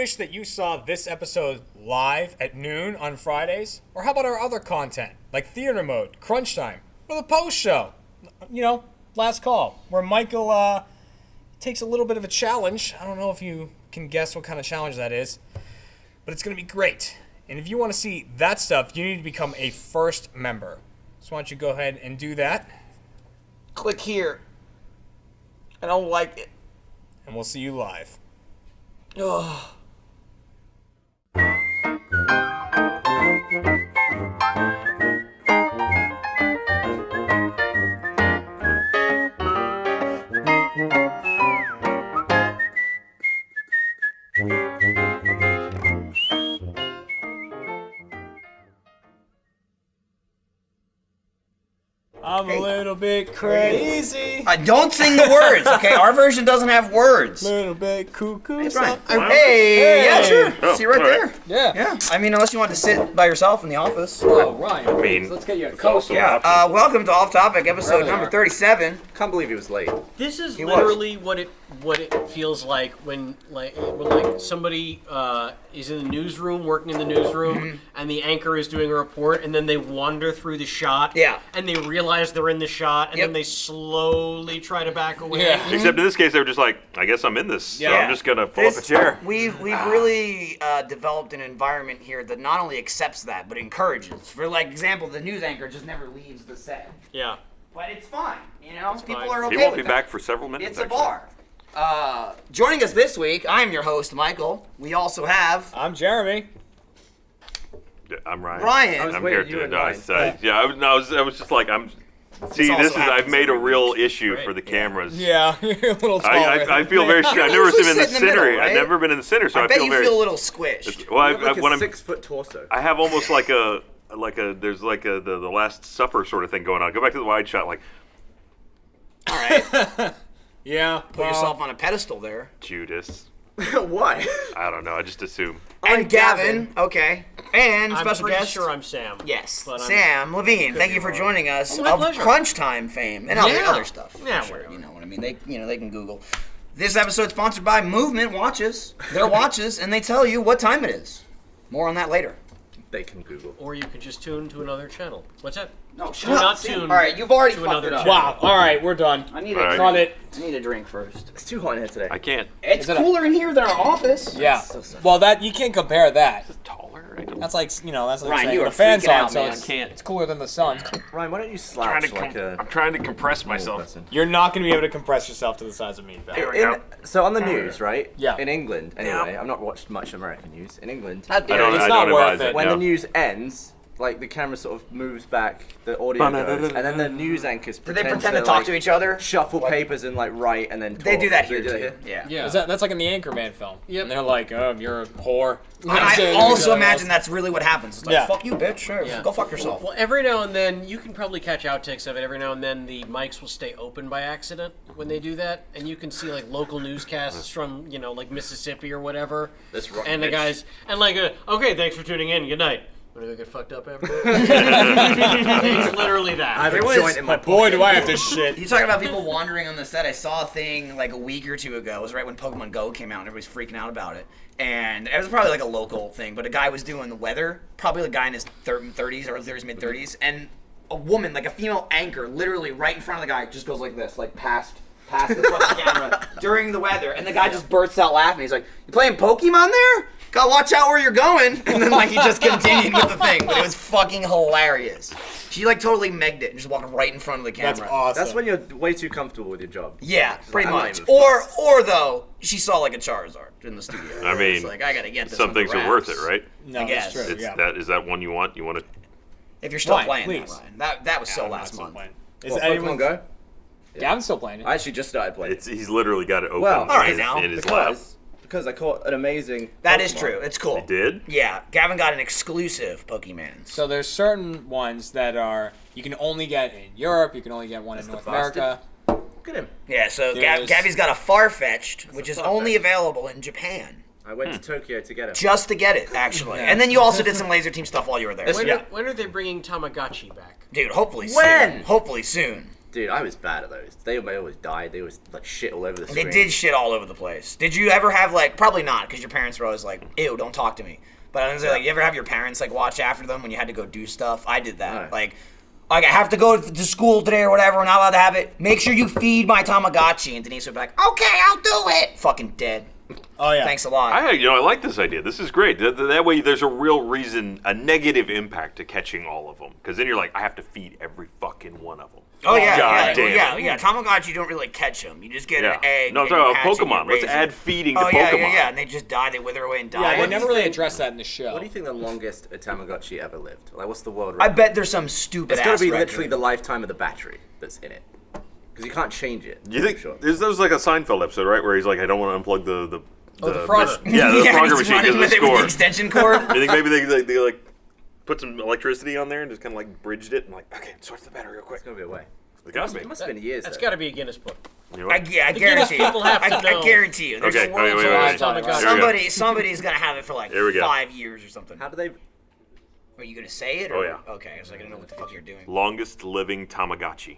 wish that you saw this episode live at noon on Fridays? Or how about our other content, like Theater Mode, Crunch Time, or the Post Show? You know, Last Call, where Michael takes a little bit of a challenge. I don't know if you can guess what kind of challenge that is, but it's going to be great. And if you want to see that stuff, you need to become a first member. So why don't you go ahead and do that? Click here. I don't like it. And we'll see you live. Ugh. I'm a little bit crazy. Don't sing the words, okay? Our version doesn't have words. Little bit cuckoo. That's right. something. Hey, yeah, sure. Oh, See right all right. there. Yeah. Yeah. I mean, unless you want to sit by yourself in the office. Oh, Ryan. I mean, Let's get you a it's also coat. an Yeah. option. Welcome to Off Topic, episode Really number are. 37. Can't believe he was late. This is He was. literally what it feels like when somebody is in the newsroom, working in the newsroom, and the anchor is doing a report, and then they wander through the shot, Yeah. and they realize they're in the shot, and Yep. then they slowly try to back away. Yeah. Except in this case, they were just like, I guess I'm in this, so Yeah. I'm just gonna pull up a This- chair. We've really developed an environment here that not only accepts that, but encourages. For like example, the news anchor just never leaves the set. Yeah. But it's fine, you know? People fine. are okay He won't with be that. back for several minutes. It's a actually. bar. Joining us this week, I'm your host, Michael. We also have I'm Jeremy. Yeah, I'm Ryan. Ryan. I was I'm waiting here you to and die. Ryan. I was just like, I'm. See, also this is I've happens made a every real week. issue Great. for the cameras. Yeah, you're a little taller. I feel very. I've never usually been in the sit in the middle, center. right? I've never been in the center, so I I, bet feel you very. feel a little squished. Well, You have like when a I'm, 6-foot torso. I have almost like a there's like a the Last Supper sort of thing going on. Go back to the wide shot, like All right. Yeah. Put yourself on a pedestal there. Judas. Why? I don't know. I just assume. And Gavin. Okay. And I'm special pretty guest. sure I'm Sam. Yes, But I'm- Sam Levine. Thank you for joining us Oh, my of pleasure. Crunch Time fame and Yeah. other stuff. Yeah, sure, whatever. you know what I mean. They can Google. This episode sponsored by Movement Watches. They're watches, and they tell you what time it is. More on that later. They can Google. Or you could just tune to another channel. What's that? No, Do not tune. All right, you've already to fucked another it up. channel. Wow. All right, we're done. I need All a right. Cut drink. it. I need a drink first. It's too hot in here today. I can't. It's it a- cooler in here than our office. Yeah. So sad. Well, that you can't compare that. Taller. I don't. That's like that's like Ryan, saying you the are fan's freaking on, out, so man. it's cooler than the sun. Ryan, why don't you trying slouch to like a I'm trying to compress normal myself. person? You're not going to be able to compress yourself to the size of me, Ben. There we go. So on the news, right? Yeah. In England, anyway. I've not watched much American news. In England, How dare I don't. you. It's I not don't worth advise it. it. when no. the news ends, like the camera sort of moves back, the audio goes, and then the news anchors Do they pretend to talk to each other? shuffle papers and like write and then talk. They do that Do here they do too. that Yeah. Yeah. That's like in the Anchorman film. Yep. And they're like, you're a whore. And I also imagine that's really what happens. It's like, Yeah. fuck you, bitch. Sure, Yeah. go fuck yourself. Well, every now and then, you can probably catch outtakes of it. Every now and then, the mics will stay open by accident when they do that, and you can see like local newscasts from like Mississippi or whatever. This rotten And the bitch. guys okay, thanks for tuning in. Good night. Want to go get fucked up after? It's literally that. I have There a was- joint in my Boy, do I have to shit. You talking about people wandering on the set? I saw a thing like a week or two ago. It was right when Pokemon Go came out, and everybody's freaking out about it. And it was probably like a local thing, but a guy was doing the weather, probably a guy in his 30s or his mid 30s, and a woman, like a female anchor, literally right in front of the guy, just goes like this, like past the fucking camera during the weather, and the guy just bursts out laughing. He's like, "You playing Pokemon there? Gotta watch out where you're going." And then like he just continued with the thing, but it was fucking hilarious. She like totally megged it and just walked right in front of the camera. That's awesome. That's when you're way too comfortable with your job. Yeah, pretty I'm not much. even Or though she saw like a Charizard in the studio. I mean, it's like I gotta get this. Some under things are worth wraps. it, right? No, I that's guess. true. It's Yeah. is that one you want? You want to? If you're still Ryan, playing please. that, Ryan. That was so I'm not last still month. playing. Is What, anyone Pokemon Go? Gavin's still playing it. I actually just started playing. He's literally got it open Well, in, all right his, now, in his lap. because I caught an amazing. That is Pokemon. true. It's cool. He did? Yeah, Gavin got an exclusive Pokemon. So there's certain ones that are you can only get in Europe. You can only get one in North bastard. America. Look at him. Yeah, so There's- Gavi's got a Farfetch'd, which is Farfetch'd? only available in Japan. I went to Tokyo to get it. Just to get it, actually. Yeah. And then you also did some Laser Team stuff while you were there. That's- When, Yeah. when are they bringing Tamagotchi back? Dude, hopefully soon. When? Hopefully soon. Dude, I was bad at those. They always died. They always like shit all over the They screen. did shit all over the place. Did you ever have like, probably not, because your parents were always like, ew, don't talk to me. But I was gonna say, like, you ever have your parents like watch after them when you had to go do stuff? I did that. No. Like I have to go to school today or whatever. We're not allowed to have it. Make sure you feed my Tamagotchi. And Denise would be like, okay, I'll do it. Fucking dead. Oh yeah. Thanks a lot. I like this idea. This is great. That way, there's a real reason, a negative impact to catching all of them. Because then you're like, I have to feed every fucking one of them. Oh yeah, God damn yeah, it. yeah. Tamagotchi, you don't really catch them. You just get Yeah. an egg. No, I'm and talking you about hatch it and Pokemon. you Let's raise add it. feeding to Oh yeah, Pokemon. yeah, and they just die. They wither away and die. Yeah, they What do never you really think- addressed that in the show. What do you think the longest a Tamagotchi ever lived? Like, what's the world I record? bet there's some stupid. It's got ass to be record. literally the lifetime of the battery that's in it. Because you can't change it. Do you think I'm sure. there's like a Seinfeld episode, right, where he's like, I don't want to unplug the the Frogger. Yeah, the yeah, Frogger he's machine running because with of the it with the score. extension cord. I think maybe they like put some electricity on there and just kind of like bridged it and like, okay, switch the battery real quick. It's got to be a way. It gotta be. It must have been years. That's though. got to be a Guinness book. You know what? I Guinness guarantee you. people have to I know. guarantee you. There's Okay, a wait, world's wait, largest- wait. Tamagotchi. Here Somebody's gonna have it for like Here we go. 5 years or something. How do they... Are you gonna say it? Or? Oh, yeah. Okay, so I don't know what the fuck you're doing. Longest living Tamagotchi.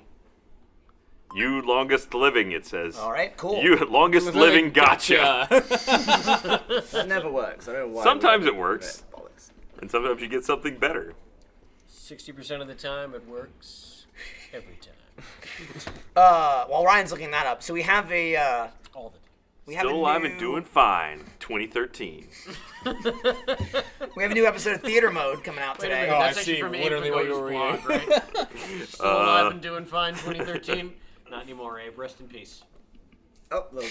You longest living, it says. All right, cool. You longest living gotcha. That never works. I don't know why. Sometimes we it works. Bollocks. And sometimes you get something better. 60% of the time, it works. Every time. While Ryan's looking that up, so we have a All the time. we have Still a alive new, and doing fine. 2013. we have a new episode of Theater Mode coming out Wait a today. minute, Oh, I that's actually see from Abe literally what you Vigoda's were blog, right? Still alive and doing fine, 2013. Not anymore, Abe. Rest in peace. Oh, little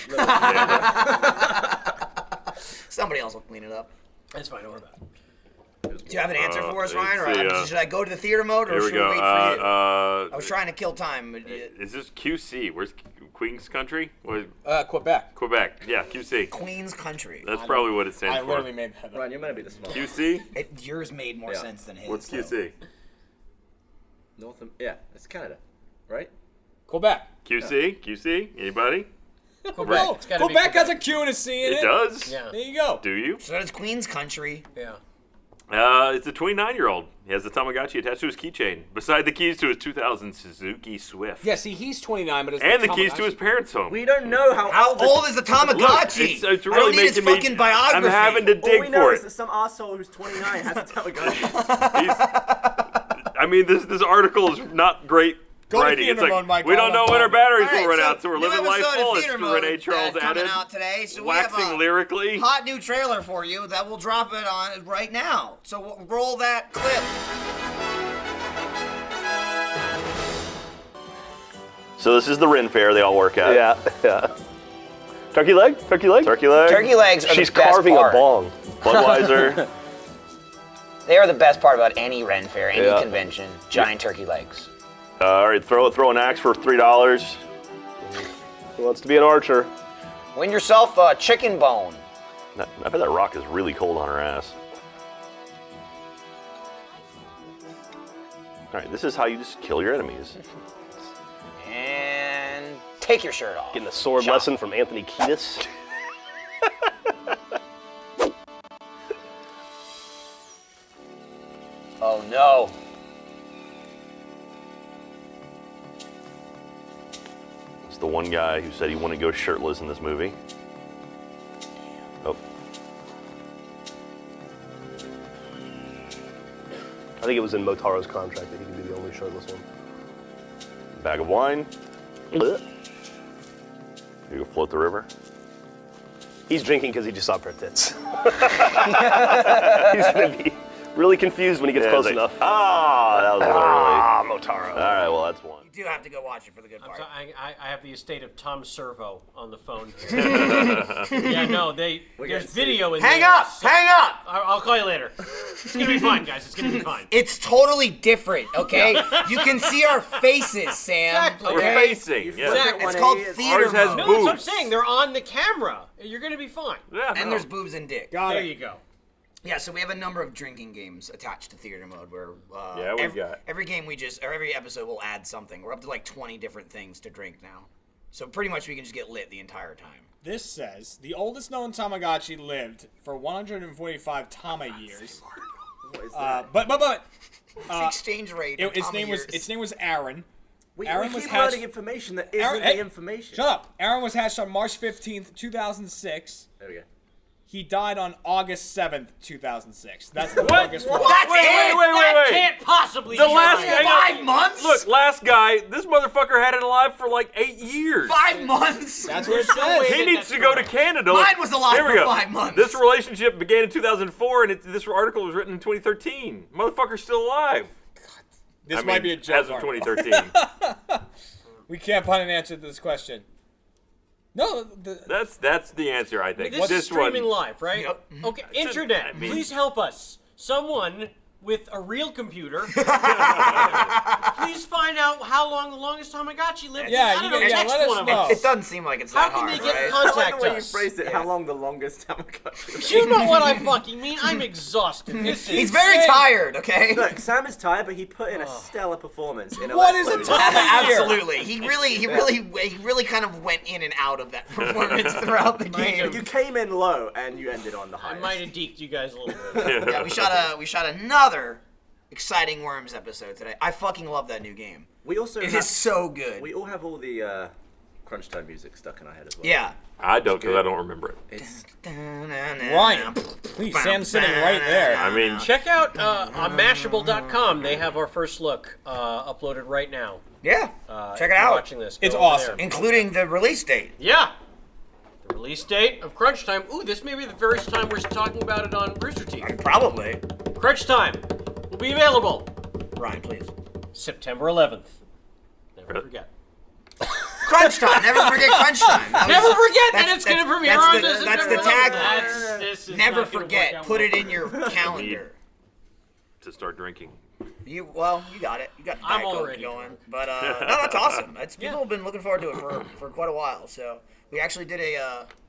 Somebody else will clean it up. That's fine. Don't worry about it. Do you have an answer for us, Ryan? Or let's see, should I go to the theater mode, or Here we should we go. wait for you? I Uh, was trying to kill time. But is this QC? Where's Queen's Country? What, Quebec. Quebec. Yeah, QC. Queen's Country. That's probably what it stands I for. literally made that up. Ryan, you're meant to be the smart. QC? Yours made more Yeah. sense than his. What's so. QC? Yeah, it's Canada, right? Quebec. QC? QC? Anybody? Quebec. Oh, It's gotta be Quebec has a Q and a C in it. It does? Yeah. There you go. Do you? So that's Queen's Country. Yeah. It's a 29-year-old. He has the Tamagotchi attached to his keychain, beside the keys to his 2000 Suzuki Swift. Yeah, see, he's 29, but it's And the keys to his parents' home. We don't know how How old old is the Tamagotchi? Look, it's I really don't need his making me. fucking biography. I'm having to All dig we know for is it. that some asshole who's 29 has a Tamagotchi. I mean, this article is not great Go to writing. It's theater like mode, Mike. we don't know when our batteries All right, will run so out, so we're new living life episode of full. As Theater Mode, Renee Charles coming added, out today. So we have waxing a lyrically. hot new trailer for you that we'll drop it on right now. So we'll roll that clip. So this is the Ren Fair they all work at. Yeah, yeah. Turkey leg? Turkey leg? Turkey leg. Turkey legs are She's the best carving part. a bong. Budweiser. They are the best part about any Ren Fair, any Yeah. convention. Giant turkey legs. All right, throw an axe for $3. Who wants to be an archer? Win yourself a chicken bone. I bet that rock is really cold on her ass. All right, this is how you just kill your enemies. And take your shirt off. Getting a sword Shot. lesson from Anthony Kiedis. Oh no. It's the one guy who said he wanted to go shirtless in this movie. Oh, I think it was in Motaro's contract that he could be the only shirtless one. bag of wine. Blech. You go float the river. He's drinking because he just saw her tits. He's gonna be really confused when he gets Yeah, close it's like, enough. Ah, that was early. Ah, Motaro. All right, well that's one. You do have to go watch it for the good I'm part. so, I have the estate of Tom Servo on the phone here. Yeah, no, there's getting video in Hang there. up! Hang up! I'll call you later. It's gonna be fine, guys. It's gonna be fine. It's totally different, okay? You can see our faces, Sam. Exactly. We're Okay? facing. Yeah. Exactly. It's called Ours theater has mode. No, that's what I'm boobs. saying. They're on the camera. You're gonna be fine. Yeah, And no. there's boobs and dick. Got There it. you go. Yeah, so we have a number of drinking games attached to theater mode where Yeah, we've got. every game or every episode will add something. We're up to like 20 different things to drink now. So pretty much we can just get lit the entire time. This says the oldest known Tamagotchi lived for 145 Tama years. What is that? But It's the exchange rate. of its Tama name years. was Aaron. We Aaron was keep hatched. learning information that isn't Aaron, hey, the information. Shut up. Aaron was hatched on March 15th, 2006. There we go. He died on August 7th, 2006. That's the What? longest one. That's Wait, it. wait. Can't possibly The be last right. hang on. 5 months. Look, last guy, this motherfucker had it alive for like 8 years. 5 months. That's what it There's no says. way He that needs that's to go to correct. Canada. Mine was alive Here we for go. 5 months. This relationship began in 2004, and this article was written in 2013. Motherfucker's still alive. This might be a joke. as of article. 2013. We can't find an answer to this question. No, that's the answer, I think. This is streaming one. live, right? Yep. Okay, internet, I mean- please help us. Someone with a real computer, please find out how long the longest Tamagotchi lived. Yeah, I you don't can- know, yeah, text let us one of know. us. It doesn't seem like it's How that can hard, they get right? in I like contact the way you us? phrased it. How long the longest Tamagotchi? You know what I fucking mean? I'm exhausted. This He's is very tired. Okay. Look, Sam is tired, but he put in a stellar performance in a What Let's is Play a video. time of year? Absolutely. He really kind of went in and out of that performance throughout the game. You came in low and you ended on the I highest. might have deked you guys a little bit. Yeah, we shot another exciting Worms episode today. I fucking love that new game. We also It have, is so good. we all have all the Crunch Time music stuck in our head as well. Yeah. I don't, because I don't remember it. It's Ryan, please, Sam's sitting right there. I mean, Check out on Mashable.com. They have our first look uploaded right now. Yeah. If Check it you're out. Watching this, It's go over awesome. there. Including the release date. Yeah. The release date of Crunch Time. Ooh, this may be the first time we're talking about it on Rooster Teeth. Probably. Crunch Time will be available Ryan, please. September 11th. Never Good. forget. Crunch time. Never forget crunch time. That Never was- forget that that's- it's going to that's- premiere that's on the- this. that's the tagline. This is Never not gonna work forget. out Put well. it in your calendar. to start drinking. You got it. You got the I'm Diet Coke already going. drunk. But no, that's awesome. It's people Yeah. have been looking forward to it for quite a while. So we actually did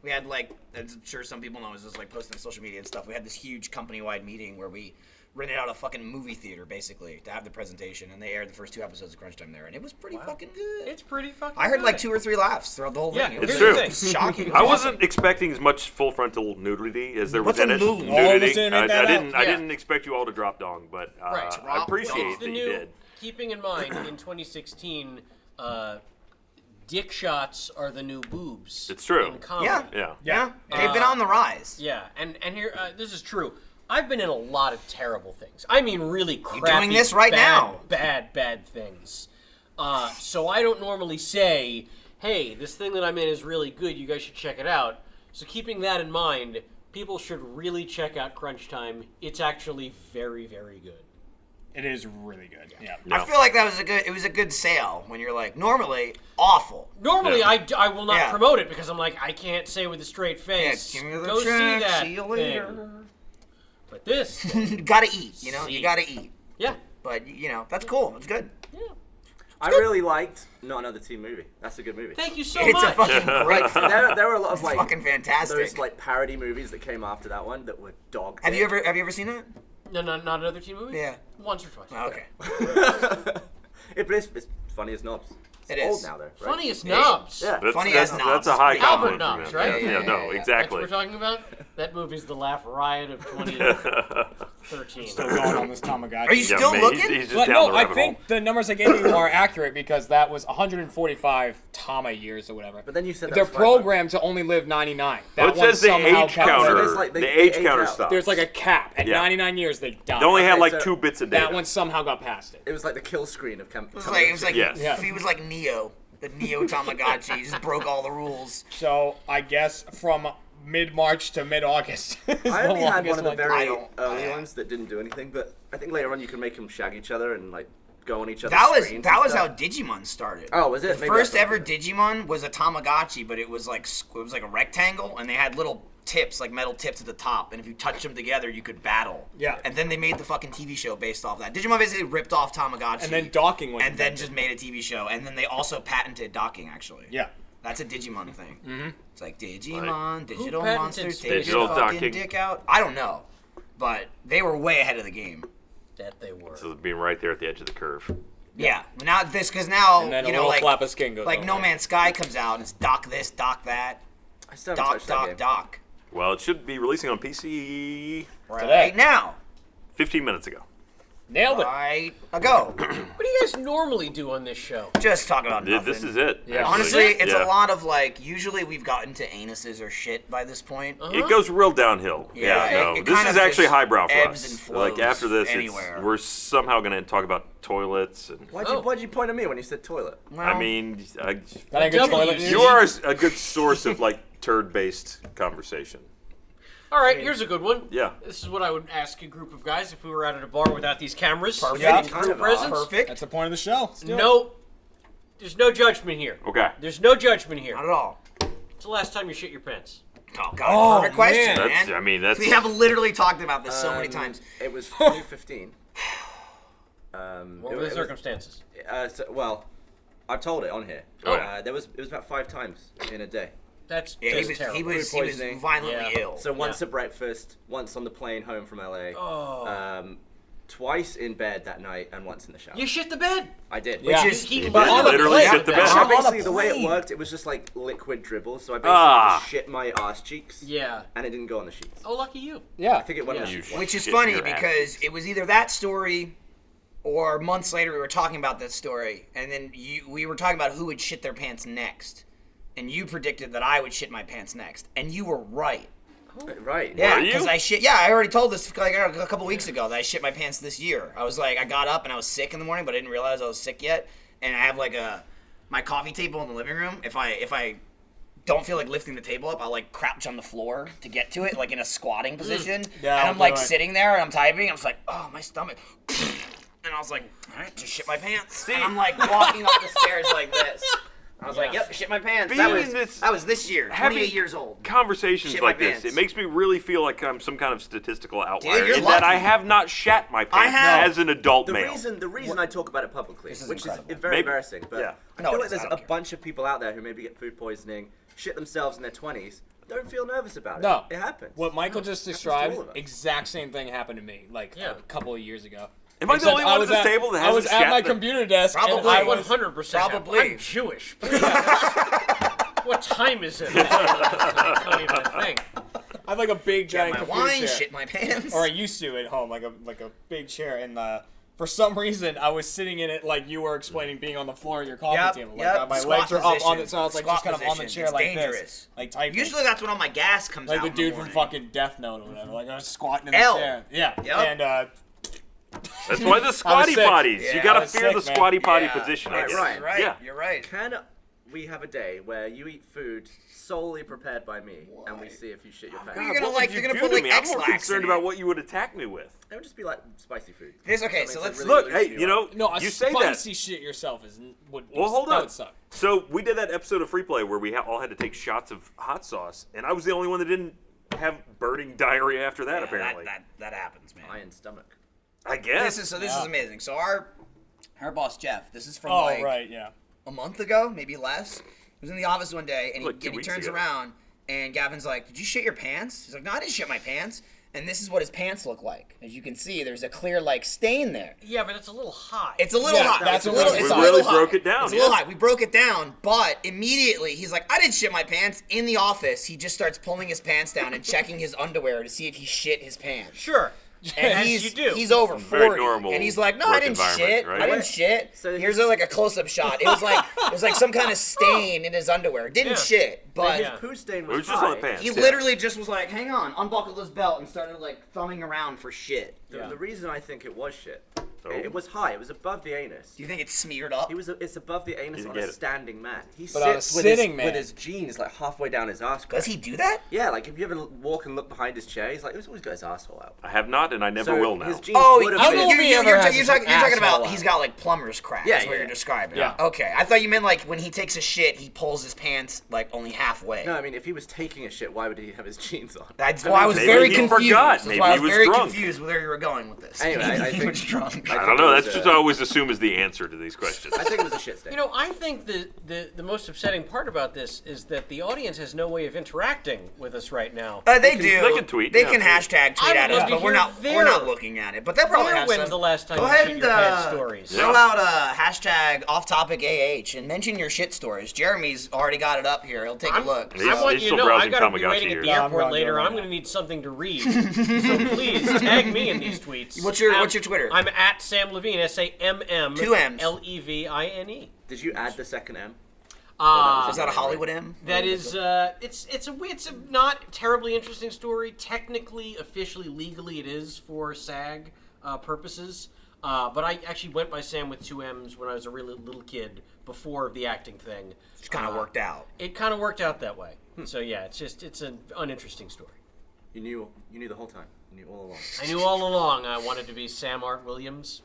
we had like, as I'm sure some people know, is just like posting on social media and stuff. We had this huge company-wide meeting where we rented out a fucking movie theater basically to have the presentation, and they aired the first 2 episodes of Crunch Time there, and it was pretty fucking good. It's pretty fucking I heard good. like 2 or 3 laughs throughout the whole Yeah, thing. it's was true. really shocking. It I was wasn't expecting as much full frontal nudity as there was What's in a it. nudity? Oh, was in I that didn't. out? I Yeah. didn't expect you all to drop dong, but Right. I Drop appreciate dong. It's the that new, you did. keeping in mind, in 2016, dick shots are the new boobs. It's true. In comedy. Yeah. Yeah. Yeah, they've been on the rise. Yeah, and here, this is true. I've been in a lot of terrible things. I mean, really crappy, doing this right bad, now. bad things. So I don't normally say, hey, this thing that I'm in is really good, you guys should check it out. So keeping that in mind, people should really check out Crunch Time. It's actually very, very good. It is really good. Yeah. No. I feel like it was a good sale when you're like, normally, awful. Normally, Yeah. I will not Yeah. promote it because I'm like, I can't say with a straight Yeah, face, give me the go check, see that see you thing. later. But this, You gotta eat, you know? See. You gotta eat. yeah. But, you know, that's cool. It's good. I really liked Not Another Teen Movie. That's a good movie. Thank you so It's much. a fucking great film. There were a lot of like fucking fantastic. those like parody movies that came after that one that were dog. Have you ever seen it? No, not another teen movie? Yeah. Once or twice. Oh, okay. But it's funny as knobs. It's It old is. now though. Right? Funniest Knobs. Yeah. Funny as That's knobs. a high Albert compliment. Knobs, from him. right? Yeah, Yeah, no, yeah, yeah. That's exactly. what we're talking about? That movie's the Laugh Riot of 2013. Still going on this Tamagotchi. Are you Yeah, still man, looking? He's just But down no, the I rabbit think hole. the numbers I gave you are accurate because that was 145 Tama years or whatever. But then you said they're that's fine. programmed to only live 99. Well, That it one says the somehow age counts. counter. There's like the they age age counter out. stuff. There's like a cap. At Yeah. 99 years, they die. They only had Okay, like so 2 bits of data. That one somehow got past it. It was like the kill screen of Camp. It was like Yes. Yeah. he was like Neo, the Neo Tamagotchi. He just broke all the rules. So I guess from mid-March to mid-August. is I the only had longest one of the one. very don't- early I- ones that didn't do anything, but I think later on you can make them shag each other and like go on each other's That was screens that and was how stuff. Digimon started. Oh, was it? The Maybe first that's ever what it Digimon was a Tamagotchi, but it was like a rectangle, and they had little tips, like metal tips at the top, and if you touched them together, you could battle. Yeah. And then they made the fucking TV show based off that. Digimon basically ripped off Tamagotchi. And then docking was And then invented. just made a TV show, and then they also patented docking. Actually. Yeah. That's a Digimon thing. Mm-hmm. It's like Digimon, digital patented monsters, take digital your fucking docking? dick out. I don't know, but they were way ahead of the game. That they were. So being right there at the edge of the curve. Yeah. Now because now And then you a know little like flap of skin goes like over No it. Man's Sky comes out and it's dock this, dock that, I still haven't touched that game. dock. Well, it should be releasing on PC Right Today. now. 15 minutes ago. Nailed it. Right, a go. What do you guys normally do on this show? Just talk about nothing. This is it. Yeah. actually. Honestly, it's Yeah. a lot of like. Usually, we've gotten to anuses or shit by this point. It goes real downhill. Yeah, Yeah, it this kind is of actually just highbrow for ebbs us. and Like flows after this, anywhere. we're somehow going to talk about toilets. And Why'd you point at me when you said toilet? I mean, That ain't good W. toilet news. you are a good source of like turd-based conversation. All right, here's a good one. Yeah. This is what I would ask a group of guys if we were out at a bar without these cameras. Perfect. Yeah. And group presence. Perfect. That's the point of the show. Let's do it. No, there's no judgment here. Okay. There's no judgment here. Not at all. When's the last time you shit your pants? Oh God, Oh, perfect question, man. That's. man. I mean, that's. We have literally talked about this so many times. It was 2015. What were the circumstances? Well, I've told it on here. Oh. It was about 5 times in a day. That's Yeah, just he was terrible. he was poisoning. violently Yeah. ill. So once at breakfast, once on the plane home from LA, twice in bed that night, and once in the shower. You shit the bed. I did. Yeah. Which is He But on the literally plane- shit the bed. So on the basically, the way it plane. worked, it was just like liquid dribble. So I basically just shit my ass cheeks. Yeah. And it didn't go on the sheets. Oh, lucky you. Yeah. I think it went on the Yeah. sheets. once. Which is Shit funny your ass. because it was either that story or months later we were talking about that story, and then we were talking about who would shit their pants next, and you predicted that I would shit my pants next, and you were right. Right. Yeah, you? because I shit. Yeah, I already told this like a couple weeks ago that I shit my pants this year. I was like, I got up and I was sick in the morning, but I didn't realize I was sick yet. And I have like my coffee table in the living room. If I don't feel like lifting the table up, I'll like crouch on the floor to get to it, like in a squatting position. Yeah, and I'll I'm like do it. sitting there and I'm typing. I'm just like, oh, my stomach. And I was like, all right, just shit my pants. And I'm like walking up the stairs like this. I was like, yep, shit my pants. That Being was this year, 28 years old. Conversations Shit my like this, pants. it makes me really feel like I'm some kind of statistical outlier you're in that I lucky. have not shat my pants have. as an adult The male. reason I talk about it publicly, is which is incredible. very Maybe. embarrassing, but Yeah. I No, feel it like is. I there's don't a care. bunch of people out there who maybe get food poisoning, shit themselves in their 20s, don't feel nervous about it. No. It happens. What Michael just Happens to described, all of us. exact same thing happened to me like Yeah. a couple of years ago. Am I the Except only one at this table that I hasn't was at shat my their- computer desk and Probably. I I was 100%. Probably. I'm Jewish. What time is it? I can't even think. I have like a big Get giant my computer wine, chair. shit my pants. Or I used to at home, like a big chair, and for some reason I was sitting in it like you were explaining, being on the floor of your coffee Yep, table. Like yep, my squat legs are up on position, it, so I was like squat just kind of on the position. chair It's like dangerous. this, like typing. Usually that's when all my gas comes like out. the in dude from morning. fucking Death Note or whatever. Like I was squatting in the L. chair. Yeah. Yep. And That's why the squatty sick. potties. Yeah, you I gotta was fear sick, the man. squatty potty Yeah. position, I Right, guess. right. You're right. Yeah. You're right. Can we have a day where you eat food solely prepared by me, and we see if you shit your pants? You're gonna What like would you're you gonna do put to like me? I'm X-Lax more concerned in about it. what you would attack me with. It would just be like spicy food. This okay. Something So to let's really Look, loosen hey, you you know, no, a you say that. spicy shit yourself would. Well, hold that on. would suck. So we did that episode of Free Play where we all had to take shots of hot sauce, and I was the only one that didn't have burning diarrhea after that. Yeah, apparently, that happens, man. Iron stomach. I guess. This is amazing. So our boss Jeff. This is from Oh like right, yeah. a month ago, maybe less. He was in the office one day and Like 2 he weeks turns ago. around and Gavin's like, "Did you shit your pants?" He's like, "No, I didn't shit my pants." And this is what his pants look like. As you can see, there's a clear like stain there. Yeah, but it's a little hot. It's a little Yeah, hot. that's It's a what little. we It's did. a We little really hot. broke it down, It's a little yeah. hot. We broke it down, but immediately he's like, "I didn't shit my pants." In the office, he just starts pulling his pants down and checking his underwear to see if he shit his pants. Sure. And As he's you do. he's over Very 40, normal and he's like, "No, I work didn't environment, shit. right? I didn't shit." So Here's he's- like a close-up shot. It was like some kind of stain in his underwear. Didn't Yeah. shit, but His Yeah. poo stain it was was just on the high. pants. he yeah. literally just was like, "Hang on," unbuckled his belt and started like thumbing around for shit. The reason I think it was shit, Oh. it was high. It was above the anus. Do you think it's smeared up? It's above the anus Didn't on get a it. standing man. He But on a sits with sitting his, man. with his jeans like halfway down his ass crack. Does he do that? Yeah, like if you ever walk and look behind his chair, he's like, he's always got his asshole out. I have not, and I never So will now. His jeans Oh, would have I don't know been. if he ever has his talking asshole about out. he's got like plumber's crack. Yeah, That's what yeah, you're yeah. describing. Yeah. Okay, I thought you meant like when he takes a shit, he pulls his pants like only halfway. No, I mean, if he was taking a shit, why would he have his jeans on? That's why I was maybe very he confused. forgot. That's Maybe why I he was was very drunk. confused with where you were going with this. Anyway, I he think- was drunk. I don't know. it That's was, just what I always assume is the answer to these questions. I think it was a shit stain. You know, I think the most upsetting part about this is that the audience has no way of interacting with us right now. They do. they can tweet, They yeah. can hashtag tweet I at would us, love to but we're hear not. their- We're not looking at it. But they'll probably have When's some. the last time Go you ahead shit and your pants stories? throw out a hashtag off topic AH and mention your shit stories. Jeremy's already got it up here. He'll take a look. He's- I want he's you to still know browsing I gotta be Tamagotchi waiting at here. the Yeah, I'm airport going later. to right I'm now. going to need something to read. So please tag me in these tweets. What's your Twitter? I'm at at Sam Levine, SAMM. Two M's. LEVINE. Did you add the second M? Is that a Hollywood M? That is, it's a not terribly interesting story. Technically, officially, legally, it is for SAG purposes. But I actually went by Sam with 2 M's when I was a really little kid before the acting thing. Just kind of worked out. It kind of worked out that way. So yeah, it's an uninteresting story. You knew the whole time. You knew all along. I knew all along I wanted to be Sam Art Williams.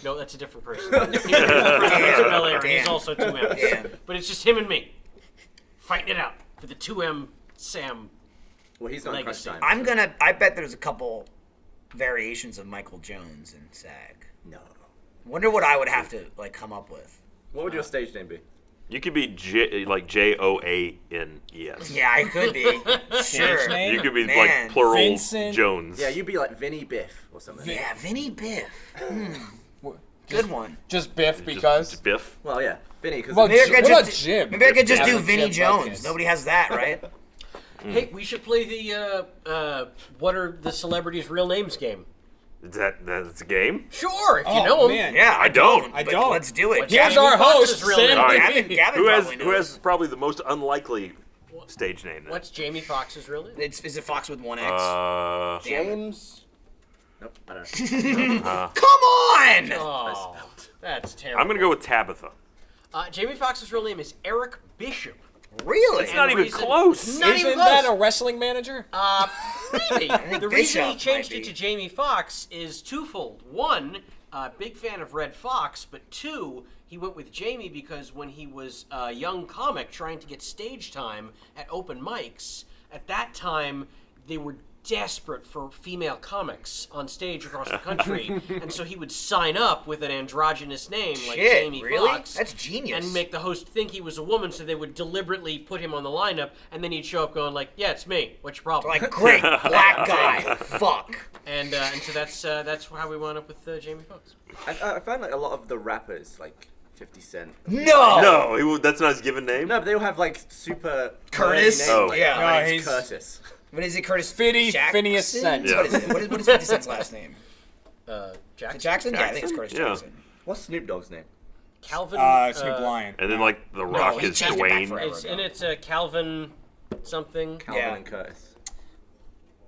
No, that's a different person. He's Damn. also 2 M's. Damn. But it's just him and me fighting it out for the 2M Sam. Well, he's not in Crunch Legacy. Time. I bet there's a couple variations of Michael Jones in SAG. No. Wonder what I would have to come up with. What would your stage name be? You could be Joanes. Yeah, I could be. Sure. name? You could be Man, like plural Vincent. Jones. Yeah, you'd be like Vinny Biff or something. Yeah, Vinny Biff. Good one. Just Biff because. Just Biff. Well, yeah, Vinny, because Well, Maybe I could What about just Jim? maybe I could just Yeah, do Jim Vinny Jones. Buckus. Nobody has that, right? Hey, we should play the what are the celebrities' real names game. That's a game? Sure, if you Oh, know them. man. Yeah, I don't. I but don't. Let's do it. Here's Gavin our Fox's host, real Sam name. All right. Gavin Who has probably who knows. has probably the most unlikely stage name? Then? What's Jamie Foxx's real name? Is it Fox with one X? Uh, Damn it. James. Nope, I don't know. Come on! Oh, that's terrible. I'm gonna go with Tabitha. Jamie Foxx's real name is Eric Bishop. Really? It's not even reason- close. Not even Isn't close. that a wrestling manager? Maybe. The reason he Bishop changed might it to be. Jamie Foxx is twofold. One, big fan of Red Fox, but two, he went with Jamie because when he was a young comic trying to get stage time at open mics, at that time they were desperate for female comics on stage across the country, and so he would sign up with an androgynous name like Shit, Jamie really? Foxx. That's genius. And make the host think he was a woman, so they would deliberately put him on the lineup, and then he'd show up going like, "Yeah, it's me. What's your problem?" Like, great, black guy. Fuck. And so that's how we wound up with Jamie Foxx. I find like a lot of the rappers, like 50 Cent. No! No, that's not his given name. No, but they all have like super Curtis? names, Oh. like, Yeah. my No, name's he's- Curtis. What is it, Curtis? Phineas Jackson? Cent. Yeah. What is it? What is 50 Cent's last name? Jackson. Jackson? Yeah, I think it's Curtis Yeah. Jackson. What's Snoop Dogg's name? Calvin. Snoop Lion. And then like The Rock he is changed it back Dwayne. forever. It's Calvin something. Calvin Yeah. and Curtis.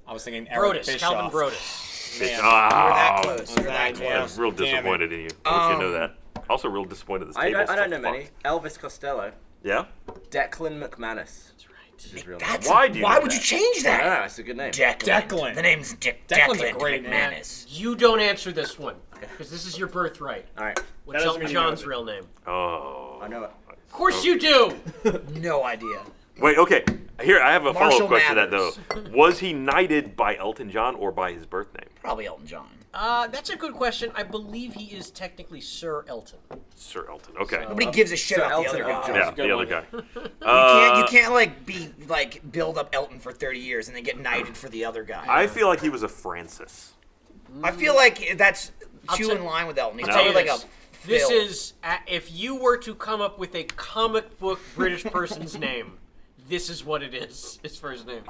I was thinking Eric Brodus. Bischoff. Calvin Brodus. Man. You're that Oh, close. You're that that I'm close. real Damn it. disappointed in you. I want you to know that. Also, real disappointed this I table's don't know so many. fucked. Elvis Costello. Yeah? Declan McManus. That's right. Is his real That's Why do you why know would you that? change name. that? Yeah, it's a good name. Declan. The name's Declan's a Declan great name. McManus. You don't answer this one because this is your birthright. All right, What's doesn't Elton mean you know John's it. real name? Oh. I know it. Of course you do. No idea. Wait, okay. Here, I have a Marshall follow-up question to that, though. Mathers. Was he knighted by Elton John or by his birth name? Probably Elton John. That's a good question. I believe he is technically Sir Elton. Sir Elton. Okay. Nobody gives a shit Sir about the Elton other of guy. John. Yeah, good the one. other guy. You can't like be like build up Elton for 30 years and then get knighted for the other guy. I feel like he was a Francis. I feel like that's I'll too tell- in line with Elton. He's I'll tell you probably like this. a This Phil. is if you were to come up with a comic book British person's name, this is what it is. His first name.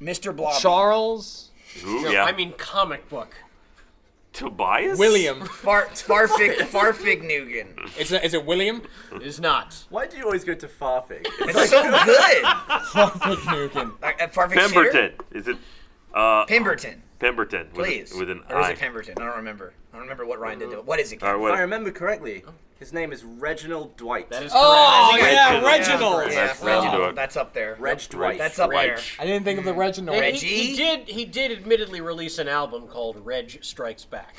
Mr. Blob. Charles Who? No, Yeah. I mean comic book. Tobias? William. Farfig Nugan. Is it William? It is not. Why do you always go to Farfig? It's so good. Nukin. Farfig Pemberton. Is it Pemberton. Pemberton? With, Please. with an or is I. it Pemberton? I don't remember. I don't remember what Ryan did to it. What is it? All right, Kev? what- If I remember correctly, his name is Reginald Dwight. That is correct. Oh, Reginald. yeah, Reginald. Reginald. Yeah, That's Reginald. Dwight. That's up there. Reg Dwight. That's up Reg. there. I didn't think of the Reginald. And Reggie? he did admittedly release an album called Reg Strikes Back.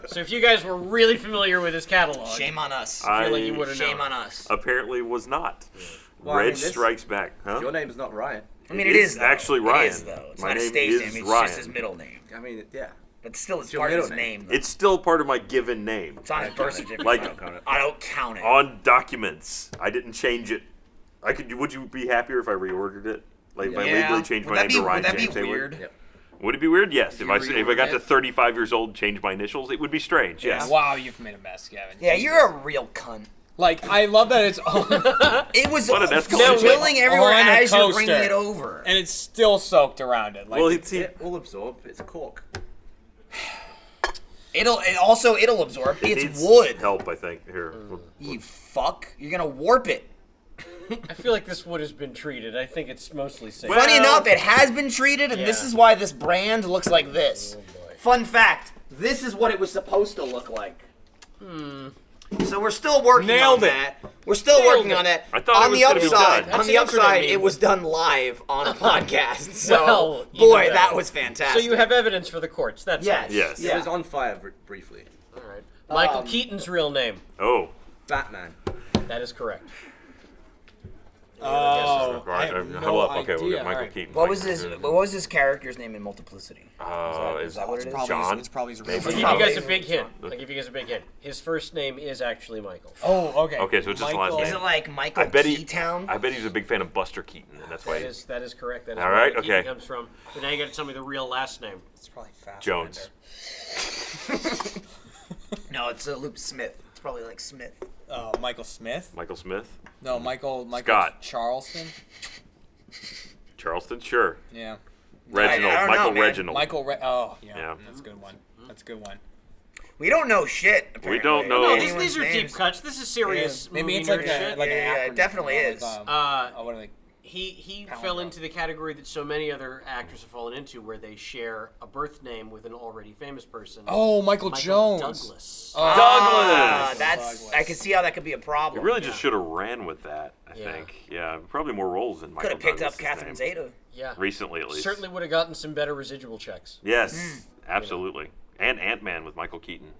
So if you guys were really familiar with his catalog, Shame on us. I feel like you I would have Shame known. on us. apparently was not. Well, I Red mean, this- Strikes Back. Huh? Your name's not Ryan. I mean, it is though. actually Ryan. It is though. It's My not a name stage is name. It's Ryan. just his middle name. I mean, yeah. But still, it's your part of middle his name. name. Though. It's still part of my given name. It's on his birth certificate. Like- I don't count it. I don't count it. On documents. I didn't change it. I could. Would you be happier if I reordered it? Like if I legally changed Would my that name to be- Ryan would that be James Hayward? weird? Yep. Would it be weird? Yes. If I reordered got to it? 35 years old, change my initials, it would be strange. Yes. Wow, you've made a mess, Gavin. Yeah, you're a real cunt. Like, I love that it's on, It was What an escalation. spilling everywhere On a as you're coaster. bringing it over. And it's still soaked around it. Like, Well, it's It will absorb. It's a cork. It'll absorb. It It's needs wood. help, I think. Here. You fuck. You're gonna warp it. I feel like this wood has been treated. I think it's mostly safe. Funny enough, it has been treated, and this Yeah. is why this brand looks like this. Fun fact: this is what it was supposed to look like. So we're still working Nailed on it. that. We're still working on that. I thought it on was the gonna be upside, done. on That's the an internet upside, meme. it was done live on a podcast. So, Well, even boy, better. that was fantastic. So you have evidence for the courts. That's Yes. nice. Yes. Yeah. It was on fire briefly. All right. Michael Keaton's real name. Oh. Batman. That is correct. Oh, I have Hold no up. Okay, we idea. got Michael Alright. Keaton. What was his character's name in Multiplicity? Is that what it is? John? It's probably his real Maybe. I'll name. give you guys a Probably. big hint. I'll give you guys a big hint. His first name is actually Michael. Oh, okay. Okay, so it's just the last Michael- name. Is it like Michael I bet he. Keytown? I bet he's a big fan of Buster Keaton, and that's why. That is correct. That is All where right, Keaton okay. comes from. But now you got to tell me the real last name. It's probably fast. Jones. No, it's Luke Smith. It's probably like Smith. Michael Smith. Michael Smith. No, Michael Scott. Charleston. Charleston, sure. Yeah. Reginald. I don't know, Michael man. Reginald. Oh, yeah. Yeah. That's a good one. That's a good one. We don't know shit. Apparently. We don't know. No, Oh. these Anyone's are deep names. cuts. This is serious. Maybe movie it's like nerd a shit. like Yeah, an it acronym, definitely you know, is. Like, what are they? He fell into the category that so many other actors have fallen into, where they share a birth name with an already famous person. Oh, Michael Jones. Douglas. Ah, Douglas. that's. I can see how that could be a You problem. really just should have ran with that. I Yeah. think. Yeah, probably more roles than Michael. could have picked up Douglas's Catherine name. Zeta. Yeah. Recently, at least. Certainly would have gotten some better residual checks. Yes, absolutely. And Ant-Man with Michael Keaton.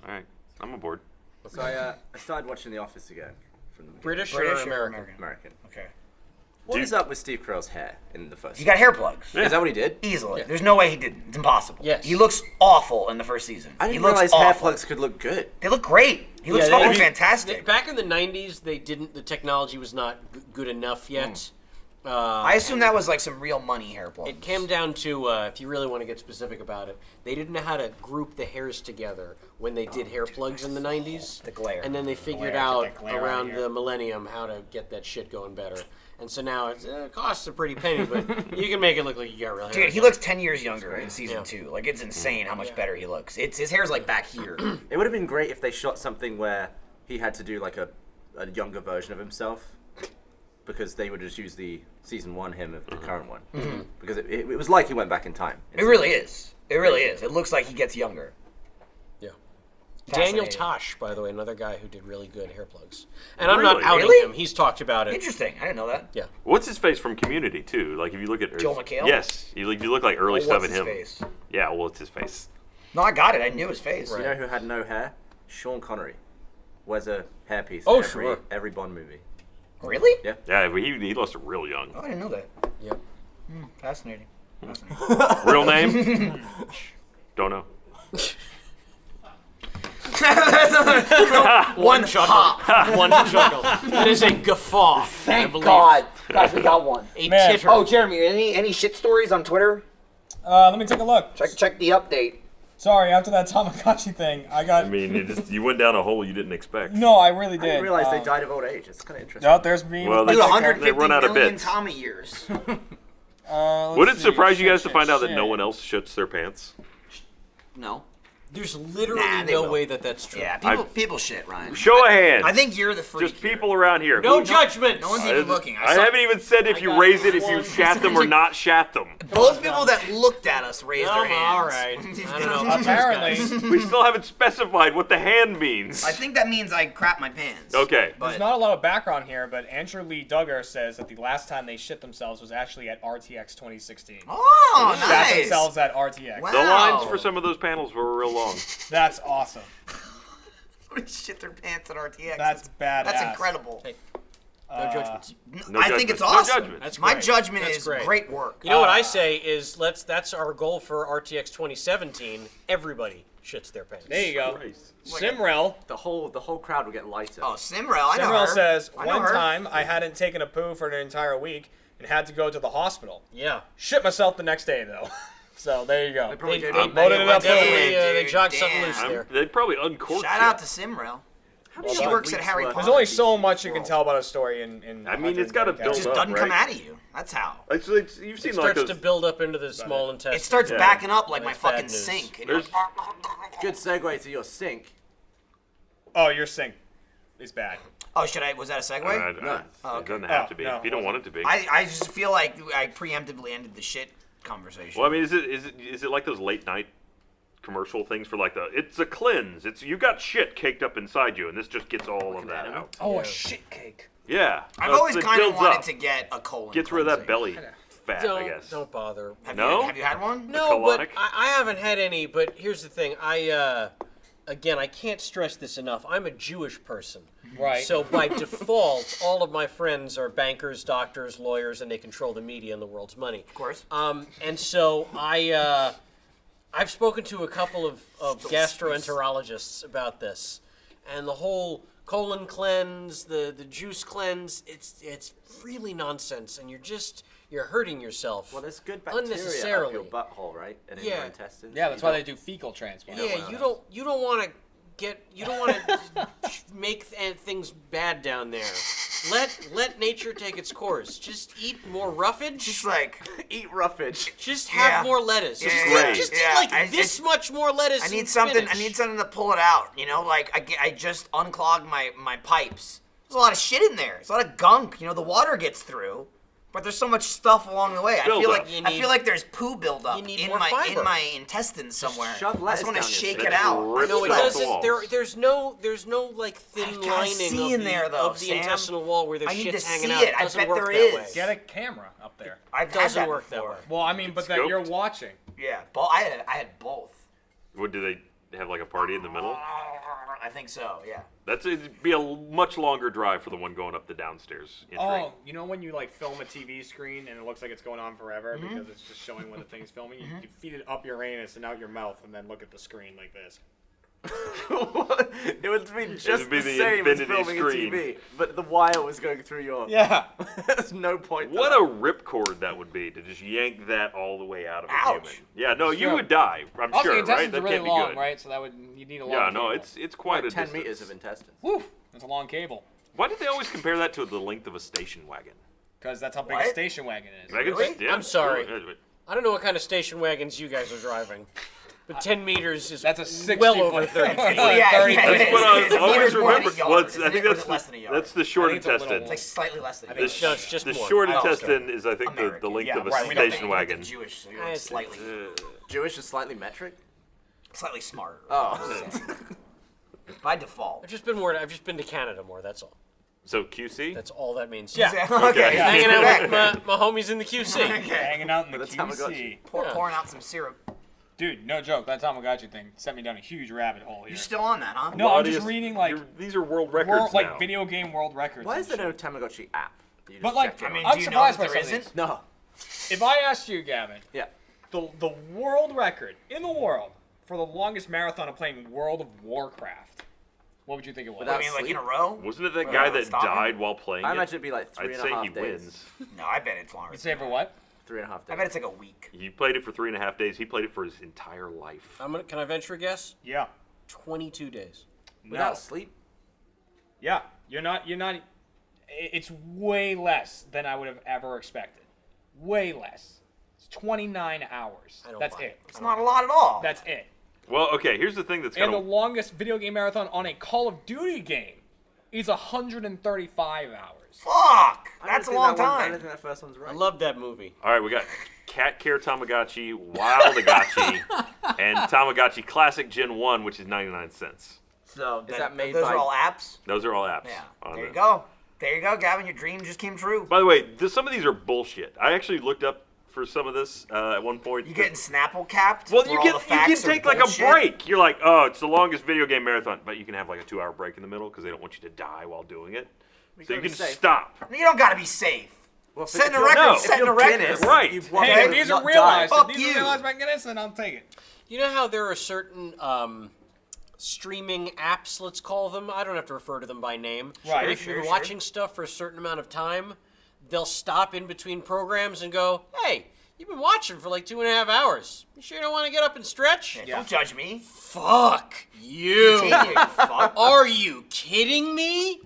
All right, I'm aboard. So I started watching The Office again. From the British, British or or American? American. Okay. What Dude. is up with Steve Carell's hair in the first? He got hair plugs. Yeah. Is that what he did? Easily. There's no way he did. It's impossible. Yes. He looks awful in the first season. I he didn't looks realize awful. hair plugs could look good. They look great. He looks they- fucking I mean, fantastic. Back in the 90s, they didn't. The technology was not good enough yet. I assume that was like some real money hair plugs. It came down to, if you really want to get specific about it, they didn't know how to group the hairs together when they did hair plugs in the 90s. The glare. And then they figured Glare, out get that glare out of around here. the millennium how to get that shit going better. And so now it costs a pretty penny, but you can make it look like you got real hair. Dude, he looks 10 years younger in season Yeah. 2. Like, it's insane how much better he looks. His hair's like back here. It would have been great if they shot something where he had to do like a younger version of himself, because they would just use the season 1 him of the current one. Because it was like he went back in time. It really is. It really is. It looks like he gets younger. Yeah. Daniel Fascinating. Tosh, by the way, another guy who did really good hair plugs. And I'm not Really? outing Really? him. He's talked about it. Interesting. I didn't know that. Yeah. What's his face from Community too? Like if you look at Joel McHale? Yes, you look like early What's stuff his in him. face? Yeah, well, it's his face. No, I got it. I knew his face. You know who had no hair? Sean Connery. Wears a hairpiece Oh, in sure. every Bond movie. Really? Yeah. Yeah, but he lost it real young. Oh, I didn't know that. Yep. Fascinating. Real name? Don't know. One chuckle. One chuckle. That is a guffaw. I Thank believe. God. Guys, we got one. A Man. titter. Oh, Jeremy, any shit stories on Twitter? Let me take a look. Check the update. Sorry, after that Tamagotchi thing, I got. I mean, you went down a hole you didn't expect. No, I really I did. didn't realize they died of old age. It's kind of interesting. No, there's me. Well, Dude, They 150 run out of million bits. Tommy years. Would it surprise you guys to find out that no one else shits their pants? No. There's literally Nah, they no will. way that that's true. Yeah, people shit, Ryan. Show of hands. I think you're the freak. Just people around here. No Who- judgment. No one's even looking. I saw- haven't even said if you got raise it, if you one. shat them or not shat them. Both people that looked at us raised Oh, their hands. all right. I don't know. Apparently, We still haven't specified what the hand means. I think that means I crap my pants. Okay. But there's not a lot of background here, but Andrew Lee Duggar says that the last time they shit themselves was actually at RTX 2016. oh, Shat nice. themselves at RTX. Wow. The lines for some of those panels were real long. That's awesome. Shit their pants at RTX. That's badass. That's incredible. Hey, no judgments. No I think it's judgments. No awesome. judgments. That's My great. judgment That's is great. great work. You know what I say is that's our goal for RTX 2017. Everybody shits their pants. There you go. Christ. Simrel. The whole crowd would get lighter. Oh, Simrel, I know Simrel her. says, I know one her. time I hadn't taken a poo for an entire week and had to go to the hospital. Yeah. Shit myself the next day, though. So there you go. They probably They, gave they, up loaded it up. definitely, they Dude, jogged damn. something loose there. They'd probably uncork Shout you. out to Simrel. She works at Harry Potter. There's only so much you can tell about a story in I mean, it's gotta 130 build It just up, doesn't come right? out of you. That's how. You've seen It like starts those. to build up into the small intestine. It starts Yeah. backing up like my That's bad fucking news. sink. And There's- Good segue to your sink. Oh, your sink is bad. Oh, was that a segue? No. It doesn't have to be no, if you don't want it to be. I just feel like I preemptively ended the shit conversation. Well, I mean, is it like those late night commercial things for like it's a cleanse? It's you got shit caked up inside you, and this just gets all of that out. Oh, a shit cake. Yeah, I've No, always it kind of builds wanted up. to get a colon. Gets rid of that cleansing. belly fat, Don't, I guess. don't bother. Have you had one? No, but colonic? I haven't had any. But here's the thing. Again, I can't stress this enough. I'm a Jewish person. Right. So by default, all of my friends are bankers, doctors, lawyers, and they control the media and the world's money. Of course. And so I've spoken to a couple of gastroenterologists about this, and the whole colon cleanse, the juice cleanse, it's really nonsense, and you're hurting yourself. Well, there's good bacteria unnecessarily. up your butthole, right? And in Yeah. your intestines. Yeah, that's why they do fecal transplant. Yeah, you don't want to make things bad down there. Let nature take its course. Just eat more roughage. Just like Eat roughage. Just have Yeah. more lettuce. Yeah, Just, yeah, just yeah. eat like I- this much more lettuce. I need and something. spinach. I need something to pull it out. You know, like I just unclogged my pipes. There's a lot of shit in there. There's a lot of gunk. You know, the water gets through, but there's so much stuff along the way. I feel Buildup. like I feel like there's poo buildup you need in more my fiber. intestines somewhere. shove I lettuce just want to down your shake throat. it out. Rip No, it off the doesn't. walls. There's no like thin I gotta lining see of in the, there, though, of the Sam. intestinal wall where the I need shit's to hanging see out. it. I doesn't bet work there that is. way. Get a camera up there. I've had doesn't that work that before. way. Well, I mean, but that Scoped? you're watching. Yeah, I had both. What do they have like a party in the middle? I think so. Yeah. It'd be a much longer drive for the one going up the downstairs entry. Oh, you know when you like film a TV screen and it looks like it's going on forever because it's just showing when the thing's filming? You feed it up your anus and out your mouth and then look at the screen like this. It would be just be the the same as infinity filming screen. a TV, but the wire was going through your. Yeah. There's no point. to What that. a ripcord that would be to just yank that all the way out of a Ouch. human. Yeah, no, you Sure. would die. I'm Also, sure, the intestines right? That are really can't be long, good. right? So you need a long Yeah, cable. no, it's quite Like a 10 distance. meters of intestines. Woo! That's a long cable. Why did they always compare that to the length of a station wagon? Because that's how big a What? station wagon is. Wagons? Really? Yeah. I'm sorry. Yeah, I don't know what kind of station wagons you guys are driving, but 10 meters is That's a 60 well over foot- 30 feet. Yeah, Thirty- yeah, it That's is. what I It's a always meter's more than a remember. yard, Well, I isn't think it? Or is that's it less than a yard? that's the short I think it's a little intestine. It's like slightly less than a The, yard. No, it's just the more. short Oh, okay. intestine is, I think, the American. length Yeah, of a right, we don't station You're wagon. Jewish, so I you're see. Jewish is slightly metric. slightly smarter. Oh. By default. I've just been to Canada more. That's all. So QC? That's all that means. Yeah. Okay. Yeah. Hanging Correct. out with my homies in the QC. Okay. Hanging out in the With a QC. Tamagotchi. Pouring out some syrup. Dude, no joke. That Tamagotchi thing sent me down a huge rabbit hole here. You're still on that, huh? No, I'm Body just is- reading like these are world records now. video game world records. Why and is there shit. no Tamagotchi app? You just But like, check it I mean, on? I'm do you know surprised that by there some of isn't? these. No. If I asked you, Gavin, Yeah. the world record in the world for the longest marathon of playing World of Warcraft, what would you think it was? Without I mean, like in sleep? a row? Wasn't it that Well, guy that stop it. died while playing I it? imagine it'd be like I'd 3.5 say he days. wins. No, I bet it's longer. You'd say for what? 3.5 days. I bet it's like a week. He played it for 3.5 days. He played it for his entire life. Can I venture a guess? Yeah. 22 days. Without No. sleep. Yeah. You're not. It's way less than I would have ever expected. Way less. It's 29 hours. I don't That's buy it. it. It's not a lot at all. That's it. Well, okay, here's the thing that's And kind the of... longest video game marathon on a Call of Duty game is 135 hours. Fuck! I don't That's a think long that one- I time. don't think that first one's right. I love that movie. All right, we got Cat Care Tamagotchi, Wildagotchi, and Tamagotchi Classic Gen 1, which is 99 cents. So Is that made those by- are all apps? Those are all apps. Yeah. on There you the- go. There you go, Gavin. Your dream just came true. By the way, some of these are bullshit. I actually looked up for some of this at one point. You getting Snapple capped? Well, where you all can the facts are take like a bullshit? break. You're like, oh, it's the longest video game marathon, but you can have like a 2-hour break in the middle because they don't want you to die while doing it. So gotta you be can safe. stop. You don't gotta be safe. Well, Setting if a you're- record, No. setting if a you're record. Guinness, Right. you've won Hey, it, if these not are realized, Fuck if these you. are realized by Guinness, then I'll take it. You know how there are certain streaming apps, let's call them. I don't have to refer to them by name. Right. But if you've been watching stuff for a certain amount of time, they'll stop in between programs and go, "Hey, you've been watching for like 2.5 hours. You sure you don't want to get up and stretch?" Yeah, don't judge me. Fuck you. Continue, fuck. Are you kidding me?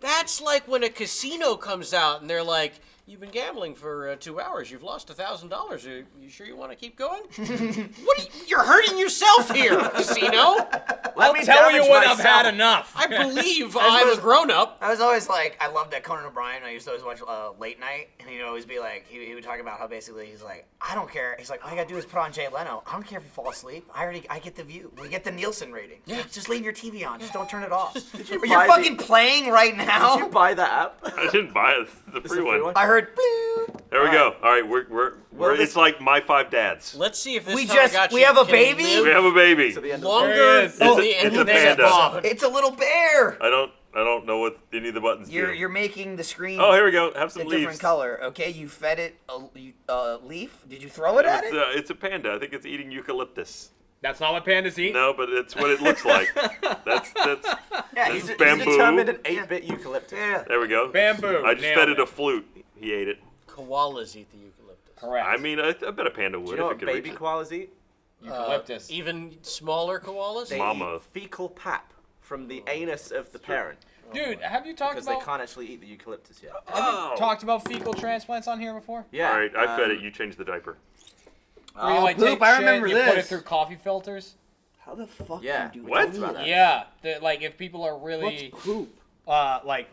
That's like when a casino comes out and they're like, You've been gambling for 2 hours. You've lost $1,000. Are you sure you want to keep going? You're hurting yourself here, casino. I'll tell you when I've had enough. I believe I'm a grown-up. I was always like, I loved that Conan O'Brien. I used to always watch Late Night, and he'd always be like, he would talk about how basically he's like, I don't care. He's like, all you gotta do is put on Jay Leno. I don't care if you fall asleep. I get the view. We get the Nielsen rating. Yeah. Just leave your TV on. Just don't turn it off. You're fucking playing right now. Did you buy that app? I didn't buy the free one. I heard. Blue. There we go. All right, we're it's like My Five Dads. Let's see if this We Tamagotchi have a can baby? live We have a baby. To the end longer There it is. than It's a- the end it's a of this panda. episode. It's a little bear. I don't know what any of the buttons do. You're making the screen Oh, here we go. Have a some different leaves. color. Okay, you fed it a leaf. Did you throw it at it? It's a panda. I think it's eating eucalyptus. That's not what pandas eat. No, but it's what it looks like. That's Yeah, He's he's bamboo. determined an 8-bit eucalyptus. Yeah. there we go. Bamboo. I just Nailed fed it it. a flute. He ate it. Koalas eat the eucalyptus. Correct. I mean, I bet a panda would Do you know if what it could baby reach it. koalas eat? Eucalyptus. Even smaller koalas? They Mama. eat fecal pap from the anus of the parent Dude, have you talked because they about can't actually eat the eucalyptus yet. talked about fecal transplants on here before? Yeah. All right, I fed it. You change the diaper. Where you like poop, take I shit, remember you put it this. through coffee filters. How the fuck Yeah. do you do What? that? About that. Yeah, like if people are really What's poop? like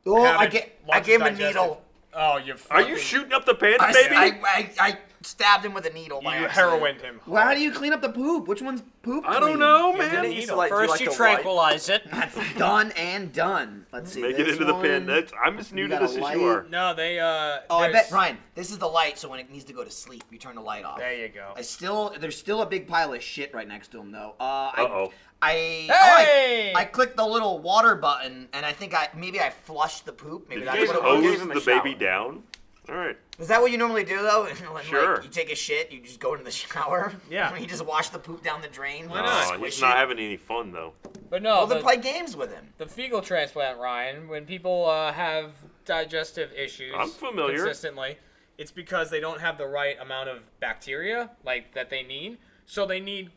Oh, I having lots gave him of a needle. Oh, you Are you fucking- shooting up the panda, baby? I stabbed him with a needle. by You accident. heroined him. Well, how do you clean up the poop? Which one's poop? I don't clean? know, Didn't man. it used to, like, do, First like, you a wipe? tranquilize it. That's done and done. Let's see. Make it this into the one. pin. I'm as new You to got a this as light. you are. No, they Oh, I there's- bet Ryan. This is the light, so when it needs to go to sleep, you turn the light off. There you go. There's still a big pile of shit right next to him though. Uh-oh. Hey! I clicked the little water button, and I think maybe I flushed the poop. Maybe Did that's you what just it was. Gave hose him a the baby shower. down? All right. Is that what you normally do though? When, Sure. Like, you take a shit, you just go into the shower. Yeah. You just wash the poop down the drain. Why not? Oh, Squish he's not it. having any fun though. But no, Well, then the, play games with him. the fecal transplant, Ryan, when people have digestive issues I'm familiar. consistently, it's because they don't have the right amount of bacteria like that they need. So they need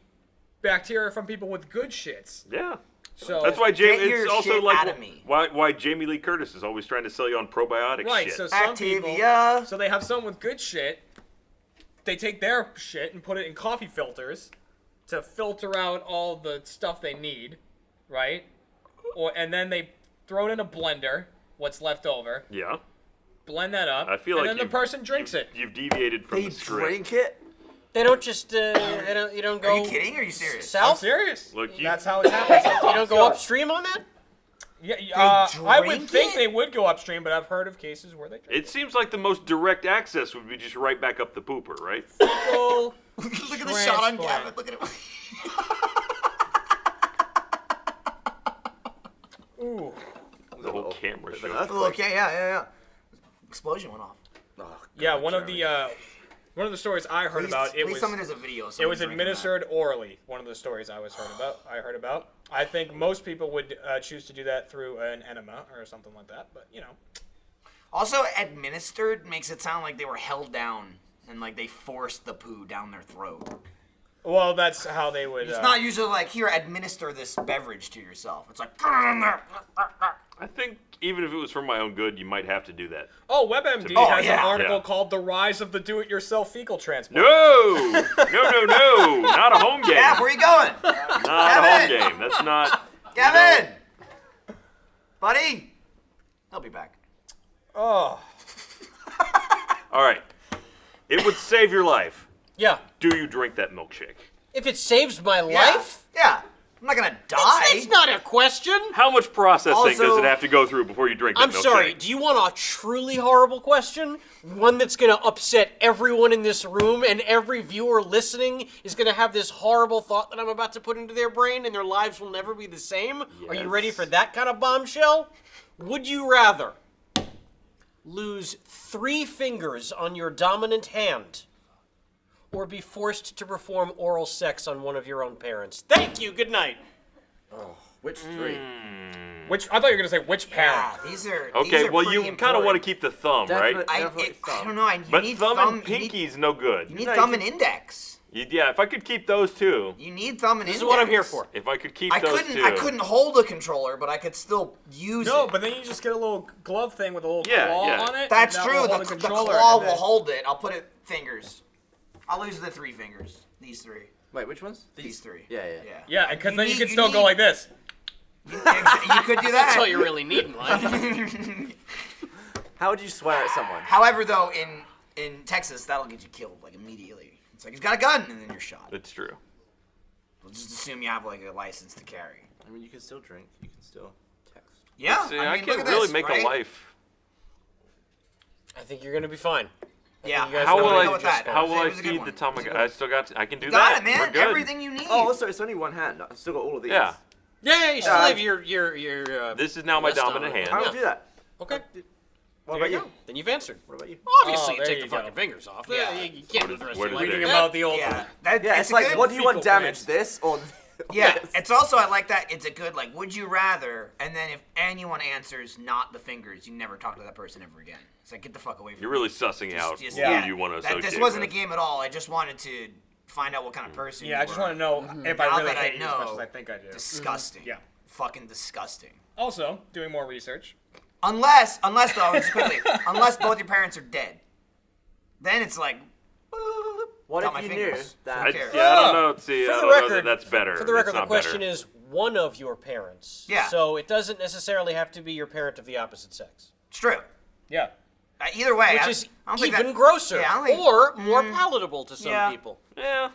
bacteria from people with good shits. Yeah. So That's why Get Jamie. your It's also shit like out of me. why Jamie Lee Curtis is always trying to sell you on probiotic right. shit. So some people, Activia. so they have someone with good shit. They take their shit and put it in coffee filters to filter out all the stuff they need, right? And then they throw it in a blender, what's left over, Yeah. blend that up, I feel and like then the person drinks it. You've deviated from They the script. drink it? They don't just, you don't go Are you kidding? Or are you serious? I'm south? serious. Look, you- That's how it happens. You don't go upstream on that? Yeah, I would drink think it? they would go upstream, but I've heard of cases where they drink It seems like the most direct access would be just right back up the pooper, right? fecal. Look at the shot on Transplant. Gavin. Look at him. Ooh. The whole camera show. Okay, yeah. Explosion went off. Oh, Yeah, God, one of Jeremy. the stories I heard about it please was tell me there's a video. of it was someone drinking administered orally. One of the stories I heard about. I think most people would choose to do that through an enema or something like that. But you know, that. Also, administered makes it sound like they were held down and like they forced the poo down their throat. well, that's how they would. It's not usually like, here, administer this beverage to yourself. It's like, put it in there. I think even if it was for my own good, you might have to do that. Oh, WebMD Oh, has yeah. an article Yeah. called "The Rise of the Do-It-Yourself Fecal Transplant." No, no, not a home game. Yeah, where you going? Not a home Kevin! game. That's not. Gavin! Buddy? I'll be back. Oh, All right. It would save your life. Yeah. Do you drink that milkshake? If it saves my Yeah. life, Yeah. I'm not gonna die. that's not a question. How much processing does Also- it have to go through before you drink that I'm milkshake? sorry, do you want a truly horrible question? One that's going to upset everyone in this room, and every viewer listening is going to have this horrible thought that I'm about to put into their brain, and their lives will never be the same? Are you Yes. ready for that kind of bombshell? Would you rather lose 3 fingers on your dominant hand, or be forced to perform oral sex on one of your own parents? Thank you, good night. Which three? which I thought you were gonna say which parent. Yeah, these are. Okay, well, you kind kind of want to keep the thumb, right? Definitely. I don't know. You But need thumb and you need- pinky's no good. You need thumb and index. Yeah, if I could keep those two. You need thumb and This is index. what I'm here for. If I could keep I those couldn't. two. I couldn't hold a controller, but I could still use No, it. but then you just get a little glove thing with a little Yeah, claw yeah. on it. That's and that true. will The, hold the controller, claw and then- will hold it. I'll put it fingers. I'll use the 3 fingers. These 3. Wait, which ones? These 3. Yeah, yeah. Yeah. Yeah, because then you need- can you still go need- like this. You could do that. That's all you really need in life. How would you swear at someone? However, though, in Texas, that'll get you killed like immediately. It's like he's got a gun, and then you're shot. That's true. We'll just assume you have like a license to carry. I mean, you can still drink. You can still text. Yeah, See, I I mean, can look at really this, make right? a life. I think you're gonna be fine. Yeah. you guys How know will how to I? go with that. How will It I was a good feed one. the It was a Tamagotchi? good I still got. I can do You that. got it, man. We're good. Everything you need. Oh, also, it's only one hand. I still got all of these. Yeah. Yeah, you still have your. This is now my list on dominant it. hand. How do Yeah. I do that? Okay. What There about you you? go. Then you've answered. What about you? Obviously, Oh, you there take you the go. fucking fingers off. Yeah. You can't do the rest Where of your does life. it Thinking end? about the old. Yeah, that, Yeah, it's like, good, what do you want fecal damaged, plans. this or Yeah, this? it's also I like that. It's a good like, would you rather? And then if anyone answers not the fingers, you never talk to that person ever again. It's like get the fuck away from You're me. really sussing out Just- who yeah. you want to That, associate this wasn't with. a game at all. I just wanted to find out what kind of person. Yeah, you I just were. want to know if I Now really that I hate you as much know, as I think I do. Disgusting. Yeah. Fucking disgusting. Also, doing more research. Unless though, just quickly, unless both your parents are dead, then it's like. What got if my you fingers. knew Who that? cares? Yeah, I don't know. See, For I the don't know record, that that's better. For the record, That's the not question better. is one of your parents. Yeah. So it doesn't necessarily have to be your parent of the opposite sex, It's true. Yeah. Either way, which I is don't think even that- grosser Yeah, I don't think- or more palatable to some Yeah. people. Yeah.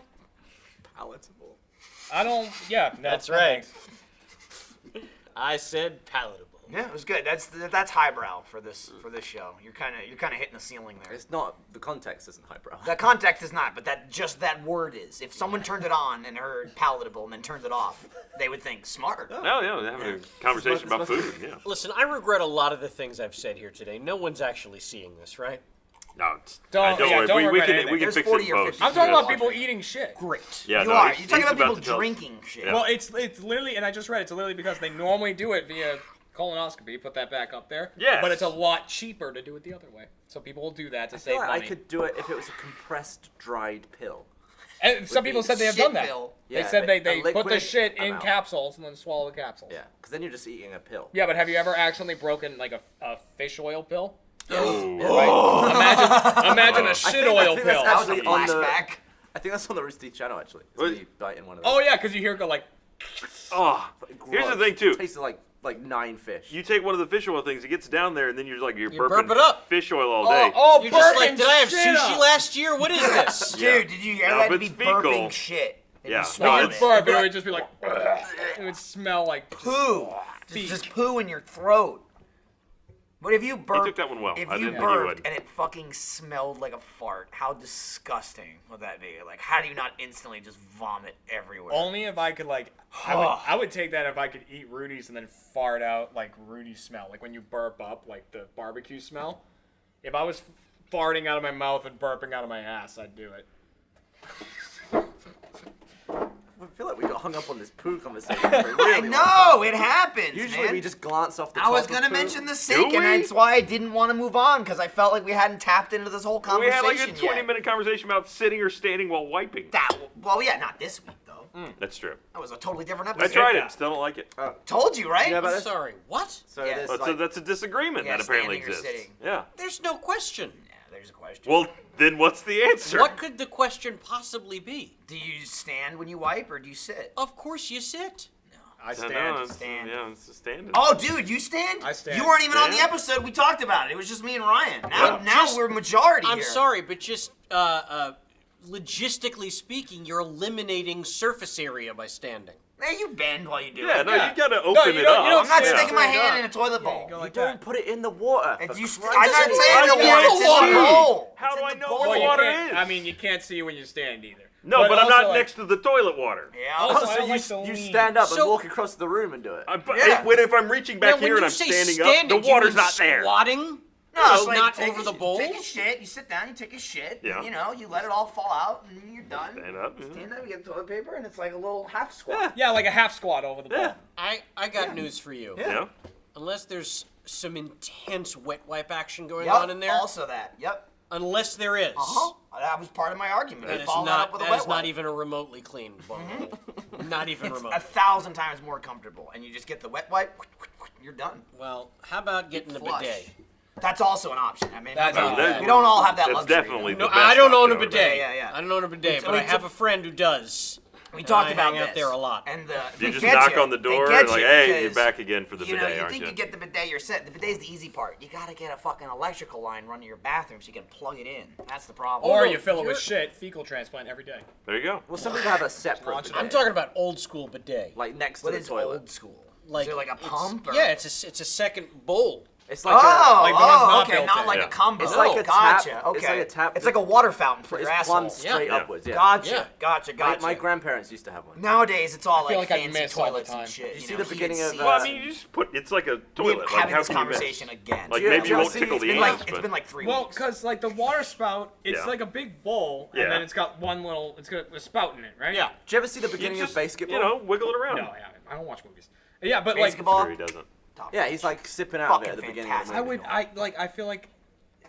Palatable. I don't. Yeah. No, That's no right. thanks. I said palatable. Yeah, it was good. That's highbrow for this show. You're kind of hitting the ceiling there. It's not. The context isn't highbrow. The context is not, but that word is. If someone turned it on and heard palatable and then turned it off, they would think smart. No, yeah, we're having a conversation about food. Yeah. Listen, I regret a lot of the things I've said here today. No one's actually seeing this, right? No, it's, Don't- don't yeah, worry. don't we regret can anything. we can There's fix 40 it in or post. 50 I'm talking Yeah. about people eating shit. Great. Yeah, You no, are. he's- You're talking he's about people to tell us. drinking shit. Yeah. Well, it's literally, and I just read it's literally because they normally do it via colonoscopy. Put that back up there. Yes. But it's a lot cheaper to do it the other way. So people will do that to I save feel like money. I could do it if it was a compressed, dried pill. And some be people said they have shit done that. pill. They Yeah, said a they put the liquid shit in amount. capsules and then swallow the capsules. Yeah, because then you're just eating a pill. Yeah, but have you ever accidentally broken like a fish oil pill? Oh. Right. Imagine a shit oil think pill. that's That was a actually on the- flashback. I think that's on the Rooster Teeth channel actually. It's What? when you bite in one of those. Oh yeah, because you hear it go like. Oh, here's the Gross. thing too. It tasted like 9 fish. You take one of the fish oil things, it gets down there, and then you're like you're You burping burp it up. fish oil all day. You're just like, did I have shit sushi up. last year? What is this? Dude, did you ever No, had to but be it's fecal. burping shit? And Yeah. you swallowed No, It it's- would burp, it would just be like. It would smell like poo. feet. Just poo in your throat. But if you burped, took that one well. if I you didn't think you burped would. and it fucking smelled like a fart, how disgusting would that be? Like, how do you not instantly just vomit everywhere? Only if I could like, I would take that if I could eat Rudy's and then fart out like Rudy's smell, like when you burp up, like the barbecue smell. If I was farting out of my mouth and burping out of my ass, I'd do it. I feel like we got hung up on this poo conversation. For a really I long know time. it happens. Usually man. we just glance off the I top was of gonna poo. mention the sink, and we? that's why I didn't want to move on because I felt like we hadn't tapped into this whole We conversation had like a yet. 20-minute conversation about sitting or standing while wiping. Well, yeah, not this week though. That's true. That was a totally different I episode. tried it. Still don't like it. Told you, right? Yeah, but I'm sorry, what? So Yeah. there's That's, like, that's a disagreement Yeah, that apparently standing or exists. sitting. Yeah. There's no question. Yeah, there's a question. Well, then what's the answer? What could the question possibly be? Do you stand when you wipe or do you sit? Of course you sit. I I stand. know, it's, Stand. Yeah, it's a standing. Oh, dude, you stand? I stand. You weren't even on the Stand. episode. We talked about it. It was just me and Ryan. Now, Yeah. now Just- we're majority I'm here. sorry, but just logistically speaking, you're eliminating surface area by standing. Hey, you bend while you do Yeah, it. no, Yeah. you gotta No, open you it don't- up. you don't I'm not Yeah. sticking my Straight hand up. in a toilet Yeah, bowl. you go like don't that. put it in the water. It's for you Christ's I'm not sake. saying in the I water. don't It's in want the to. bowl. How It's do in I the know bowl. what Well, you water can't- is? I mean, you can't see when you stand either. No, but I'm also, not like- next to the toilet water. Yeah. Also, Also, I So don't you, like to you lean. stand up So- and walk across the room and do it. Yeah. If I'm reaching back Now, when here and you I'm say standing standing, up, do the you water's mean not there. Squatting? no, Just it's like not take over a- the bowl? Take a shit. You sit down. You take a shit. Yeah. And, you know, you let it all fall out, and you're done. Stand up. yeah. Stand up. You get toilet paper, and it's like a little half squat. Yeah, like a half squat over the bowl. Yeah. I got news for you. Yeah. Unless there's some intense wet wipe action going Yep. on in there, Also that. Yep. Unless there is. That was part of my argument. That I is followed that up with a that wet is not wipe. even a remotely clean bum. Not even It's remotely. 1,000 times more comfortable, and you just get the wet wipe. You're done. Well, how about getting a Flush. bidet? That's also an option. I mean, That's we not- don't all have that That's luxury. definitely though. the No, best I don't own a option over bidet. there. Yeah. I don't own a bidet, So but I we have took- a friend who does. We talked I about hang out this. there a lot. And You they just get knock you. on the They door get and like, you hey, you're because, back again for the you know, bidet, you aren't think you? you get the bidet, you're set. The bidet's the easy part. You gotta get a fucking electrical line run to your bathroom so you can plug it in. That's the problem. Or no, you fill it you're- with shit, fecal transplant every day. There you go. Well, some people have a separate Launch it. bidet, I'm talking about old school bidet. like next to What the is toilet. old school? Is there like a it's- pump? Or? Yeah, it's a second bowl. It's like like the ones not okay, built not in. like Yeah. a combo. It's like a gotcha. tap- Okay, it's like a tap It's like a water fountain for it's your asshole. plumbed straight Yeah. upwards. Yeah. Gotcha, Yeah. gotcha. My grandparents used to have one. Nowadays, it's all feel like like I fancy miss all the toilets and time. shit. You You see know, the beginning of, heated Well, I seats. mean, you just put it's like a We're toilet. Like, having how this can you miss? conversation again. Like you- maybe you you ever won't see- tickle it's the been anus, like it's but been like 3 Well, weeks. because like the water spout, it's Yeah. like a big bowl, Yeah. and then it's got one little, it's got a spout in it, right? Yeah. Did you ever see the you beginning just of basketball? you know wiggle it around. No, I don't watch movies. Yeah, but like, Basketball. Sure he doesn't. Yeah, he's like sipping out of it at the Fucking beginning of the fantastic. movie. I feel like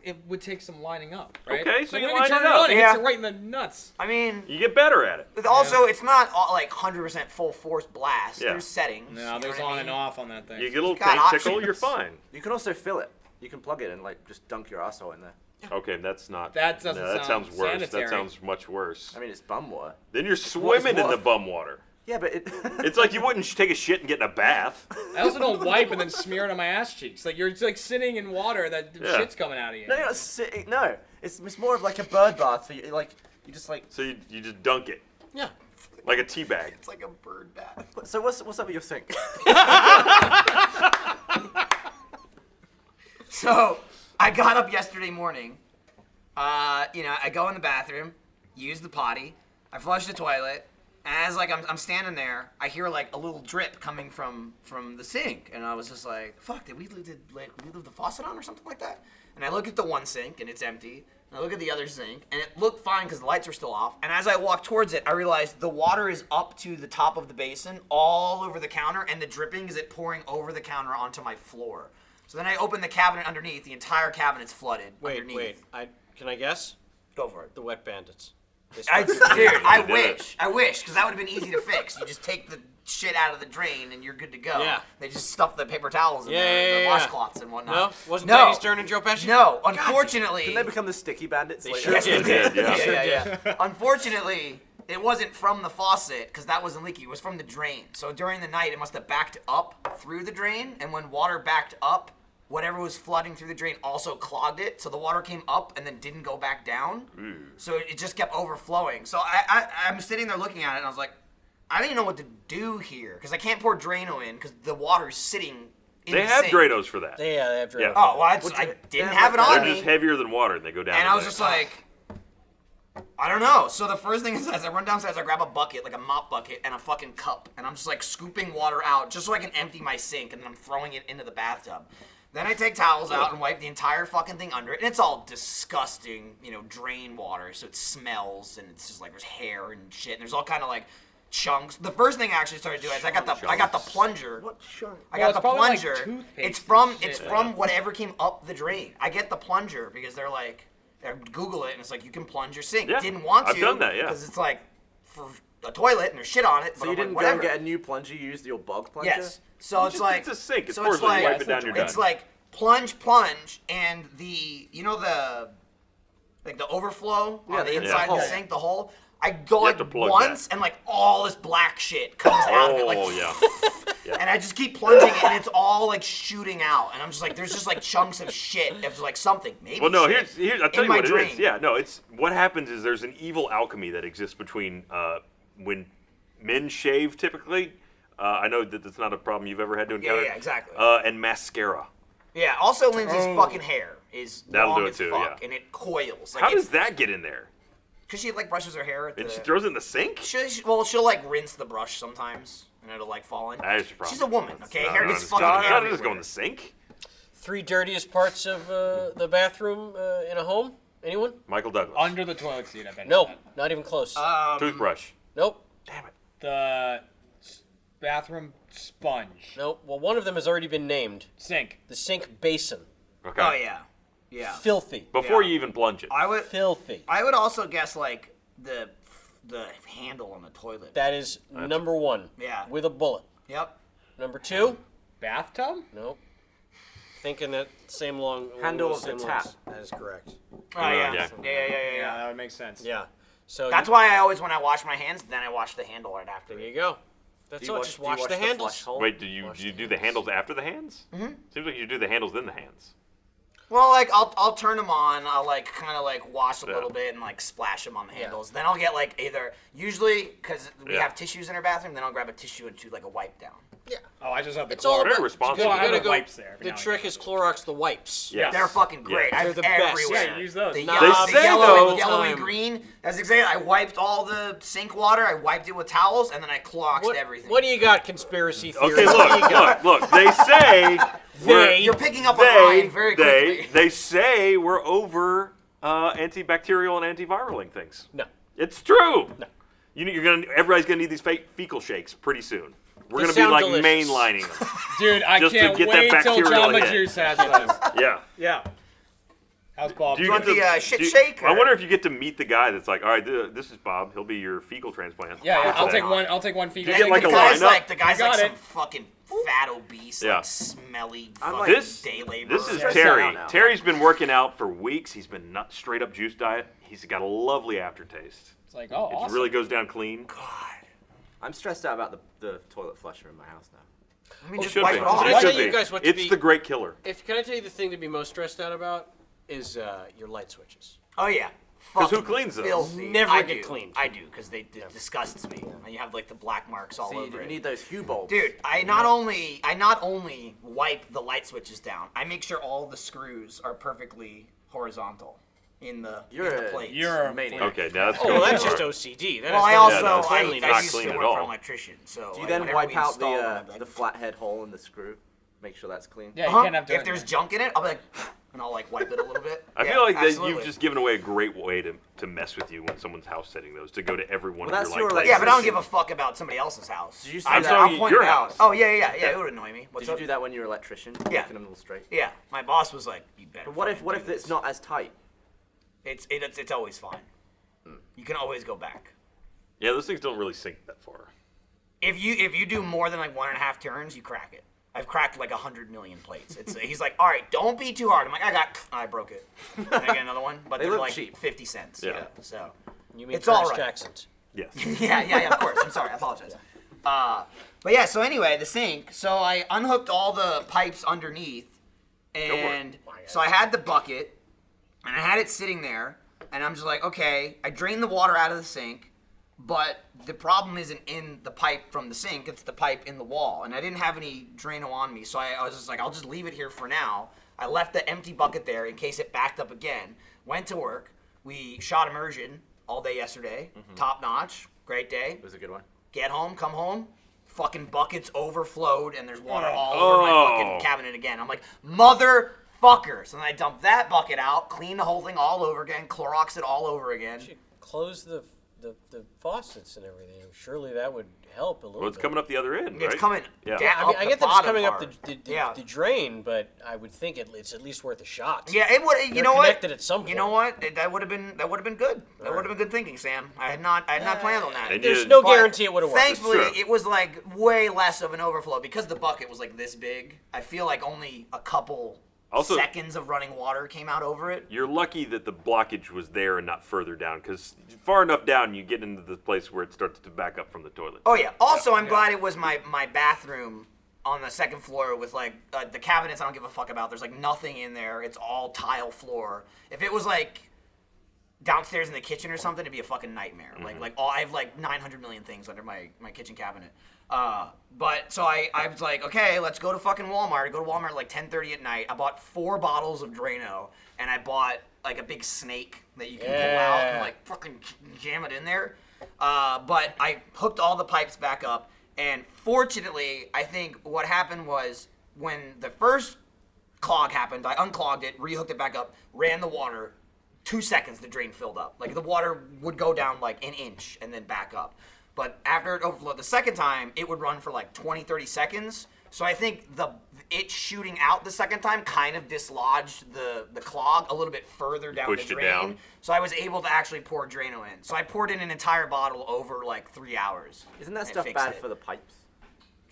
it would take some lining up, right? Okay, so Like, you when line turn it up. on, it Yeah. hits it right in the nuts. I mean, You get better at it. but also it's not all, like 100% full force blast. Yeah. There's settings. No, you know there's what I on mean? and off on that thing. You get a little got taint tickle, options. you're fine. You can also fill it. You can plug it and like just dunk your asshole in there. Okay, that's not. That doesn't no, that sound sounds worse. sanitary. That sounds much worse. I mean, it's bum water. Then you're swimming in what- the bum water. Yeah, but it. It's like you wouldn't take a shit and get in a bath. I also don't wipe and then smear it on my ass cheeks. Like you're like sitting in water that the Yeah. shit's coming out of you. No, you're not sitting. No, it's more of like a bird bath for you. Like you just like. So you just dunk it Yeah. like a tea bag. It's like a bird bath. So what's up with your sink? So I got up yesterday morning. I go in the bathroom, use the potty, I flush the toilet. And as like I'm standing there, I hear like a little drip coming from the sink, and I was just like, "Fuck! Did we leave the faucet on or something like that?" And I look at the one sink and it's empty. And I look at the other sink and it looked fine because the lights were still off. And as I walk towards it, I realized the water is up to the top of the basin, all over the counter, and the dripping is it pouring over the counter onto my floor. So then I open the cabinet underneath. The entire cabinet's flooded underneath. Wait. Can I guess? Go for it. The Wet Bandits. They I started- wish, because that would have been easy to fix. You just take the shit out of the drain and you're good to go. Yeah. They just stuff the paper towels in there, the yeah. washcloths and whatnot. No? Wasn't no. Danny Stern and Joe Pesci? No, unfortunately. Didn't they become the sticky bandits? They later? sure Yes, they did. did. Yeah. Yeah. Unfortunately, it wasn't from the faucet because that wasn't leaky. It was from the drain. So during the night, it must have backed up through the drain, and when water backed up, whatever was flooding through the drain also clogged it. So the water came up and then didn't go back down. So it just kept overflowing. So I'm sitting there looking at it, and I was like, I don't even know what to do here because I can't pour Drano in because the water's sitting in They the have sink. Dranos for that. They have Drano. Yeah. Oh, well, I Would you- didn't they have it have on They're me. just heavier than water, and they go down. And to I was there. just like, I don't know. So the first thing is, as I run downstairs, I grab a bucket, like a mop bucket, and a fucking cup, and I'm just like scooping water out just so I can empty my sink, and then I'm throwing it into the bathtub. Then I take towels out and wipe the entire fucking thing under it, and it's all disgusting, drain water, so it smells, and it's just like there's hair and shit, and there's all kind of like chunks. The first thing I actually started doing is I got the plunger. What chunk? I Well, got it's the probably like plunger. toothpaste It's from and shit. it's from whatever came up the drain. I get the plunger because they're like, Google it and it's like you can plunge your sink. Yeah, Didn't want to. I've done that, yeah. Because it's like for a toilet and there's shit on it. So but you I'm didn't like, go and whatever. get a new plunger? You used your bog plunger? Yes. So it's like it's a sink. It's so porcelain. like You wipe it down, you're it's done. like plunge, and the the overflow on the the inside of the hole. sink, the hole. I go You have like to plug once and like all this black shit comes out of it. Like, Oh yeah. and I just keep plunging it, and it's all like shooting out, and I'm just like, there's just like chunks of shit. It's like something, maybe. Well, no. shit Here's I'll tell in you my what drain. it is. Yeah. No. It's what happens is there's an evil alchemy that exists between when men shave typically. I know that that's not a problem you've ever had to encounter. Yeah, exactly. And mascara. Yeah. Also, Lindsay's fucking hair is That'll long do it as too, fuck, yeah. and it coils. Like, How does that get in there? Because she like brushes her hair at the. And she throws it in the sink? She'll like rinse the brush sometimes, and it'll like fall in. That is your problem. She's a woman, okay? No, Hair no, gets it's fucking not- That everywhere. doesn't go in the sink. 3 dirtiest parts of the bathroom in a home? Anyone? Michael Douglas. Under the toilet seat, I bet. No, not even close. Toothbrush. Nope. Damn it. The bathroom sponge. Nope. Well, one of them has already been named. Sink. The sink basin. Okay. Oh yeah. Yeah. Filthy. Before Yeah. you even plunge it. I would Filthy. also guess like the handle on the toilet. That is number one. Yeah. With a bullet. Yep. Number two? Bathtub? Nope. Thinking that same long Handle same of the lines. tap. That is correct. Oh yeah. yeah. Yeah. That would make sense. Yeah. So That's why I always, when I wash my hands, then I wash the handle right after. there you go. That's all. Just wash the handles. Wait, do you do the handles after the hands? Mm-hmm. Seems like you do the handles then the hands. Well, like I'll turn them on. I'll like kind of like wash a Yeah. little bit and like splash them on the handles. Then I'll get like either usually because we Yeah. have tissues in our bathroom. Then I'll grab a tissue and do like a wipe down. Oh, I just have the It's all Clorox. Very about. responsible. You Well, I gotta have go. wipes there every The now and trick is Clorox the wipes. Yes. They're fucking great. Yeah. I They're have the best. everywhere. Yeah, use those. The They yellow, say, the yellow, though- and, yellow and Time. green. That's exactly. I wiped all the sink water. I wiped it with towels, and then I Cloroxed What, everything. what do you got, conspiracy theory? Okay, What do you look, got? look. They say You're picking up on Ryan very quickly. they say we're over antibacterial and antiviral things. No. It's true. No. Everybody's gonna need these fecal shakes pretty soon. We're They gonna be like sound delicious. mainlining them. Dude, I Just to can't get that wait till bacterial John hit. LaJuice has those. Yeah. Yeah. How's Bob? Do you want get to- the, shit do you- shake, I or- wonder if you get to meet the guy that's like, all right, this is Bob. He'll be your fecal transplant. Yeah, for I'll today." take one. I'll take one fecal. You get like the a guy's lineup? like the guy's You like got some it. fucking fat obese, Yeah. like smelly I'm fucking like- day laborer. This is Stressed Terry. out now. Terry's been working out for weeks. He's been not straight up juice diet. He's got a lovely aftertaste. It's like, oh, It awesome. really goes down clean. I'm stressed out about the toilet flusher in my house now. I mean, just Should wipe be. it off. Can I It tell should you be. guys what to It's be- the great killer. Can I tell you the thing to be most stressed out about is your light switches. Oh yeah. 'Cause who Fucking cleans those? filthy. Never I get do. cleaned. I do because they disgusts me. And you have like the black marks all So over you it. need those Hue bulbs. Dude, I not only wipe the light switches down, I make sure all the screws are perfectly horizontal in the plates. You're a maniac. Okay, now that's Oh, going well, that's far. just OCD. That Well, has I nothing to also do no, with I cleanliness. not used clean to at work all. for an electrician, so Do you then whenever wipe we out install them, I'd be the like, flathead hole in the screw? Make sure that's clean. Yeah, you huh? can't have dirt If there's in junk in it, I'll be like, and I'll like wipe it a little bit. I Yeah, feel like that absolutely. you've just given away a great way to mess with you when someone's house setting those, to go to every one Well, of that's your your like Yeah, but I don't places. give a fuck about somebody else's house. Did you see I'm that? telling you, pointing your it out. house. Oh yeah. It would annoy me. What's Did you up? do that when you were an electrician? Yeah. Making them all straight. Yeah, my boss was like, "You better." But what if fucking do it's this." not as tight? It's always fine. You can always go back. Yeah, those things don't really sink that far. If you do more than like 1.5 turns, you crack it. I've cracked like 100 million plates. He's like, all right, don't be too hard. I'm like, I broke it. And I get another one, but They they're look like cheap. 50 cents. Yeah. So You mean It's all Curtis right. Jackson's. Yes. yeah, of course. I'm sorry. I apologize. But yeah, so anyway, the sink. So I unhooked all the pipes underneath, and so I had the bucket, and I had it sitting there, and I'm just like, okay, I drained the water out of the sink, but the problem isn't in the pipe from the sink, it's the pipe in the wall, and I didn't have any Drano on me, so I was just like, I'll just leave it here for now. I left the empty bucket there in case it backed up again. Went to work. We shot immersion all day yesterday. Top notch. Great day. It was a good one. Get home, come home, fucking buckets overflowed, and there's water all over my fucking cabinet again. I'm like, motherfucker. So then I dump that bucket out, clean the whole thing all over again, Clorox it all over again. You should close the faucets and everything. Surely that would help a little Well, it's bit. coming up the other end, right? It's coming Yeah. down. I mean, I get that it's coming up Yeah. the drain, but I would think it's at least worth a shot. Yeah, it would. You They're know what? connected at some You know point. what? That would have been good. That would have been good thinking, Sam. I had not planned on that. And There's you- no But guarantee it would have worked. Thankfully, Sure. it was like way less of an overflow because the bucket was like this big. I feel like only a couple Also- seconds of running water came out over it. You're lucky that the blockage was there and not further down, because far enough down, you get into the place where it starts to back up from the toilet. Oh yeah. Also, I'm glad it was my bathroom on the second floor with like the cabinets. I don't give a fuck about. There's like nothing in there. It's all tile floor. If it was like downstairs in the kitchen or something, it'd be a fucking nightmare. Like I have like 900 million things under my kitchen cabinet. But so I was like, okay, let's go to fucking Walmart. I go to Walmart at like 10:30 at night. I bought 4 bottles of Drano, and I bought like a big snake that you can pull out and like fucking jam it in there. But I hooked all the pipes back up, and fortunately, I think what happened was when the first clog happened, I unclogged it, rehooked it back up, ran the water. 2 seconds, the drain filled up. Like the water would go down like an inch and then back up. But after it overflowed the second time, it would run for like 20, 30 seconds. So I think it shooting out the second time kind of dislodged the clog a little bit further down Pushed the it drain. down. So I was able to actually pour Drano in. So I poured in an entire bottle over like 3 hours. Isn't that and stuff fixed bad it. for the pipes?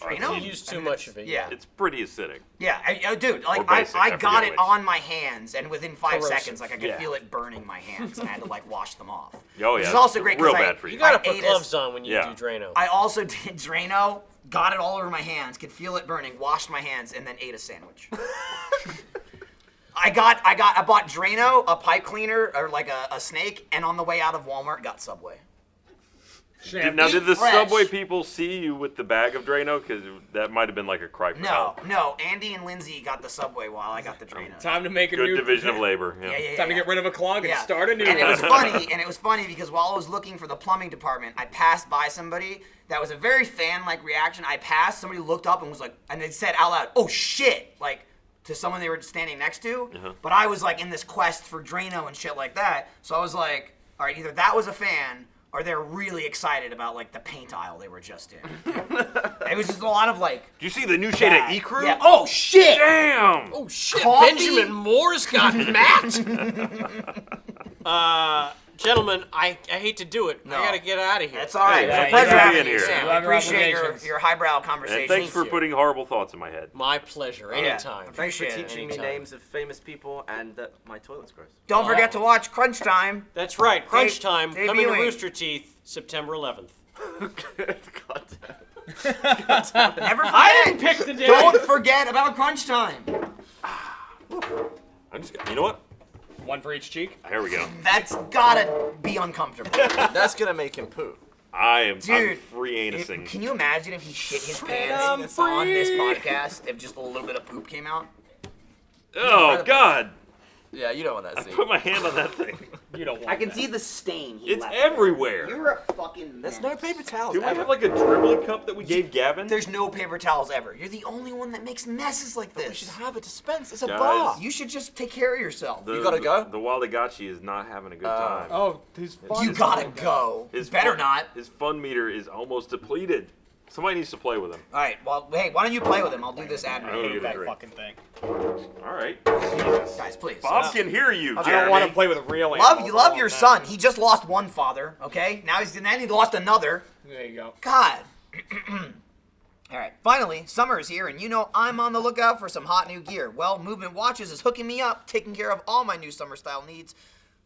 Drano? You use too much of it. Yeah. It's pretty acidic. Yeah, dude, Or like basic, I I got forget it which. on my hands, and within 5 Corrosive. seconds, like I could Yeah. feel it burning my hands, and I had to like wash them off. Oh, Which yeah, is also it's great real because bad for you. You gotta I put ate gloves on when you Yeah. do Drano. I also did Drano, got it all over my hands, could feel it burning, washed my hands, and then ate a sandwich. I bought Drano, a pipe cleaner, or like a snake, and on the way out of Walmart, got Subway. Now, did the fresh. Subway people see you with the bag of Drano? Because that might have been like a cry for No, help. no, Andy and Lindsay got the Subway while I got the Drano. Time to make a Good new division of labor. Yeah. Yeah, Time to get rid of a clog and Yeah. start a new And it one. was funny because while I was looking for the plumbing department, I passed by somebody that was a very fan-like reaction. I passed, somebody looked up and was like, and they said out loud, "Oh shit!" like to someone they were standing next to. But I was like in this quest for Drano and shit like that, so I was like, all right, either that was a fan or they're really excited about like the paint aisle they were just in. It was just a lot of like. Do you see the new shade of bad- E-Crew? Yeah. Oh shit! Damn! Oh shit! Coffee? Benjamin Moore's got Matt. Gentlemen, I hate to do it. No. I gotta get out of here. That's all right. Yeah, It's a pleasure you having being you, here. Sam. You I have your appreciate obligations. your highbrow And conversation. thanks for putting horrible thoughts in my head. My pleasure. Anytime. Yeah. Thanks for Appreciate it. teaching me Anytime. names of famous people and that my toilet's gross. Don't forget to watch Crunch Time. That's right. Crunch time debuting. coming to Rooster Teeth, September 11th. God Never forget. I didn't pick the day. Don't forget about Crunch Time. You know what? One for each cheek. Here we go. That's gotta be uncomfortable. That's gonna make him poo. I'm Dude, free anusing. Can you imagine if he shit his pants on this podcast? If just a little bit of poop came out? Oh, God. Yeah, you don't want that I scene. put my hand on that thing. You don't want I can that. see the stain. He It's left. everywhere. You're a fucking. There's mess. no paper towels. Do we ever. have like a dribbling cup that we gave Gavin? There's no paper towels ever. You're the only one that makes messes like We should this. have a dispense. It's a Guys. bar. You should just take care of yourself. The- You gotta go? The Waldagachi is not having a good time. Oh, his fun You is gotta going down. go. His Better fun- not. His fun meter is almost depleted. Somebody needs to play with him. All right. Well, hey, why don't you play with him? I'll do this ad I I don't read. hate give a that drink. fucking thing. All right. Guys, please. Bob can hear you, I Jeremy. don't want to play with a real Love animals. you. I Love want your that. son. He just lost one father. Okay. Now he lost another. There you go. God. All right. Finally, summer is here, and you know I'm on the lookout for some hot new gear. Well, Movement Watches is hooking me up, taking care of all my new summer style needs.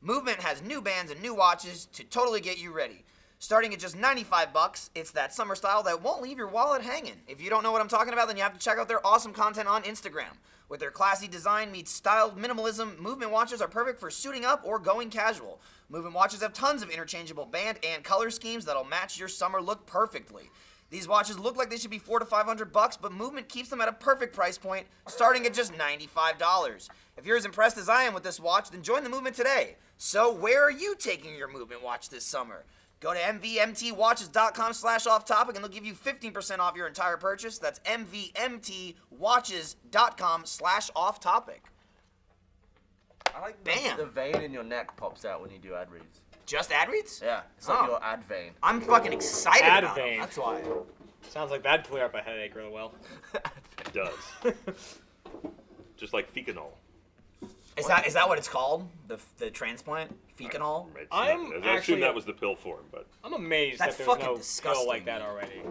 Movement has new bands and new watches to totally get you ready. Starting at just $95, it's that summer style that won't leave your wallet hanging. If you don't know what I'm talking about, then you have to check out their awesome content on Instagram. With their classy design meets styled minimalism, Movement watches are perfect for suiting up or going casual. Movement watches have tons of interchangeable band and color schemes that'll match your summer look perfectly. These watches look like they should be $400 to $500, but Movement keeps them at a perfect price point, starting at just $95. If you're as impressed as I am with this watch, then join the Movement today. So where are you taking your Movement watch this summer? Go to mvmtwatches.com/off-topic and they'll give you 15% off your entire purchase. That's mvmtwatches.com/off-topic. I like Damn. the vein in your neck pops out when you do ad reads. Just ad reads? Yeah, it's like Oh. your ad vein. I'm fucking excited Ad about vein. it. That's why. Sounds like that'd clear up a headache real well. It does. Just like Fecanol. Is that what it's called? The transplant? Fecanol? I'm I assume actually- that was the pill form, but I'm amazed That's that there's fucking no disgusting, pill like that man. already.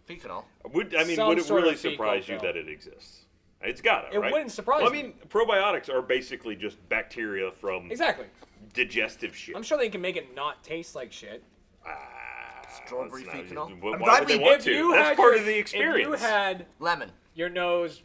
Fecanol. would Some it sort really of fecal surprise you pill. that it exists? It's gotta, It right? wouldn't surprise well, I me. mean, probiotics are basically just bacteria from Exactly. digestive shit. I'm sure they can make it not taste like shit. Strawberry That's not- Fecanol? Why I'm would glad they we- want If to? you That's had part your- of the experience. If you had Lemon. your nose,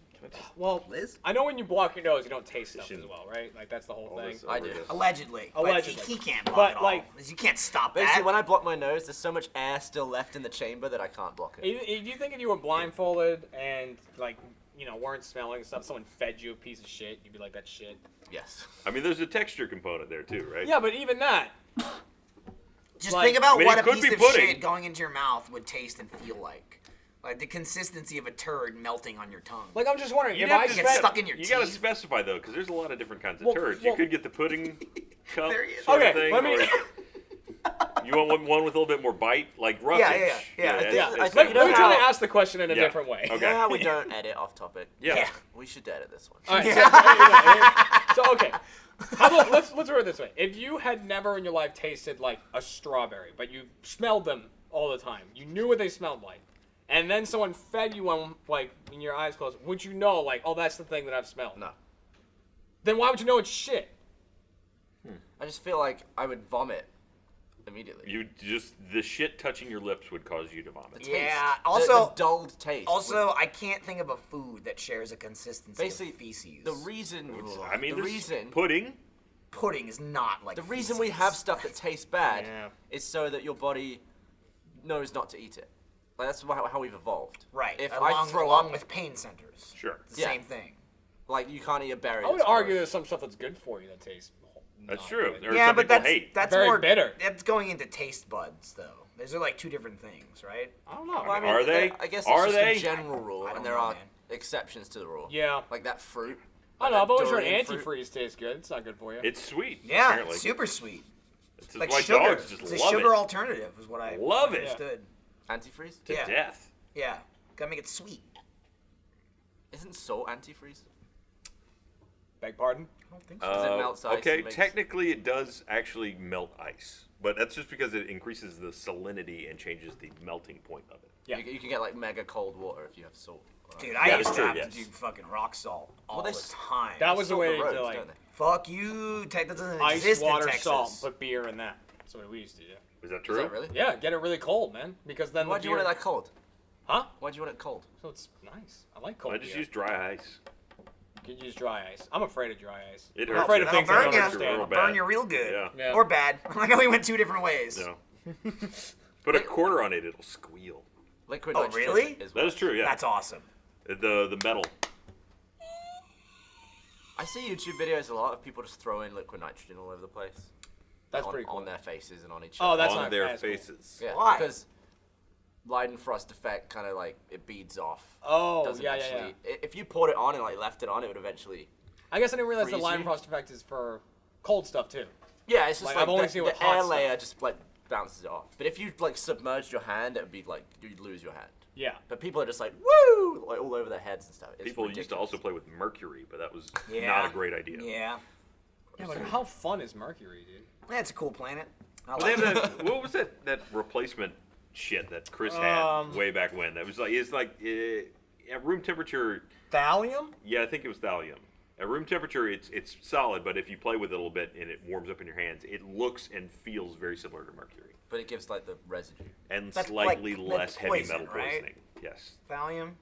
well, Liz? I know when you block your nose, you don't taste stuff as well, right? Like that's the whole All thing. this I over did. this. Allegedly. Allegedly. But he can't block But, it all. like- You can't stop Basically, that. when I block my nose, there's so much air still left in the chamber that I can't block it. Do you think if you were blindfolded and like weren't smelling stuff, someone fed you a piece of shit, you'd be like, "That's shit." Yes. I mean, there's a texture component there too, right? Yeah, but even that, Just like- think about I mean, what it a could piece be of pudding. shit going into your mouth would taste and feel like. Like the consistency of a turd melting on your tongue. like I'm just wondering You'd if have I to get spent, stuck in your You gotta teeth. specify though, because there's a lot of different kinds of Well, turds. well- You could get the pudding cup There he is. sort Okay, of thing. let me- or You want one with a little bit more bite, like roughage. yeah. I think Let you me know try to how- ask the question in a Yeah. different way. Okay. You know how we don't edit off topic? Yeah. We should edit this one. All right. So okay. How about, let's word it this way. If you had never in your life tasted like a strawberry, but you smelled them all the time, you knew what they smelled like, and then someone fed you one like when your eyes closed, would you know like, oh, that's the thing that I've smelled? No. Then why would you know it's shit? I just feel like I would vomit immediately. You just the shit touching your lips would cause you to vomit. Taste. Yeah, The- also- the dulled taste. Also, I can't think of a food that shares a consistency basically of feces. the reason. I mean, the there's reason. pudding. pudding is not like The reason we feces. have stuff that tastes bad Yeah. is so that your body knows not to eat it. Like that's how we've evolved. Right. If along, I throw along up, with pain centers. Sure. It's the Yeah. same thing. like you can't eat a berry. I would that's argue gross. there's some stuff that's good for you that tastes. That's not true. good. There are Yeah, some but people that's hate. that's Very more bitter. That's going into taste buds, though. Those are like two different things, right? I don't know. Well, I mean, Are they? I guess Are it's just they? a general rule, I don't and there know, are man. exceptions to the rule. Yeah. Like that fruit. I don't know. I've always heard Durian fruit. antifreeze tastes good. It's not good for you. It's sweet. Yeah, apparently. it's super sweet. It's Like why sugar. dogs just It's a love sugar it alternative, is what I Love it. understood. Antifreeze? to Yeah. death. Yeah, gotta make it sweet. Isn't salt antifreeze? Beg pardon? I don't think so. Does it melt ice Okay, and makes- technically it does actually melt ice, but that's just because it increases the salinity and changes the melting point of it. Yeah. You can get like mega cold water if you have salt. Dude, I That used is to true, have yes. to do fucking rock salt all they the s- time. That was the Salt way the roads, to like don't they? Fuck you. That doesn't ice, exist water, in Texas. salt, put beer in that. That's what we used to do. Is that Is true? that really? Yeah, get it really cold, man. Because then Why'd the you want beer... it that cold? Huh? Why'd you want it cold? So it's nice. I like cold I just beer. use dry ice. You can use dry ice. I'm afraid of dry ice. It I'm hurts afraid you. of It'll things I burn don't you. understand. Real It'll burn bad. you real good. Yeah. Yeah. Or bad. I like how we went two different ways. No. Put a quarter on it, it'll squeal. Liquid Oh, nitrogen really? is That is worse. true, yeah. That's awesome. The metal. I see YouTube videos a lot of people just throwing liquid nitrogen all over the place. That's on, pretty cool. on their faces and on each Oh, other. that's on not their that's cool. faces. Yeah, Why? because Leidenfrost effect kind of like it beads off. Oh, Doesn't yeah, yeah, actually, If you poured it on and like left it on, it would eventually. I guess I didn't realize the Freeze Lion you. Frost effect is for cold stuff too. Yeah, it's just Like, like, I've only the, seen it with the hot air stuff. layer just like bounces it off. But if you like submerged your hand, it would be like you'd lose your hand. Yeah. But people are just like woo, like all over their heads and stuff. It's People used to ridiculous. also play with mercury, but that was Yeah. not a great idea. Yeah. Yeah, but how fun is Mercury, dude? Yeah, it's a cool planet. I But like they have it. that, what was that replacement shit that Chris had way back when? That was like at room temperature. Thallium? Yeah, I think it was thallium. At room temperature, it's solid, but if you play with it a little bit and it warms up in your hands, it looks and feels very similar to mercury, But it gives like the residue. and That's slightly like less heavy poison, metal right? poisoning. Yes. Thallium.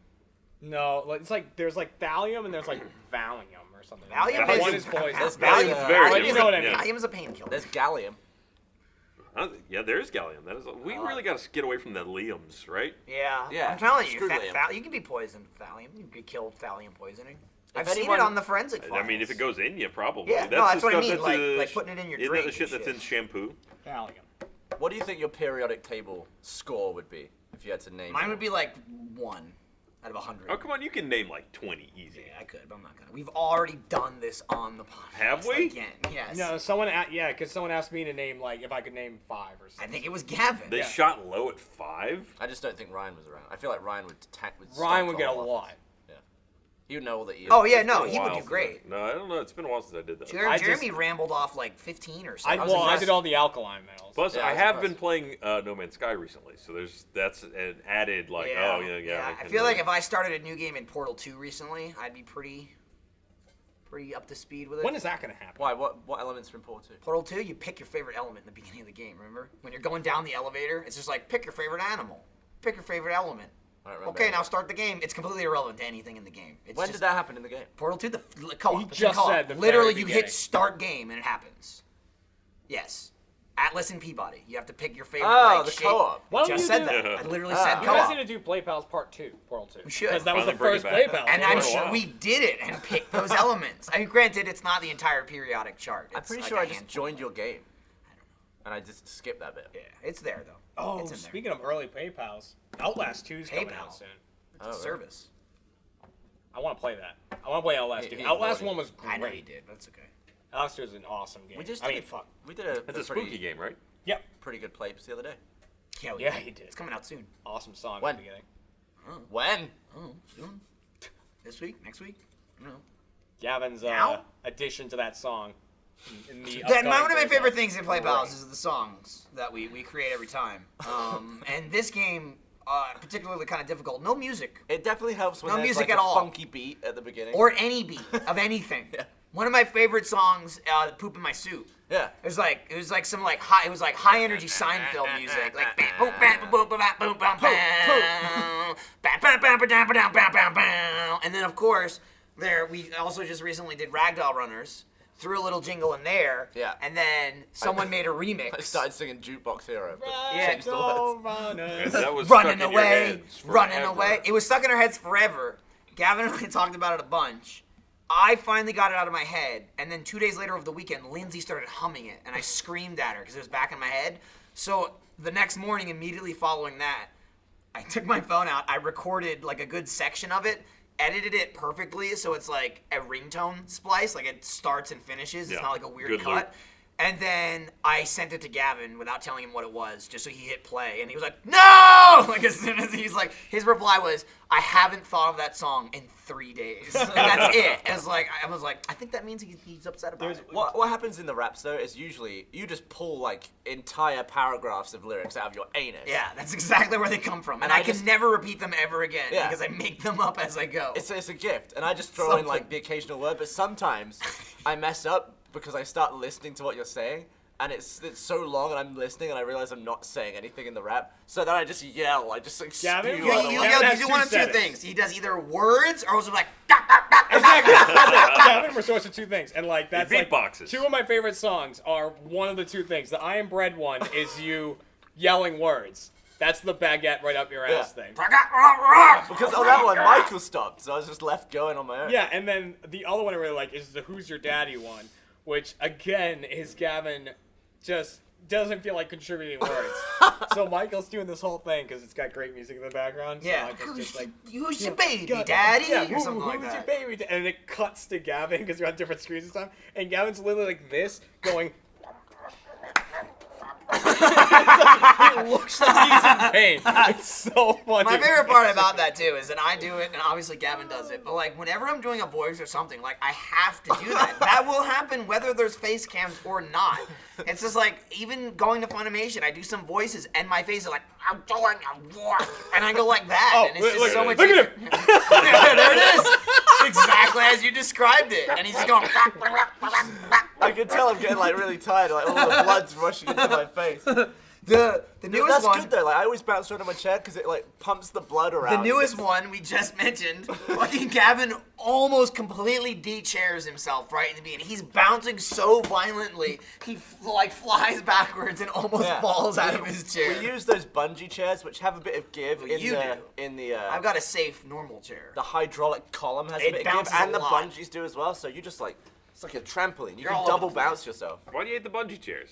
No, like, it's like there's like thallium and there's like Valium or something. Valium Valium One is is poison. That's Valium. Valium's very But you know what I mean. Yeah. Valium is a painkiller. There's gallium. Yeah, there is gallium. That is. We really got to get away from the liums, right? Yeah. Yeah, I'm telling you, screw Liam. you can be poisoned with thallium. You can be killed with thallium poisoning. I've seen anyone- it on the forensic I files. mean, if it goes in you, probably. Yeah, no, that's the what I stuff mean, that's, like putting it in your Isn't that the drink shit and that's shit. in shampoo? Thallium. What do you think your periodic table score would be if you had to name? Mine it? would be like 1 out of 100. Oh, come on, you can name like 20 easy. Yeah, I could, but I'm not gonna. We've already done this on the podcast. Have we? Again, yes. No, because someone asked me to name like if I could name 5 or I something. think it was Gavin. They shot low at 5. I just don't think Ryan was around. I feel like Ryan would Ryan would get a lot. lot. Yeah, he would know all the. Oh yeah, no, Been a he would while do since great. I- No, I don't know. It's been a while since I did that. I just- Jeremy rambled off like 15 or so. I did all the alkaline metals. Plus, Yeah, I I was have been impressed. playing No Man's Sky recently, so that's an added like, Yeah, oh yeah. I can feel like really- if I started a new game in Portal 2 recently, I'd be pretty up to speed with it. When is that gonna happen? Why? What elements are important to? Portal 2, you pick your favorite element in the beginning of the game, remember? When you're going down the elevator, it's just like, pick your favorite animal. Pick your favorite element. I don't remember Okay, any. now start the game. It's completely irrelevant to anything in the game. It's When just, did that happen in the game? Portal 2, the co-op. He It's just a co-op. said the Literally, very you beginning. hit start game and it happens. Yes. Atlas and Peabody. You have to pick your favorite Oh, like, the shape. co-op. Why don't Just you said do that. that? I literally Ah. said You guys co-op. need to do Play Pals Part 2, Portal 2. We should. Because that was the Finally bring it first back. Play Pals. And It's I'm been a sure while. we did it and picked those elements. I mean, granted, it's not the entire periodic chart. I'm It's pretty like sure a I just handful. joined your game. And I just skipped that bit. Yeah, it's there though. Oh, it's in there. speaking of early Play Pals, Outlast 2 is coming PayPal. out soon. It's a really? service. I want to play that. I want to play Outlast 2. He Outlast ignored 1 was I know you great. did. That's okay. Outlast 2 is an awesome game. We just I did mean, a, fuck. we did a It's a pretty- spooky game, right? Yep. Pretty good plays the other day. Yeah, he did. It's coming out soon. Awesome song When? at the beginning. When? Oh, soon. This week? Next week? I don't know. Gavin's Now? addition to that song. In the One of my upcoming favorite Thursday. things in Play Pals is the songs that we create every time. And this game, particularly kind of difficult. No music. It definitely helps when No there's music like at a all. funky beat at the beginning. Or any beat of anything. Yeah. One of my favorite songs, "Poop in My Soup." yeah. It was like some like high energy Seinfeld music, like bam boom bam boom bam boom bam bam bam bam bam bam bam bam bam bam. And then of course we also just recently did Ragdoll Runners. Threw a little jingle in there. Yeah. And then someone made a remix. I started singing Jukebox Hero. But Yeah. changed the words. And that was running stuck in your away, heads running forever. away. It was stuck in our heads forever. Gavin and I talked about it a bunch. I finally got it out of my head, and then 2 days later over the weekend, Lindsay started humming it, and I screamed at her because it was back in my head. So the next morning, immediately following that, I took my phone out, I recorded like a good section of it, edited it perfectly so it's like a ringtone splice, like it starts and finishes. It's Yeah, not like a weird good cut. loop. And then I sent it to Gavin without telling him what it was, just so he hit play. And he was like, no! Like, as soon as he's like, his reply was, I haven't thought of that song in 3 days. And that's it. I was like, I think that means he's upset about it. What happens in the raps though is usually you just pull like entire paragraphs of lyrics out of your anus. Yeah, that's exactly where they come from. And And I I can just- never repeat them ever again Yeah. because I make them up as I go. It's a gift, and I just throw in Something. like the occasional word, but sometimes I mess up because I start listening to what you're saying, and it's so long, and I'm listening, and I realize I'm not saying anything in the rap, so then I just yell, I just like Gavin, spew you- out the you- words. He'll has do two one of two settings. things. He does either words or also like, Exactly. Gavin resorts to two things, and like that's He like beatboxes. two of my favorite songs are one of the two things. The I Am Bread one is you yelling words. That's the baguette right up your ass thing. Because on that one, Michael stopped, so I was just left going on my own. Yeah, and then the other one I really like is the Who's Your Daddy one, which again is Gavin just doesn't feel like contributing words. So Michael's doing this whole thing because it's got great music in the background. So yeah, Michael's just like, who's your baby, God, daddy? yeah, or something like who's that. your baby? And it cuts to Gavin because you're on different screens this time, and Gavin's literally like this, going. He looks like he's in pain. It's so funny. My favorite part about that too is that I do it, and obviously Gavin does it. But like whenever I'm doing a voice or something, like I have to do that. That will happen whether there's face cams or not. It's just like even going to Funimation, I do some voices, and my face is like I'm doing a voice, and I go like that, Oh, and it's just look so at much. him. Look at easier. There it is. It's exactly as you described it, and he's just going. I can tell I'm getting like really tired, like all the blood's rushing into my face. The newest That's one. good though, like I always bounce around in my chair because it like pumps the blood around. The newest one we just mentioned, fucking Gavin almost completely de-chairs himself right in the beginning. He's bouncing so violently, he like flies backwards and almost Yeah. falls out of his chair. We use those bungee chairs which have a bit of give Well, in you the do. in the I've got a safe normal chair. the hydraulic column has It a bit of give, bounces and a the lot. bungees do as well. So you just like it's like a trampoline. You You're all can over double the place. bounce yourself. Why do you hate the bungee chairs?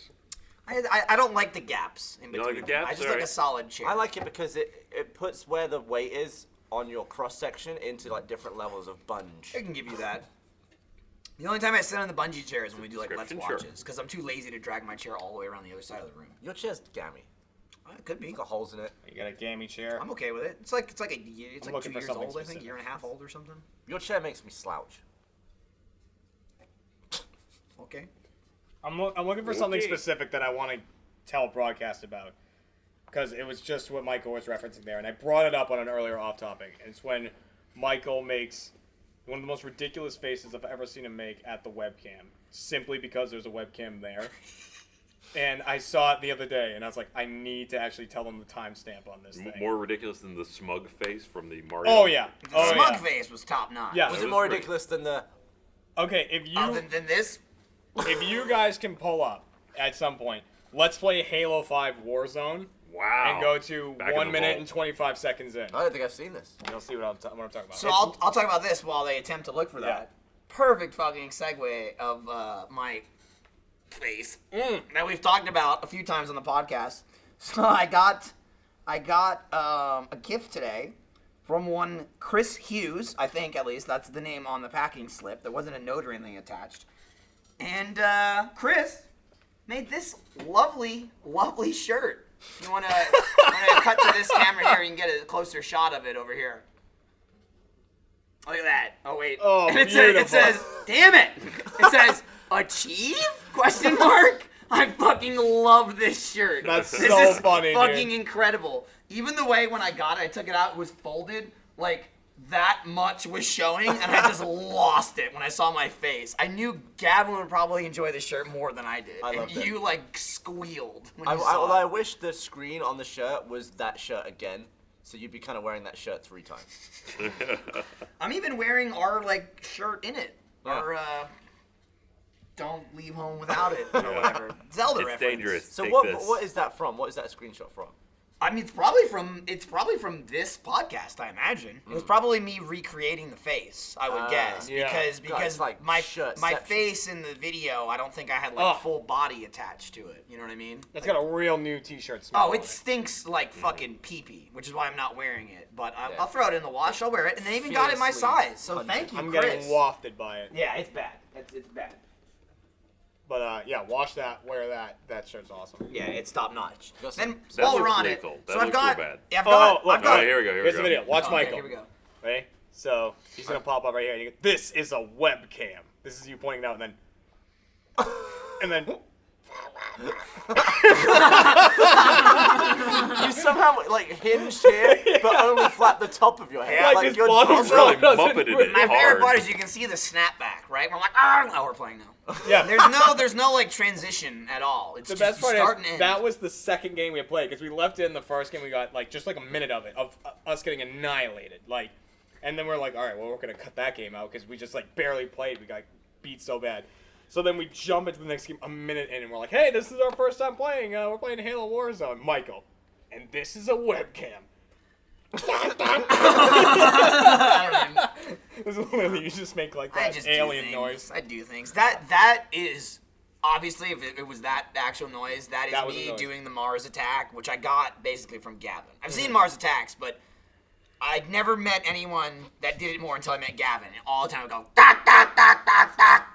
I don't like the gaps in You between. don't like the gaps? I just like a Alright. solid chair. I like it because it puts where the weight is on your cross section into like different levels of bunge. I can give you that. The only time I sit on the bungee chair is when we do like Let's Description, sure. Watches, because I'm too lazy to drag my chair all the way around the other side of the room. Your chair's gammy. It could be. It's got holes in it. You got a gammy chair. I'm okay with it. It's like a year. It's I'm like looking 2 for years something old, I think, specific. year and a half old or something. Your chair makes me slouch. Okay. I'm looking for something Okay. specific that I want to tell broadcast about, because it was just what Michael was referencing there, and I brought it up on an earlier off topic. It's when Michael makes one of the most ridiculous faces I've ever seen him make at the webcam, simply because there's a webcam there. And I saw it the other day, and I was like, I need to actually tell them the timestamp on this thing. More ridiculous than the smug face from the Mario. Oh yeah. The Oh smug yeah. face was top notch. Yeah. Was That it more was great. ridiculous than the? Okay, if you Than this. if you guys can pull up at some point, let's play Halo 5 Warzone. Wow. And go to Back in 1 the minute vault. and 25 seconds in. I don't think I've seen this. You'll see what I'm talking about. So I'll talk about this while they attempt to look for Yeah. that. Perfect fucking segue of my face that we've talked about a few times on the podcast. So I got a gift today from one Chris Hughes, I think at least that's the name on the packing slip. There wasn't a note or anything attached. And Chris made this lovely, lovely shirt. If you want to cut to this camera here, you can get a closer shot of it over here. Look at that. Oh, wait. Oh, and it beautiful. says, damn it. It says, achieve? Question mark? I fucking love this shirt. That's this so is funny, fucking dude. incredible. Even the way when I got it, I took it out, it was folded, like that much was showing, and I just lost it when I saw my face. I knew Gavin would probably enjoy this shirt more than I did. I and loved it. you like squealed when you Although saw I it. wish the screen on the shirt was that shirt again, so you'd be kind of wearing that shirt 3 times. I'm even wearing our like shirt in it. Yeah. Our don't leave home without it or whatever. Zelda It's reference. dangerous. So Take what this. what is that from? What is that screenshot from? I mean, it's probably from this podcast, I imagine. It was probably me recreating the face, I would guess, yeah. because it's like my shirtception. face in the video, I don't think I had like full body attached to it. You know what I mean? That's got a real new T-shirt smell. Oh, on it stinks like fucking pee-pee, which is why I'm not wearing it. But I'll throw it in the wash. I'll wear it, and they even got it my Fiercely size. So thank you, I'm Chris. getting wafted by it. Yeah, it's bad. It's bad. But yeah, wash that, wear that. That shirt's awesome. Yeah, it's top notch. got Then That while we're looks on lethal. it, That so I've looks got, real bad. yeah, I've got, look, I've got. here we go. Here Here's we the go. video. Watch Oh, Michael. Okay, here we go. Ready? So he's gonna pop up right here. And you go, this is a webcam. This is you pointing it out, and then You somehow like hinged here, but only flat the top of your head. Like like his your bottom torso. Really doesn't muppeted really- it My favorite hard. part is you can see the snapback, right? We're like, oh, we're playing now. yeah. There's no like transition at all. It's The just best part start and is end. that was the second game we had played because we left it in the first game. We got like just like a minute of it of us getting annihilated, like, and then we're like, all right, well we're gonna cut that game out because we just like barely played. We got beat so bad. So then we jump into the next game a minute in, and we're like, hey, this is our first time playing. We're playing Halo Warzone, Michael, and this is a webcam. This is literally you just make like I that just alien do things. noise. I do things. That is obviously if it was that actual noise, that is That was the me noise. doing the Mars attack, which I got basically from Gavin. I've Mm-hmm. seen Mars attacks, but I'd never met anyone that did it more until I met Gavin. And all the time I go dak dak dak dak dak.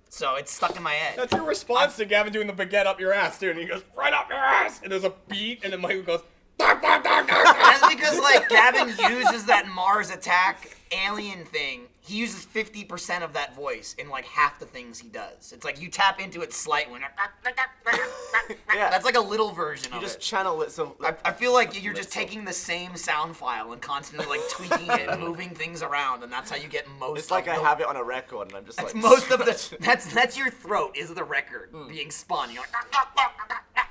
So it's stuck in my head. That's your response to Gavin doing the baguette up your ass, dude. And he goes, right up your ass. And there's a beat, and then Michael goes, "Dak, dak, dak, dak, dak." That's because like Gavin uses that Mars attack alien thing. He uses 50% of that voice in like half the things he does. It's like you tap into it slightly. Yeah. That's like a little version You of just it. channel it so. I feel like you're just taking the same sound file and constantly like tweaking it and moving things around, and that's how you get most. It's like of I the, have it on a record, and I'm just That's like. most of the. That's your throat is the record being spun. You're like.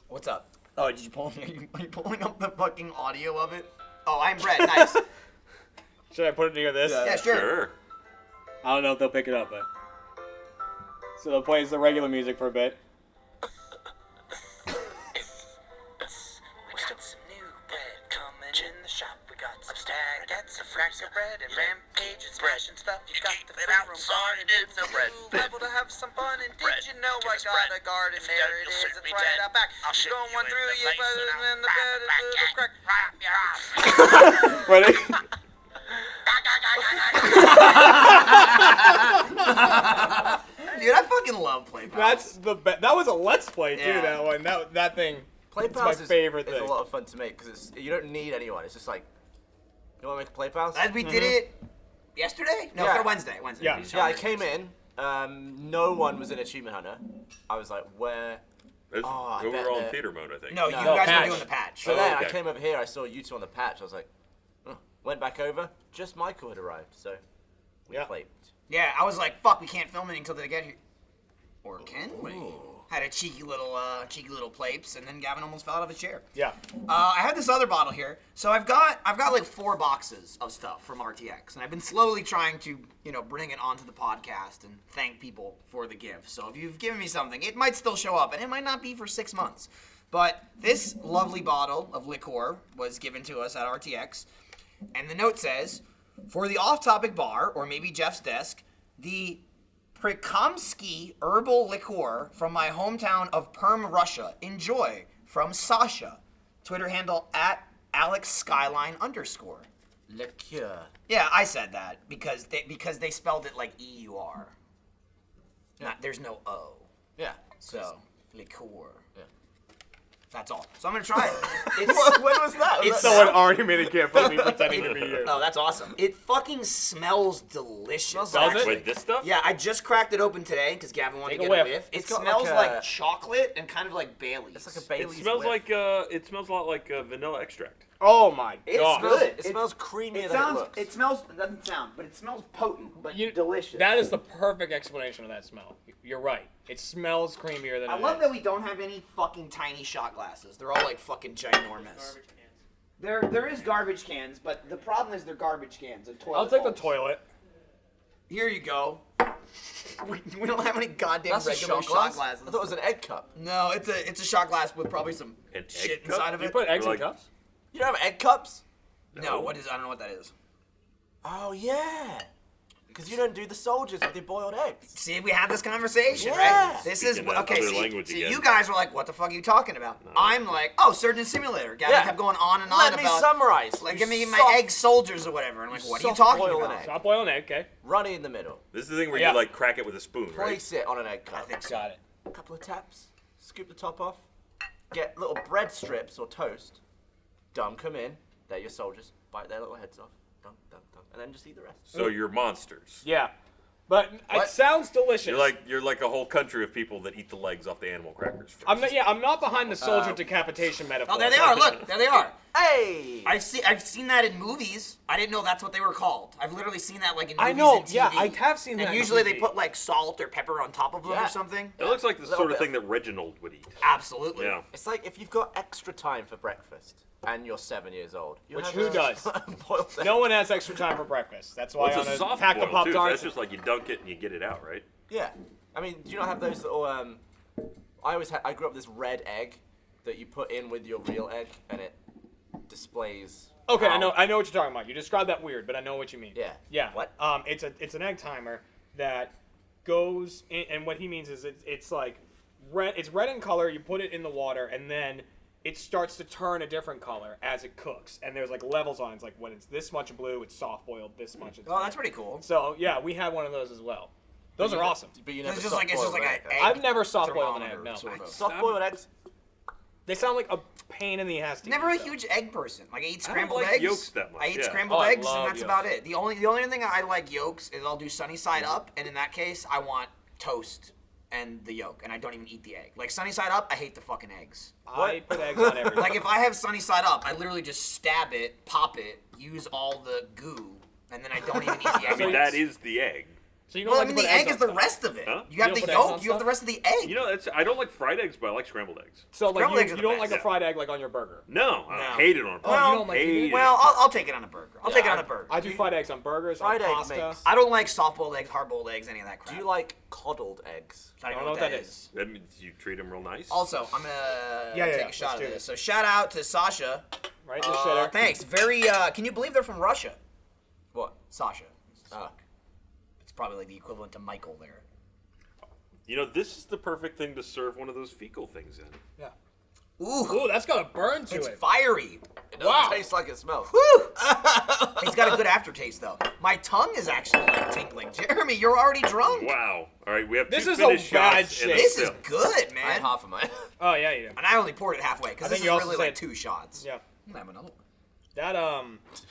What's up? Oh, did you pull? Are you pulling up the fucking audio of it? Oh, I'm Brett. Nice. Should I put it near this? Yeah, sure. Sure. I don't know if they'll pick it up, but. So they'll play the regular music for a bit. We got some new bread coming in the shop. We got some baguettes, some fractal bread, and rampage and smash and stuff. You got the free room garden. It's a bread. Able to have some fun. And did you know I got a garden? There it is. It's right out back. Going one through you, and then the bed is the crack. Ready? Dude, I fucking love Play Pals. That's the best. That was a Let's Play, too, Yeah. that one. That thing. Play It's my Pals favorite is thing. a lot of fun to make because you don't need anyone. It's just like, you want to make a Play Pals? We did it yesterday? No, Yeah. for Wednesday. Wednesday. Yeah. We just Yeah, I showed came it. in. No one was in Achievement Hunter. I was like, where? It's, I we bet were all in that- theater mode, I think. No, you No, guys patch. were doing the patch. So then okay. I came over here. I saw you two on the patch. I was like, went back over. Just Michael had arrived, so we Yeah. played. Yeah, I was like, fuck, we can't film it until they get here. Or can we? Had a cheeky little plapes, and then Gavin almost fell out of his chair. Yeah. I have this other bottle here. So I've got like 4 boxes of stuff from RTX, and I've been slowly trying to, bring it onto the podcast and thank people for the gift. So if you've given me something, it might still show up, and it might not be for 6 months. But this lovely bottle of liqueur was given to us at RTX, and the note says, for the off-topic bar, or maybe Jeff's desk, the Prikomsky herbal liqueur from my hometown of Perm, Russia. Enjoy. From Sasha. Twitter handle @AlexSkyline_. Liqueur. Yeah, I said that because they spelled it like EUR. There's no O. Yeah. So, liqueur. Yeah. That's all. So I'm gonna try it. When was that? It's Someone already made a camp of me pretending to be you. Oh, that's awesome. It fucking smells delicious. Does it? actually. Wait, this stuff? Yeah, I just cracked it open today because Gavin wanted Take to a get a whiff. whiff. It It's got smells like like a- chocolate and kind of like Bailey's. It's like a It Bailey's. smells whip. like it smells a lot like vanilla extract. Oh my It's god. good. It smells creamier It than sounds. it looks. It smells. It doesn't sound, but it smells potent, but You- delicious. That is the perfect explanation of that smell. You're right. It smells creamier than I it love is. that we don't have any fucking tiny shot glasses. They're all like fucking ginormous. There is garbage cans, but the problem is they're garbage cans and toilet I'll take the bowls. toilet. Here you go. We don't have any goddamn That's a regular shot glass. glasses. I thought it was an egg cup. No, it's a shot glass with probably some An shit egg cup? inside of You it. put eggs Or in like- cups? You don't have egg cups? No, what is? I don't know what that is. Oh yeah. Because you don't do the soldiers with your boiled eggs. See, we had this conversation, Yeah. right? This Speaking is that okay. other See, language again. you guys were like, "What the fuck are you talking about?" I'm like, "Oh, Surgeon Simulator." Gavin Yeah. kept going on and on Let me about summarize. like, You give me my soft- egg soldiers or whatever. I'm like, "What are you soft talking boil an about?" egg. Stop boiling egg, okay? Runny in the middle. This is the thing where Yeah. you like crack it with a spoon, right? Place it on an egg cup. I think so. Got it. A couple of taps. Scoop the top off. Get little bread strips or toast. Dump them in. They're your soldiers. Bite their little heads off. Dump, dump, dump. And then just eat the rest. So you're monsters. Yeah. But it What? sounds delicious. You're like a whole country of people that eat the legs off the animal crackers. First. I'm not behind the soldier decapitation metaphor. Oh, there they are. Look, there they are. Hey! I've seen that in movies. I didn't know that's what they were called. I've literally seen that like in movies I know, and TV. yeah, I have seen that And in usually they TV. put like salt or pepper on top of them Yeah. or something. It looks like the Little sort of bit thing that Reginald would eat. Absolutely. Yeah. It's like if you've got extra time for breakfast and you're 7 years old. you Which have who a does? boiled egg. No one has extra time for breakfast. That's why Well, on it's a a soft pack boil of Pop too. So Tarts. that's just like you dunk it and you get it out, right? Yeah. I mean, do you not have those little, I grew up with this red egg that you put in with your real egg and it displays. Okay, how- I know what you're talking about. You described that weird, but I know what you mean. Yeah. Yeah. What? It's an egg timer that goes in, and what he means is it's like red. It's red in color. You put it in the water, and then it starts to turn a different color as it cooks. And there's like levels on it. It's like when it's this much blue, it's soft boiled. This much. It's Oh, that's pretty cool. So yeah, we had one of those as well. Those are awesome. But you never It's just like soft-boiled an an egg. I've never soft boiled an egg. thermometer, No. sort of. Soft boiled eggs. They sound like a pain in the ass to Never a eat, though. huge egg person. Like I eat I don't scrambled like eggs. yolks that much, I eat yeah. scrambled Oh, I eggs, love and that's yolks. about it. The only thing I like yolks is I'll do sunny side up, and in that case, I want toast and the yolk, and I don't even eat the egg. Like sunny side up, I hate the fucking eggs. I put eggs on everything. Like if I have sunny side up, I literally just stab it, pop it, use all the goo, and then I don't even eat the egg. I mean, that is the egg. So you don't Well, I like mean, to the put egg eggs is on the stuff? rest of it. Huh? You have You the don't put eggs on yolk, you have the stuff? rest of the egg. You know, I don't like fried eggs, but I like scrambled eggs. So like Scrambled eggs you are the don't like best. a fried egg like on your burger. No, I No. hate it on. Oh, you don't like hate it? it. Well, I'll take it on a burger. I'll take it on a burger. I do fried eggs on burgers, Fried on egg pasta. makes- I don't like soft-boiled eggs, hard-boiled eggs, any of that crap. Do you like coddled eggs? I I don't don't know what that is. That means you treat them real nice. Also, I'm gonna Yeah, take yeah, a shot let's of do this. it. So shout out to Sasha. Right, the shitter. Thanks. Very. Can you believe they're from Russia? What? Sasha. Ah. It's probably like the equivalent to Michael there. You know, this is the perfect thing to serve one of those fecal things in. Yeah. Ooh, Ooh, that's got a burn to it's it. fiery. It doesn't Wow. taste like it smells. Woo! It's got a good aftertaste though. My tongue is actually like tingling. Jeremy, you're already drunk. Wow. All right, we have This two is a finished bad shots and a shit. This is sip. good, I had man. half of mine. Oh yeah, you do. And I only poured it halfway because I this think is you also really like said- 2 shots. Yeah. I'm gonna have another one. That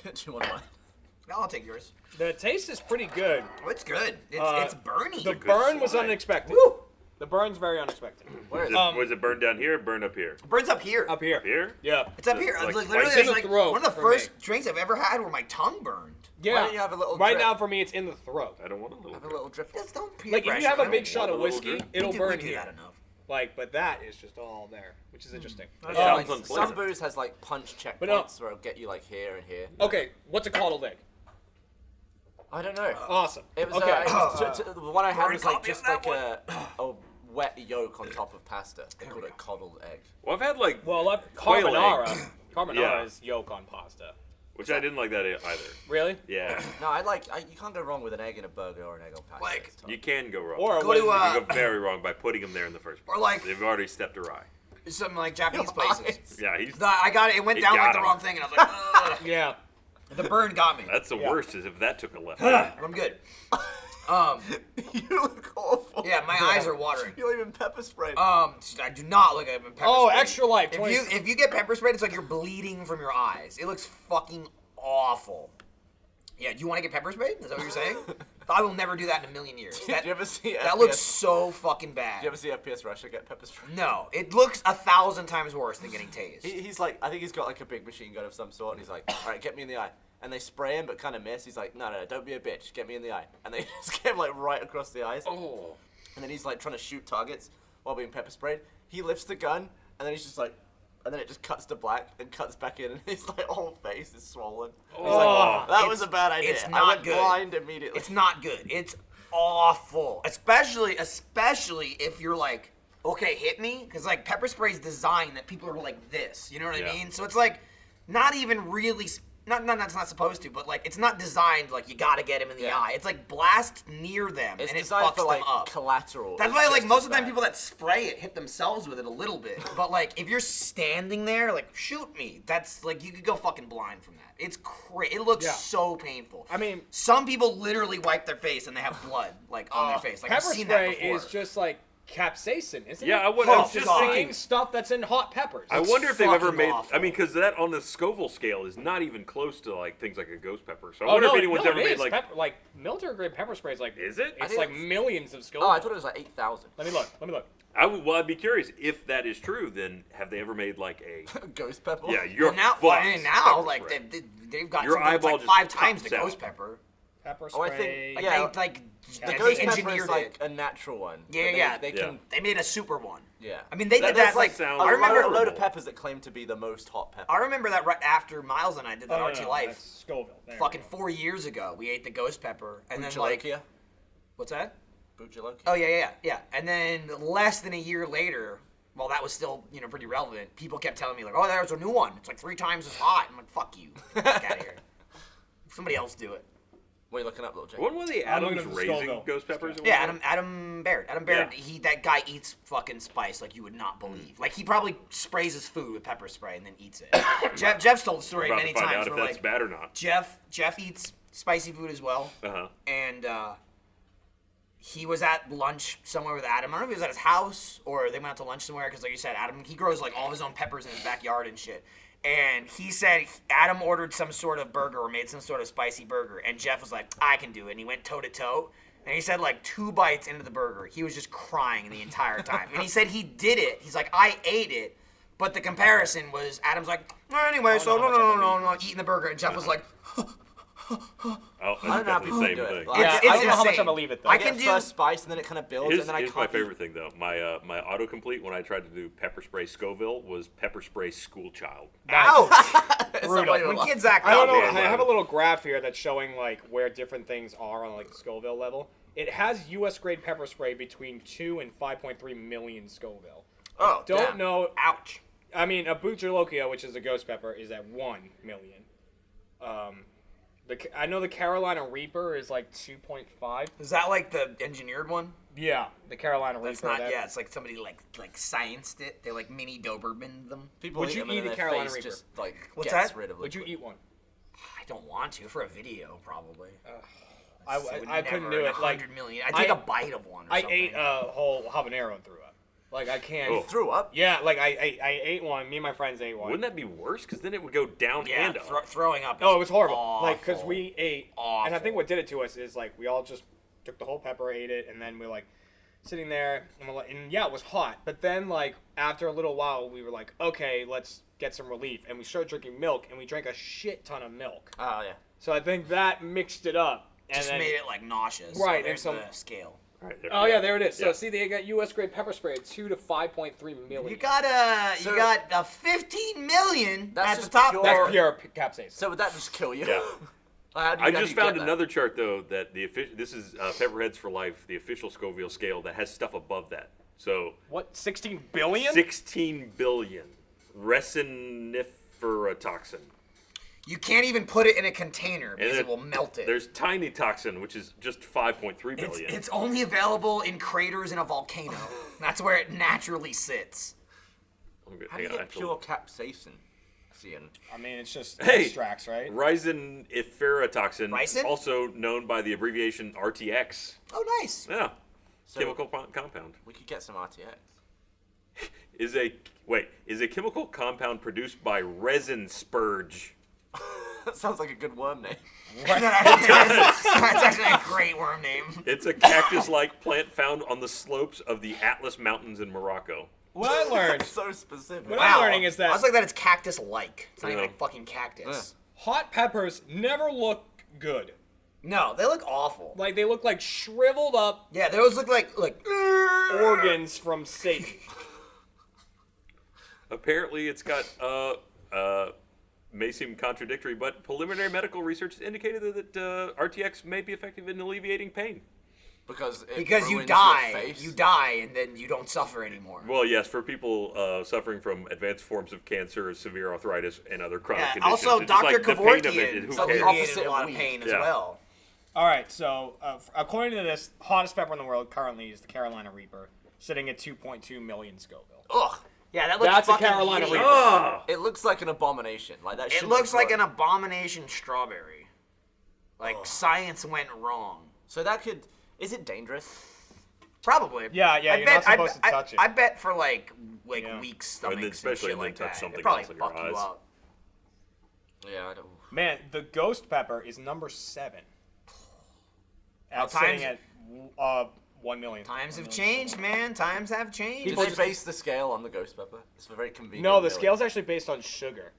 Do you want mine? No, I'll take yours. the taste is pretty good. Oh, it's good. It's Uh, burny. The good burn was slide. unexpected. Woo! The burn's very unexpected. Where is it? Was it burned down here or burned up here? Burns up here. Up here. Up here? Yeah. It's up here. Like Like, spicy literally, in it's the like throat one of the for me. first drinks I've ever had where my tongue burned. Yeah. Why don't you have a little right drip? now for me it's in the throat. I don't want a little. Have a little drip. Just don't peer Like if you pressure. have a I big don't shot of want a little whiskey, drip. it'll do- burn we do here. that enough. Like, but that is just all there, which is interesting. That Yeah, sounds like, unpleasant. some booze has like punch checkpoints But no. where it'll get you like here and here. Okay, what's a coddled egg? I don't know. Awesome. It was, okay. it was the one I had Already was like caught me just on like that a wet yolk on top of pasta. They called it coddled egg. Well, I've had like, well, quail carbonara. egg. Carbonara Yeah. is yolk on pasta. which I didn't like that either. Really? Yeah, No, you can't go wrong with an egg in a burger or an egg on pasta. Like- It's tough. you can go wrong. Or a Go to, you Wendy's. can go very wrong by putting them there in the first place. Or like- they've already stepped awry. Something like Japanese places. Yeah, he's. I got it. It went It down got like the him. wrong thing, and I was like, ugh. Yeah. The burn got me. That's the Yeah. worst is if that took a left. I'm good. You look awful. Yeah, my eyes are watering. You're even pepper sprayed. I do not look at pepper Oh, spray. Extra Life. If you get pepper sprayed, it's like you're bleeding from your eyes. It looks fucking awful. Yeah, do you want to get pepper sprayed? Is that what you're saying? I will never do that in a million years. Did you ever see that FPS? looks so fucking bad. Did you ever see FPS Russia get pepper sprayed? No, it looks 1,000 times worse than getting tased. He's like, I think he's got like a big machine gun of some sort, and he's like, all right, get me in the eye. And they spray him, but kind of miss. He's like, no, don't be a bitch, get me in the eye. And they just get him like right across the eyes. Oh. And then he's like trying to shoot targets while being pepper sprayed. He lifts the gun, and then he's just like, and then it just cuts to black and cuts back in, and his like whole face is swollen. He's like, that was a bad idea. It's I not went good. blind immediately. It's not good. It's awful. Especially if you're like, okay, hit me, because like pepper spray is designed that people are like this. You know what I Yeah. mean? So it's like not even really. Not that's not supposed to, but like it's not designed like you gotta get him in the Yeah. eye. It's like blast near them It's and it designed fucks for like them up. collateral. That's It's why, like, just most as of the time bad. people that spray it hit themselves with it a little bit. But, like, if you're standing there, like, shoot me. That's, like, you could go fucking blind from that. It's it looks Yeah. so painful. I mean- some people literally wipe their face and they have blood, like, on their face. Like, I've Pepper seen that spray before. is just like capsaicin, isn't Yeah, it? I was It's just the thinking. same stuff that's in hot peppers. I wonder if they've ever fucking made. awful. I mean, because that on the Scoville scale is not even close to like things like a ghost pepper. So I Oh, wonder no, if anyone's no, ever it made is. like. Military grade pepper spray is like. Is it? It's think like it's- millions of Scoville. Oh, I thought it was like 8,000. Let me look. Well, I'd be curious if that is true. Then have they ever made like a? Ghost pepper. Yeah, you're now, like, they've got Your something that's eyeball like just 5 times the pops out. ghost pepper. Pepper Oh, I spray. think Like, yeah. they The ghost pepper engineered is like it. a natural one. Yeah, But they- yeah. They Yeah. can. They made a super one. Yeah. I mean, they did There's that, like, sounds I remember a load of horrible. peppers that claim to be the most hot pepper. I remember that right after Miles and I did that Oh, RT no, Life. that's Scoville. There Fucking we go. 4 years ago, we ate the ghost pepper, and then like, Buchalokia. what's that? Buchalokia. Oh yeah. And then less than a year later, while that was still pretty relevant, people kept telling me like, oh, there's a new one. It's like 3 times as hot. I'm like, fuck you, get out of here. Somebody else do it. What are you looking up, little Jake? What were the I'm looking Adams at the raising Scoville. ghost peppers? at Yeah, one point? Adam Baird. Adam Baird. Yeah. That guy eats fucking spice like you would not believe. Like he probably sprays his food with pepper spray and then eats it. Jeff's told the story About many to find times out if where that's like bad or not. Jeff eats spicy food as well. Uh-huh. And he was at lunch somewhere with Adam. I don't know if he was at his house or they went out to lunch somewhere because, like you said, Adam, he grows like all of his own peppers in his backyard and shit. And he said Adam ordered some sort of burger or made some sort of spicy burger, and Jeff was like, I can do it. And he went toe to toe. And he said like 2 bites into the burger, he was just crying the entire time. And he said he did it. He's like, I ate it. But the comparison was Adam's like, anyway, so no, eating the burger. And Jeff was like, Oh, that's I don't know how definitely people the same do it. thing. Like, Yeah, It's I don't know how much I insane. believe it though. I I can get do- first spice and then it kind of builds Here's, and then I here's can't. my favorite thing though. My autocomplete when I tried to do pepper spray Scoville was pepper spray school child. ouch. Brutal. When kids act I don't up, know. man. I have a little graph here that's showing like where different things are on like the Scoville level. It has U.S. grade pepper spray between 2 and 5.3 million Scoville. Oh, Don't damn. know. Ouch. I mean, a Buchalokia, which is a ghost pepper, is at 1 million. I know the Carolina Reaper is like 2.5. Is that like the engineered one? Yeah, the Carolina That's Reaper. not. that- Yeah, it's like somebody like scienced it. They like mini Doberman them. People Would eat you them and eat then a their Carolina face Reaper? just like What's gets that? rid of it. Would you eat one? I don't want to for a video, probably. I would couldn't never do in it. Like 100 million. I take I- a bite of one. Or I something. ate a whole habanero and threw up. Like I can't. Oh. Threw up? Yeah, like I ate one. Me and my friends ate one. Wouldn't that be worse? Because then it would go down Yeah, and up. throwing up. Oh, is it was horrible. Awful. Like, because we ate, and I think Awful. what did it to us is, like, we all just took the whole pepper, ate it, and then we were, like, sitting there, and, we're like, and yeah, it was hot. But then, like, after a little while, we were like, okay, let's get some relief. And we started drinking milk, and we drank a shit ton of milk. Oh yeah. So I think that mixed it up. And just then, made it like nauseous. Right, So and there's some- the scale. Right, Oh, yeah, there it is. Yeah. So, see, they got U.S. grade pepper spray at 2 to 5.3 million. You got a 15 million That's at the just top. pure- That's pure capsaicin. So would that just kill you? Yeah. How do you- I how do just you get found that? another chart though that this is Pepperheads for Life, the official Scoville scale that has stuff above that. So What, 16 billion? 16 billion resiniferatoxin. You can't even put it in a container because then it will melt it. There's tiny toxin, which is just 5.3 It's, billion. it's only available in craters in a volcano. That's where it naturally sits. I'm good. How do you Hang on, I get have to- pure capsaicin? seeing. I mean, it's just Hey. extracts, right? Ricin efferatoxin, Ricin? also known by the abbreviation RTX. Oh, nice. Yeah, So- chemical compound. We could get some RTX. Is a chemical compound produced by resin spurge. That sounds like a good worm name. That's actually a great worm name. It's a cactus-like plant found on the slopes of the Atlas Mountains in Morocco. What I learned, So specific. what I'm learning is I was that like that it's cactus-like. It's not even Yeah. a fucking cactus. hot peppers never look good. No, they look awful. Like they look like shriveled up Yeah, those look like organs from Satan. Apparently, it's got may seem contradictory, but preliminary medical research has indicated that RTX may be effective in alleviating pain. Because it because you ruins die. Your face. You die and then you don't suffer anymore. Well, yes, for people suffering from advanced forms of cancer, severe arthritis, and other chronic Yeah, conditions. also it's just Dr. like the pain of it, Kevorkian who alleviated cares? Opposite a lot of of weed. pain as Yeah. well. All right, so according to this, hottest pepper in the world currently is the Carolina Reaper, sitting at 2.2 million Scoville. Ugh. Yeah, that looks That's a fucking Carolina hideous. Reaper. Ah! It looks like an abomination. Like that. It shouldn't looks have like an grown. abomination strawberry. Like science went wrong. So that could. Is it dangerous? Probably. Yeah, you're not supposed to touch it. I bet for like Yeah. weak stomachs and especially shit when like touch that. something It probably else in your fuck you eyes. up. Yeah, I don't. Man, the ghost pepper is number 7. Now, Sitting times- at 1 million. Times have changed, man. Times have changed. Did they base the scale on the ghost pepper? It's very convenient. No, the really. scale's actually based on sugar.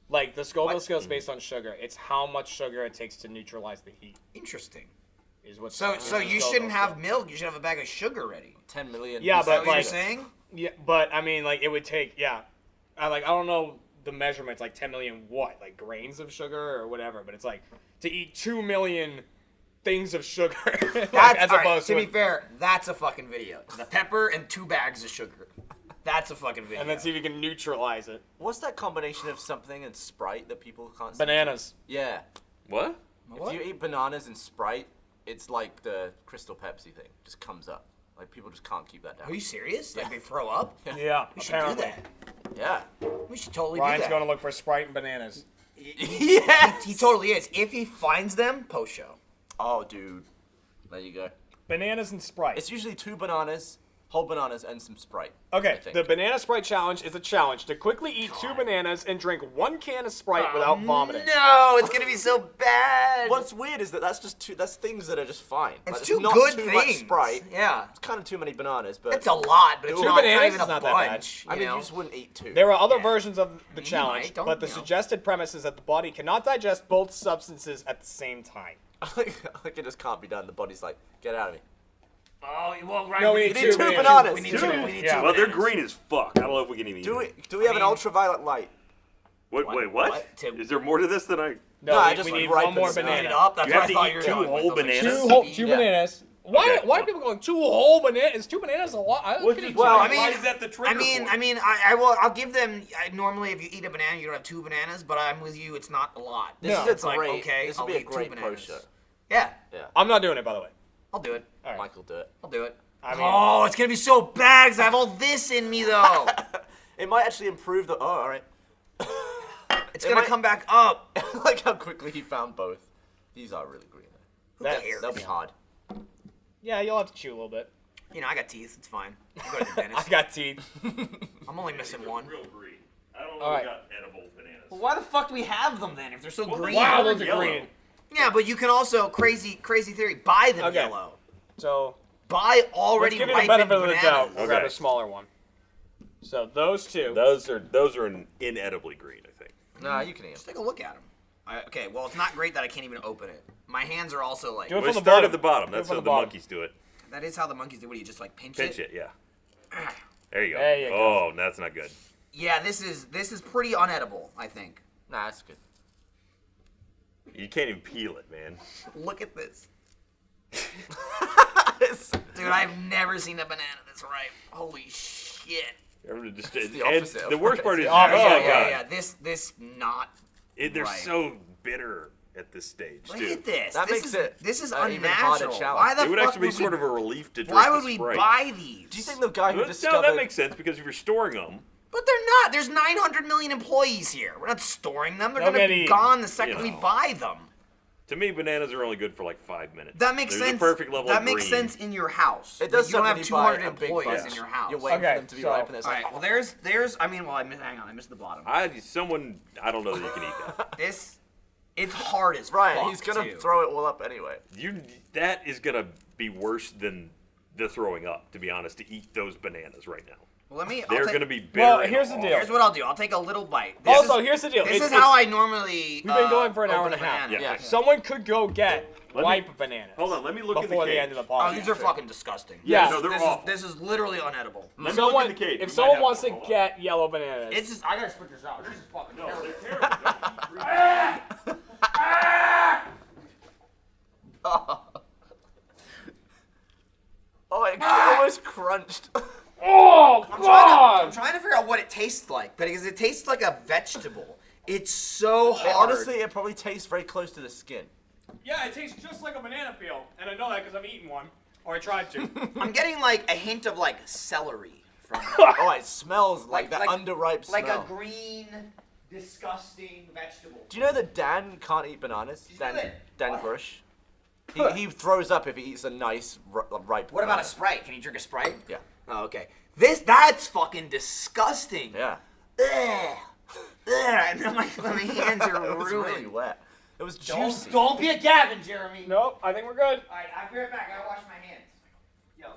Like the Scoville scale is based on sugar. It's how much sugar it takes to neutralize the heat. Interesting. Is what. So is so the you Scoville shouldn't have scale. milk. You should have a bag of sugar ready. 10 million. Yeah, Is that but what like, you're saying? yeah, but I mean, like it would take, yeah, I don't know the measurements, like 10 million what, like grains of sugar or whatever, but it's like to eat 2 million things of sugar, like, That's, as all right, opposed to be to, fair, that's a fucking video. The pepper and 2 bags of sugar. That's a fucking video. and then see if you can neutralize it. What's that combination of something and Sprite that people can't? Bananas. Yeah. What? What? If you eat bananas and Sprite, it's like the Crystal Pepsi thing. Just comes up. Like people just can't keep that down. Are you serious? Like they throw up? Yeah, We should do apparently. that. Yeah. We should totally Ryan's do that. going to look for Sprite and bananas. Yes. He totally is. If he finds them, post show. Oh, dude. There you go. Bananas and Sprite. It's usually 2 bananas, whole bananas, and some Sprite. I Okay, think. the Banana Sprite Challenge is a challenge to quickly eat 2 bananas and drink 1 can of Sprite without vomiting. No, it's gonna be so bad. What's weird is that that's just two. That's things that are just fine. It's Like, two not good too things. much Sprite. Yeah. It's kind of too many bananas, but It's a lot, but it's Two not, it's not bananas even is a not that bad. bunch. I mean, know? you just wouldn't eat 2. There are other Yeah. versions of the You challenge, might, don't but the you know. suggested premise is that the body cannot digest both substances at the same time. like it just can't be done. The body's like, get out of me. Oh, well, right. No, we we need need two two bananas. We need Two. two. We need Yeah. two. Well, they're bananas. green as fuck. I don't know if we can even Do eat we have an mean- ultraviolet light? Wait, what? What? Is there more to this than I? No, I we, just we need ripen one more it. Speed banana. it up. That's You what have I to thought eat you were two going with. whole I was like, bananas? Two Yeah. bananas. Why? Okay, Why are well- people going 2 whole bananas? Is 2 bananas a lot? I could eat well, two I mean, Why is that the trigger point? I'll give them. Normally, if you eat a banana, you don't have 2 bananas. But I'm with you. It's not a lot. This No. is a It's like, great. okay, this I'll would be a eat 2 great bananas. pro show. Yeah, I'm not doing it, by the way. I'll do it. All right. Mike will do it. I'll do it. I mean, Oh, it's gonna be so bad 'cause I have all this in me though. It might actually improve the. Oh, all right. It's It gonna might- come back up. Like how quickly he found both. These are really green. Though. that's, They'll be hard. yeah, you'll have to chew a little bit. You know, I got teeth. It's fine. I go to the I dentist. got teeth. I'm only missing one. Real green. I don't know All if right. we got edible bananas. Well, why the fuck do we have them then if they're so green? Wow, they're those are yellow. green. Yeah, but you can also crazy theory. Buy them Okay. yellow. So Buy let's already give you the ripened benefit of the bananas. doubt. We'll grab Okay. a smaller one. So those 2. Those are inedibly green, I think. Nah, you can eat Just them. take a look at them. Okay, well, it's not great that I can't even open it. My hands are also like. Do it We from the start bottom. at the bottom. Do it That's from how the the bottom. monkeys do it. That is how the monkeys do. What do you just like pinch Pinch it, yeah. Ah. There you go. There you go. Oh, that's not good. Yeah, this is pretty unedible. I think. Nah, that's good. You can't even peel it, man. Look at this, dude. I've never seen a banana this ripe. Holy shit. the And opposite of the worst part is, the opposite. oh my Yeah, god, Yeah. This not. they're Right. so bitter at this stage Look too. at this. That this makes is, it This is an even harder unnatural. challenge. Why the It would fuck actually be would sort we, of a relief to drink Why the would we Sprite. buy these? Do you think the guy who No, discovered? that makes sense because if you're storing them, But they're not. There's 900 million employees here. We're not storing them. They're They'll going to get be eaten. gone the second You we know. buy them. To me, bananas are only good for like 5 minutes. That makes There's sense. a perfect level that of makes green. sense in your house. It does You don't suck have when you buy 200 a big employees bunch. in your house. You're waiting Okay, for them to be so- ripe, and it's All like, right. Well, I mean, hang on. I missed the bottom. I don't know that you can eat that. It's hard as Ryan, fuck, he's gonna too. throw it all up anyway. That is gonna be worse than the throwing up. To be honest, to eat those bananas right now, Well, they're gonna be bitter. Well, and here's the awful. deal. Here's what I'll do. I'll take a little bite. Here's the deal. This It's- is how I normally. We've been going for an hour open and a half. banana. Yeah. Someone could go get Let me- ripe bananas. Hold on, let me look in the before the cage. end of the Oh, podcast. these are fucking disgusting. Yeah. no, they're this awful. This is literally unedible. Let me Someone, look in the cage. We if might someone have wants to one. Hold on. get yellow bananas, It's just, I gotta spit this out. This is fucking terrible. They're terrible. Oh, it almost crunched. oh I'm god! trying to figure out what it tastes like, because it tastes like a vegetable. It's so hard. Honestly, it probably tastes very close to the skin. Yeah, it tastes just like a banana peel, and I know that because I've eaten one, or I tried to. I'm getting like a hint of like celery from it. Oh, it smells like that underripe smell. like a green, disgusting vegetable. Do you know that Dan can't eat bananas? you know that? Dan Bush. He throws up if he eats a nice ripe. What about banana. a Sprite? Can you drink a Sprite? Yeah. Oh, okay. That's fucking disgusting. Yeah. Ugh. Ugh. And then my hands are It was ruined. really wet. It was juicy. Don't be a Gavin, Jeremy. Nope, I think we're good. Alright, I'll be right back. I gotta wash my hands. Yo.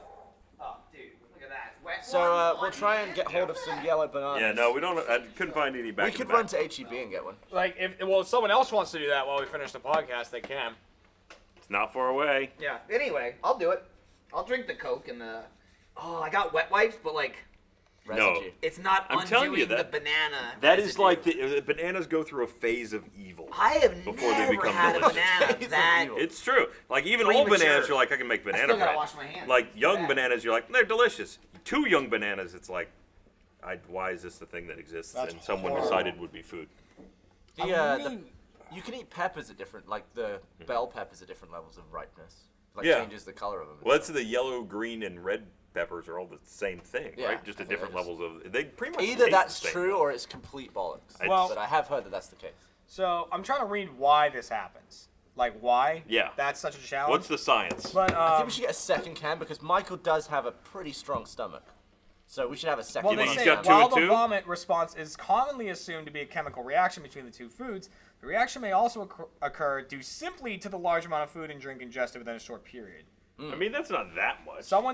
Oh, dude, look at that. Wet So one, we'll try and get hold of some yellow bananas. Yeah, no, we don't. I couldn't find any back. We in could the run back. to HEB and get one. Like, if someone else wants to do that while we finish the podcast, they can. It's not far away. Yeah. Anyway, I'll do it. I'll drink the Coke and the. Oh, I got wet wipes, but like, Residue. it's not I'm telling you undoing that- the banana. That is residue. like the bananas go through a phase of evil. I have before they never become had a delicious. banana Phase of that. evil. It's true. Like even old Premature. bananas, you're like, I can make banana still gotta bread. wash my hands. Like young Bad. bananas, you're like, they're delicious. Too young bananas, it's like, why is this the thing that exists? That's and someone horrible. decided would be food. You can eat peppers at different, like the bell peppers at different levels of ripeness. Like Yeah. changes the color of them. Well, that's the yellow, green, and red peppers are all the same thing, Yeah, right? Just I at think different it is. levels of. They pretty much Either taste that's the same, true though. or it's complete bollocks. Well- But I have heard that that's the case. So I'm trying to read why this happens. Like why? Yeah. That's such a challenge. What's the science? But I think we should get a second can because Michael does have a pretty strong stomach. So we should have a second well, You they think say he's got two while and the two? vomit response is commonly assumed to be a chemical reaction between the two foods, the reaction may also occur due simply to the large amount of food and drink ingested within a short period. I mean, that's not that much. Some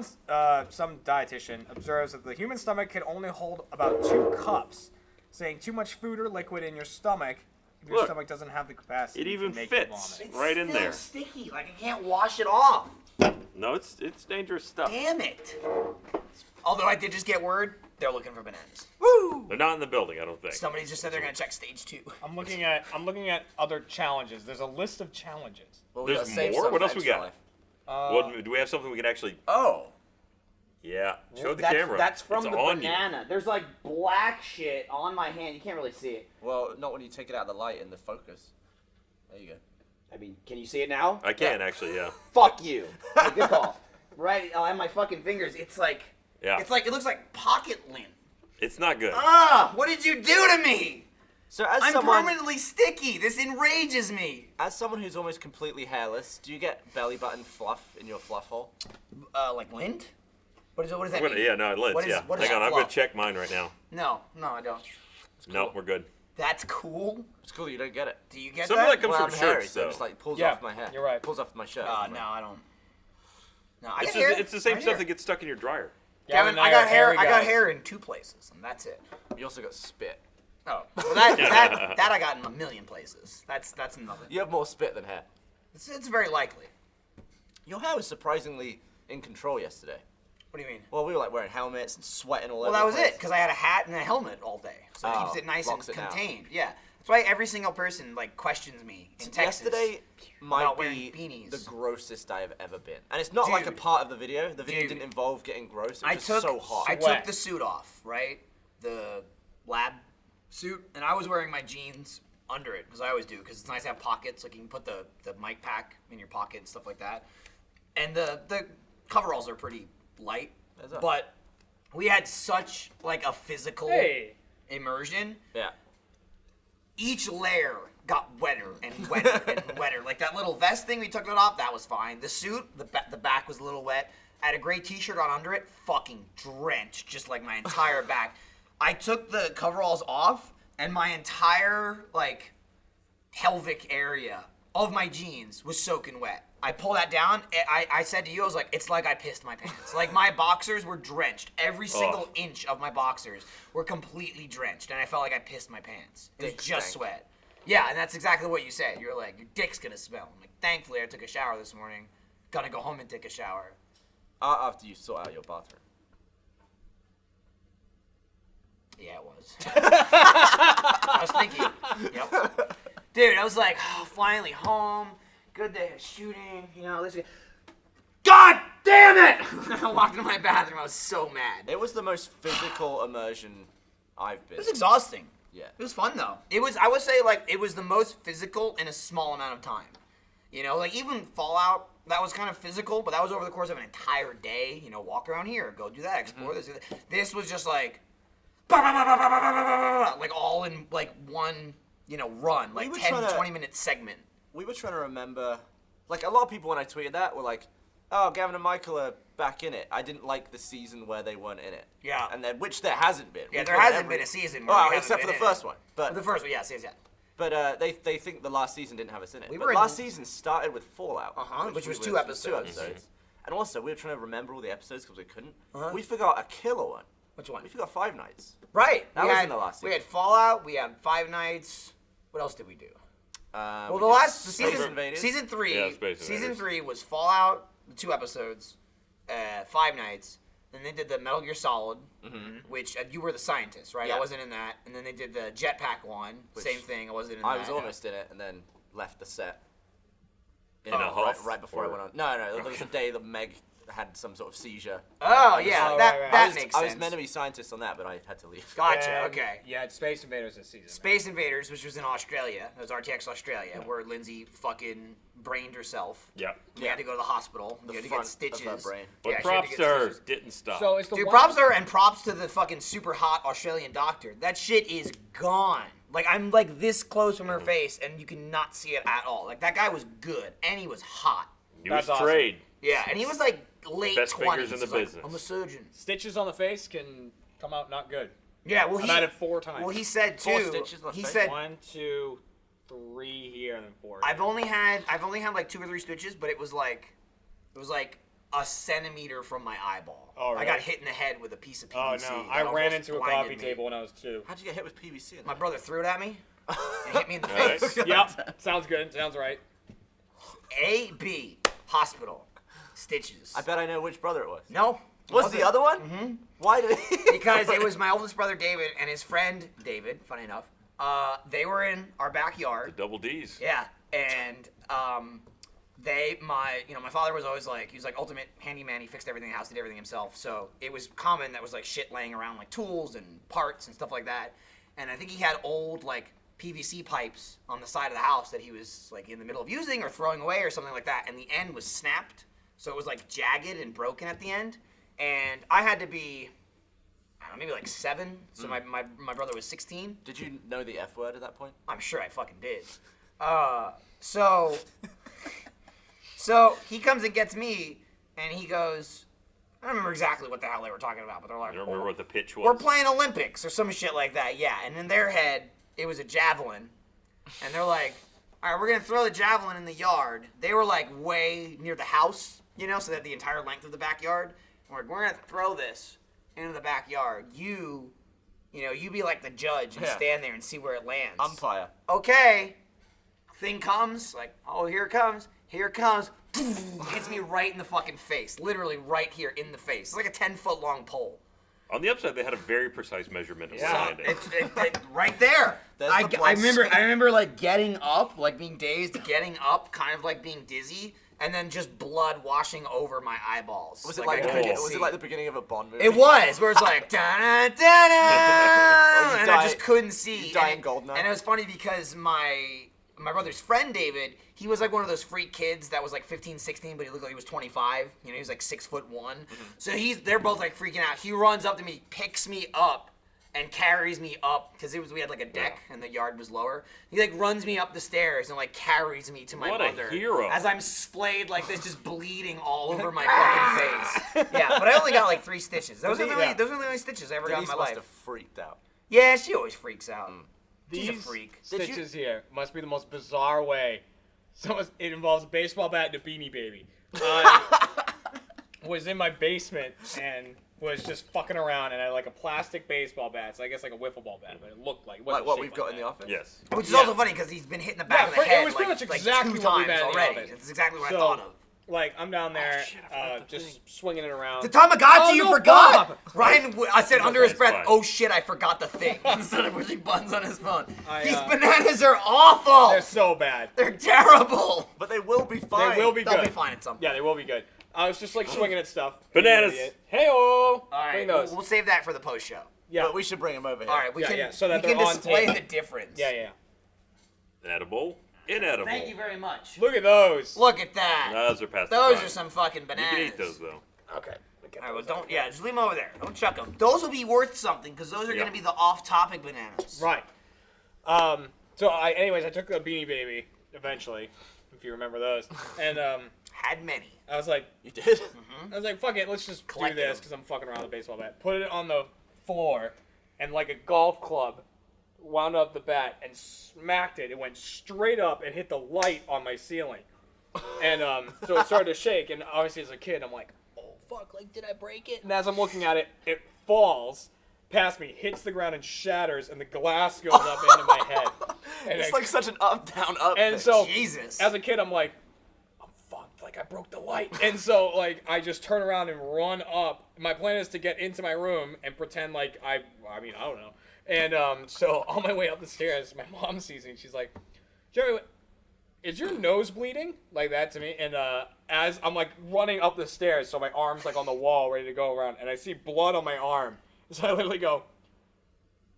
dietitian observes that the human stomach can only hold about 2 cups, saying too much food or liquid in your stomach, if your Look, stomach doesn't have the capacity it even to make you fits. vomit. Right in still there. sticky. Like I can't wash it off. No, it's dangerous stuff. Damn it. Although I did just get word they're looking for bananas. They're not in the building, I don't think. Somebody just said they're gonna check stage 2. I'm looking at other challenges. There's a list of challenges. Well, we There's gotta save more? some What for else we extra got? life. What, do we have something we can actually? Oh. Yeah, show the that's, camera. That's from it's the on banana. There's like black shit on my hand. You can't really see it. Well, not when you take it out of the light and the focus. There you go. I mean, can you see it now? You. I can actually, yeah. Fuck you. Hey, good call. Right on my fucking fingers. It's like Yeah. it looks like pocket lint. It's not good. Ah, what did you do to me? So as I'm someone permanently sticky. This enrages me. who's almost completely hairless, do you get belly button fluff in your fluff hole? Like lint? What does that I'm gonna, mean? yeah, no, it lids. What is- Yeah. what is Hang on, I'm gonna fluff? check mine right now. No, I don't. No, we're good. That's cool. It's cool that you don't get it. Do you get Some of that that? comes Well, from I'm hairy, shirts, so it though. just like pulls Yeah, off my hair. you're right. Pulls off my shirt. No, I don't. No, I It's, get hair. it's the same right stuff here. that gets stuck in your dryer. Kevin, Gavin and I are got hair. hairy I got guys. hair in 2 places, and that's it. You also got spit. Oh, well, that I got in a million places. That's nothing. You have more spit than hair. It's very likely. Your hair was surprisingly in control yesterday. What do you mean? Well, we were like wearing helmets and sweating all Well, over that the was place. it, because I had a hat and a helmet all day, so it Oh, keeps it nice and locks it down. contained. Yeah, that's why every single person like questions me in Texas. Yesterday might about wearing be beanies. the grossest I have ever been, and it's not like a Dude. part of the video. The video Dude. didn't involve getting gross. It was I just took so hot. I Sweat. took the suit off, right? The lab suit, and I was wearing my jeans under it because I always do because it's nice to have pockets. Like you can put the mic pack in your pocket and stuff like that. And the coveralls are pretty light, That's up. but we had such like a physical Hey. immersion. Yeah. Each layer got wetter and wetter and wetter. Like that little vest thing, we took it off, that was fine. The suit, the back was a little wet. I had a gray t-shirt on under it, fucking drenched, just like my entire back. I took the coveralls off, and my entire, like, pelvic area of my jeans was soaking wet. I pulled that down, I said to you, I was like, it's like I pissed my pants. Like, my boxers were drenched. Every single inch of my boxers were completely drenched, and I felt like I pissed my pants. It was just sweat. Yeah, and that's exactly what you said. You're like, your dick's gonna smell. I'm like, thankfully, I took a shower this morning. Gonna go home and take a shower. After you sort out your bathroom. Yeah, it was. I was thinking, yep. Dude, I was like, oh, finally home. Good day of shooting. You know, listen. God damn it! I walked into my bathroom. I was so mad. It was the most physical immersion I've been. It was exhausting. Yeah. It was fun though. It was. I would say like it was the most physical in a small amount of time. You know, like even Fallout, that was kind of physical, but that was over the course of an entire day. You know, walk around here, go do that, explore this. This was just like, like all in like one, you know, run, like 10, 20-minute segment. We were trying to remember, like a lot of people when I tweeted that were like, oh, Gavin and Michael are back in it. I didn't like the season where they weren't in it. Yeah. And then, which there hasn't been. Yeah, there hasn't been a season where we except for haven't the been in first it. one. But The first one, yes. But they think the last season didn't have us in it. We But were in- last season started with Fallout. Which was we two were- episodes. And also, we were trying to remember all the episodes because we couldn't. We forgot a killer one. Which one? We forgot Five Nights. Right. That was in the last We season. had Fallout. We had Five Nights. What else did we do? Well, We the did last the Space season Invaders. season three. Yeah, Space Season Invaders. 3 was Fallout, the 2 episodes, Five Nights. Then they did the Metal Gear Solid, which you were the scientist, right? Yeah. I wasn't in that. And then they did the Jetpack one. Which Same thing. I wasn't in I that. was almost in it and then left the set. In a huff, right before I or- went on. No, there was a day that Meg had some sort of seizure. Oh yeah, Oh, that right. that I was, makes I sense. was meant to be scientist on that, but I had to leave. Gotcha. And Okay. You had Space Invaders this season. Space Invaders, which was in Australia. It was RTX Australia, where Lindsay fucking brained herself. Yeah. We had to go to the hospital. The We had to front get stitches. of her brain. But Yeah, she had to props get to her, stitches. didn't stop. So it's the Dude, one. props to her and props to the fucking super hot Australian doctor. That shit is gone. Like, I'm like this close from her face, and you cannot see it at all. Like, that guy was good, and he was hot. he was That's awesome. trade. Yeah, and he was like late Best 20s. fingers in the He's like, business. I'm a surgeon. Stitches on the face can come out not good. Yeah, well, I've he had it 4 times. well he said too. 4 stitches on the He face? said 1, 2, 3 here and then 4. I've only had like 2 or 3 stitches, but it was like a centimeter from my eyeball. Oh, I got really? hit in the head with a piece of Oh PVC. no! that I ran almost into a blinded coffee me. table when I was 2. How'd you get hit with PVC? In My that? brother threw it at me and hit me in the Nice. face. Yep, sounds good. Sounds right. A.B. Hospital. Stitches. I bet I know which brother it was. No. Was wasn't. the other one? Mm-hmm. Why did he? Because it was my oldest brother David and his friend David, funny enough. They were in our backyard. Double D's. Yeah, and my father was always like, he was like ultimate handyman. He fixed everything in the house, did everything himself. So it was common that was like shit laying around, like tools and parts and stuff like that. And I think he had old like PVC pipes on the side of the house that he was like in the middle of using or throwing away or something like that. And the end was snapped, so it was like jagged and broken at the end. And I had to be, I don't know, maybe like 7. So my brother was 16. Did you know the F word at that point? I'm sure I fucking did. So he comes and gets me, and he goes, I don't remember exactly what the hell they were talking about, but they're like, You don't remember what the pitch was? we're playing Olympics or some shit like that, yeah. And in their head, it was a javelin. And they're like, all right, we're going to throw the javelin in the yard. They were like way near the house, you know, so they had the entire length of the backyard. We're going to throw this into the backyard. You be like the judge and Yeah. stand there and see where it lands. Umpire. Okay. Thing comes, like, oh, here it comes. Hits me right in the fucking face. Literally right here in the face. It's like a 10-foot long pole. On the upside, they had a very precise measurement of Yeah. the landing. It's right there. There's I the blood remember like getting up, like being dazed, getting up, kind of like being dizzy, and then just blood washing over my eyeballs. Was it I couldn't was see. it like the beginning of a Bond movie? It was, where it's like, da-da-da-da, Or you and die- I just couldn't see. you die and, in Goldeneye. And it was funny because my my brother's friend David, he was like one of those freak kids that was like 15, 16, but he looked like he was 25. You know, he was like 6'1". So they're both like freaking out. He runs up to me, picks me up, and carries me up because we had like a deck and the yard was lower. He like runs me up the stairs and like carries me to my What a mother hero. as I'm splayed like this, just bleeding all over my fucking face. Yeah, but I only got like 3 stitches. Those are the only stitches I ever got in Denise my must life. have freaked out. Yeah, she always freaks out. She's a These freak. stitches here must be the most bizarre way. It involves a baseball bat and a Beanie Baby. Was in my basement and was just fucking around, and I had like a plastic baseball bat, so I guess like a wiffle ball bat, but it looked like it wasn't Like what shaped we've like got in that. the office? Yes. Which is also funny because he's been hitting the back of the it head was pretty much like exactly 2 what we've times had in the already. office. It's exactly what I So, thought of. Like, I'm down there, shit, I forgot the just thing. swinging it around. The Tamagotchi, you no, forgot! Bob! Ryan, I said under his That's breath, fine. oh shit, I forgot the thing. Instead of pushing buttons on his phone. These uh, bananas are awful! They're so bad. They're terrible! But they will be fine. They will be They'll good. be fine at some point. Yeah, they will be good. I was just like swinging at stuff. Bananas. Hey-oh! Alright, Bring those. we'll save that for the post show. Yeah. But we should bring them over here. Alright, we Yeah, can, yeah, so that we can they're on display tape. the difference. Yeah. Edible. Inedible. Thank you very much. Look at those. Look at that. Those are past the Those prime. are some fucking You bananas. can eat those though. Okay. Alright, well, don't, just leave them over there. Don't chuck them. Those will be worth something, because those are Yeah. going to be the off-topic bananas. Right. Anyways, I took a Beanie Baby eventually, if you remember those, and Had many. I was like, You did? fuck it, let's just Collected do this them. because I'm fucking around with a baseball bat. Put it on the floor, and like a golf club, wound up the bat and smacked it. It went straight up and hit the light on my ceiling, and so it started to shake. And obviously, as a kid, I'm like, oh fuck, like did I break it? And as I'm looking at it, it falls past me, hits the ground and shatters, and the glass goes up into my head. And It's I- like such an up, down, up and thing. so Jesus. as a kid, I'm like, I'm fucked. Like I broke the light. And so like I just turn around and run up. My plan is to get into my room and pretend like I don't know. And so on my way up the stairs, my mom sees me. And she's like, Jerry, is your nose bleeding? Like that to me. And as I'm like running up the stairs, so my arm's like on the wall, ready to go around, and I see blood on my arm. So I literally go,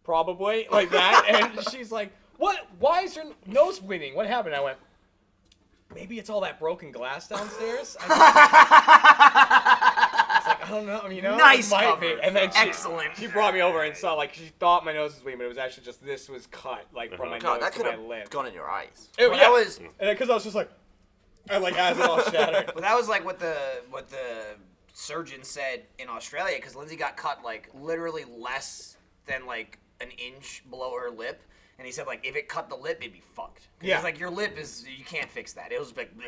probably like that. And she's like, what? Why is your nose bleeding? What happened? I went, maybe it's all that broken glass downstairs. I was like, I don't know, you know. Nice it might cover. be. And then Excellent. She brought me over and saw like she thought my nose was bleeding, but it was actually just this was cut like from my God, nose that to could my have lip. gone in your eyes. It, Well, yeah. that was- and because I was just like, and like as it all shattered. But that was like what the surgeon said in Australia, because Lindsay got cut like literally less than like an inch below her lip, and he said like if it cut the lip, it'd be fucked. Yeah. He's like your lip is you can't fix that. It was like bleh,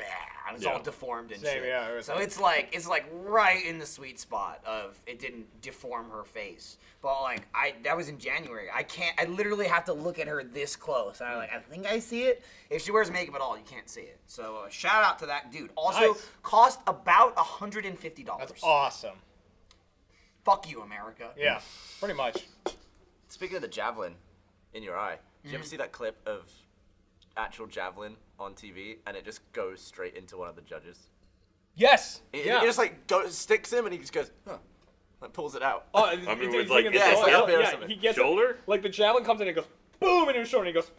and it's Yeah. all deformed and Same, shit. yeah, it was So like- it's like right in the sweet spot of it didn't deform her face. But like that was in January. I literally have to look at her this close. And I think I see it. If she wears makeup at all, you can't see it. So shout out to that dude. Also Nice. cost about $150. That's awesome. Fuck you, America. Yeah, pretty much. Speaking of the javelin in your eye, did you ever see that clip of actual javelin on TV and it just goes straight into one of the judges? Yes. It yeah. just like sticks him and he just goes, huh, like pulls it out. Oh, I mean, it's with, like like, in the yeah, it's shoulder. like up here or Yeah, something. he gets Shoulder? it, like the javelin comes in and it goes boom in his shoulder and he goes.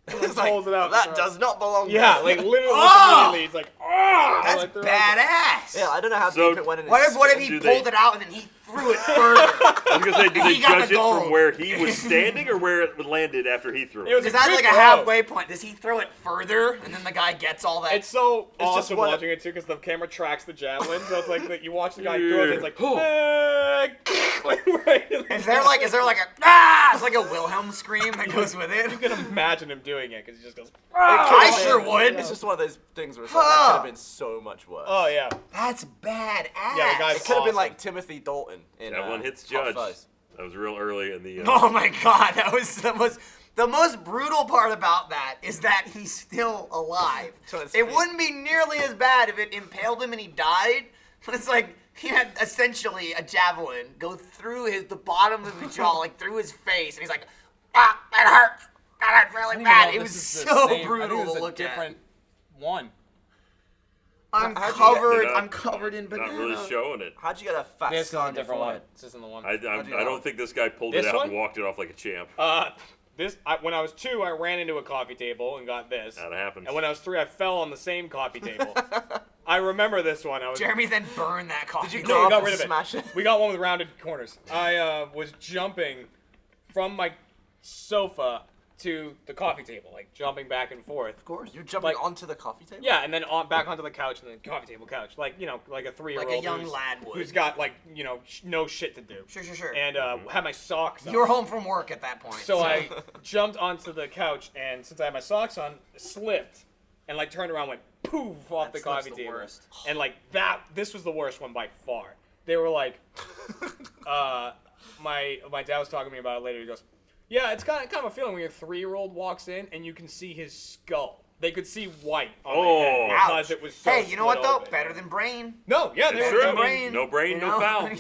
It's like, pulls it out. that does not belong Yeah, there. like literally Oh! immediately he's like, ah! That's like, they're badass. Yeah, I don't know how So- deep it went in his What if he Do pulled they- it out and then he threw it further? I was gonna say, did they He got judge the it gold. from where he was standing or where it landed after he threw it? It was Is a that good like a throw. halfway point? Does he throw it further and then the guy gets all that? It's so just awesome one- watching it too because the camera tracks the javelin, so it's like that you watch the guy throw it, it's like, like right in the Is there like a ah? It's like a Wilhelm scream that goes with it. You can imagine him doing it because he just goes. I sure would. It's just one of those things where it's like, that Huh. could have been so much worse. Oh yeah. That's badass. Yeah, the guy's It could have been awesome. like Timothy Dalton in That one hits Hot Judge. Fuzz. That was real early in the. Oh my god, that was the most brutal part about that is that he's still alive. So it's It fake. wouldn't be nearly as bad if it impaled him and he died, but it's like he had essentially a javelin go through the bottom of his jaw, like through his face, and he's like, ah, that hurts. That hurts really bad. It was so brutal to look different one. I'm How'd you covered. They're I'm covered in Not banana. really showing it. How'd you get a fat This is scar a on your different one. forehead? This isn't the one. I do you don't know? think this guy pulled This it out one? and walked it off like a champ. This when I was 2, I ran into a coffee table and got this. That happens. And when I was 3, I fell on the same coffee table. I remember this one. Jeremy then burned that coffee. Did you No, go we up got and rid of smash it. it? We got one with rounded corners. I was jumping from my sofa to the coffee table, like jumping back and forth. Of course. You're jumping Like- onto the coffee table? Yeah, and then back onto the couch and then coffee table couch, like like a 3-year-old, Like a young lad would. who's got like no shit to do. Sure. And had my socks on. You were home from work at that point. So I jumped onto the couch, and since I had my socks on, slipped, and like turned around, went poof off the That coffee slip's the table, worst. and like that. This was the worst one by far. They were like, my dad was talking to me about it later. He goes, "Yeah, it's kind of a feeling when your 3-year-old walks in and you can see his skull. They could see white on the head Ouch. because it was so Hey, you know what split though? open. Better than brain. No, yeah, they It's were. true. I mean, brain. No brain, You no know? foul. As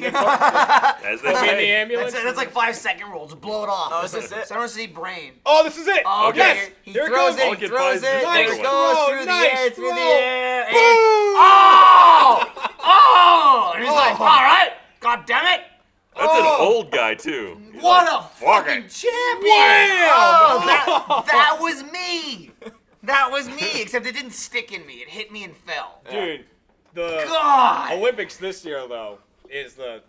they put me in the say. ambulance. That's like 5-second rule. Just blow it off. Oh, is this it? So I don't see brain. Oh, this is it. Oh, Okay. Yes. He Here it throws goes. it. I'll He get throws buzzed it. with And another it one. goes Throw, through the nice air, through the throw. air. And Boom! oh! And he's like, all right, god damn it. That's an old guy too. He's What like, a "Fuck fucking it." champion! Wham! Oh, that was me. That was me, except it didn't stick in me. It hit me and fell. Dude, the God! Olympics this year though is the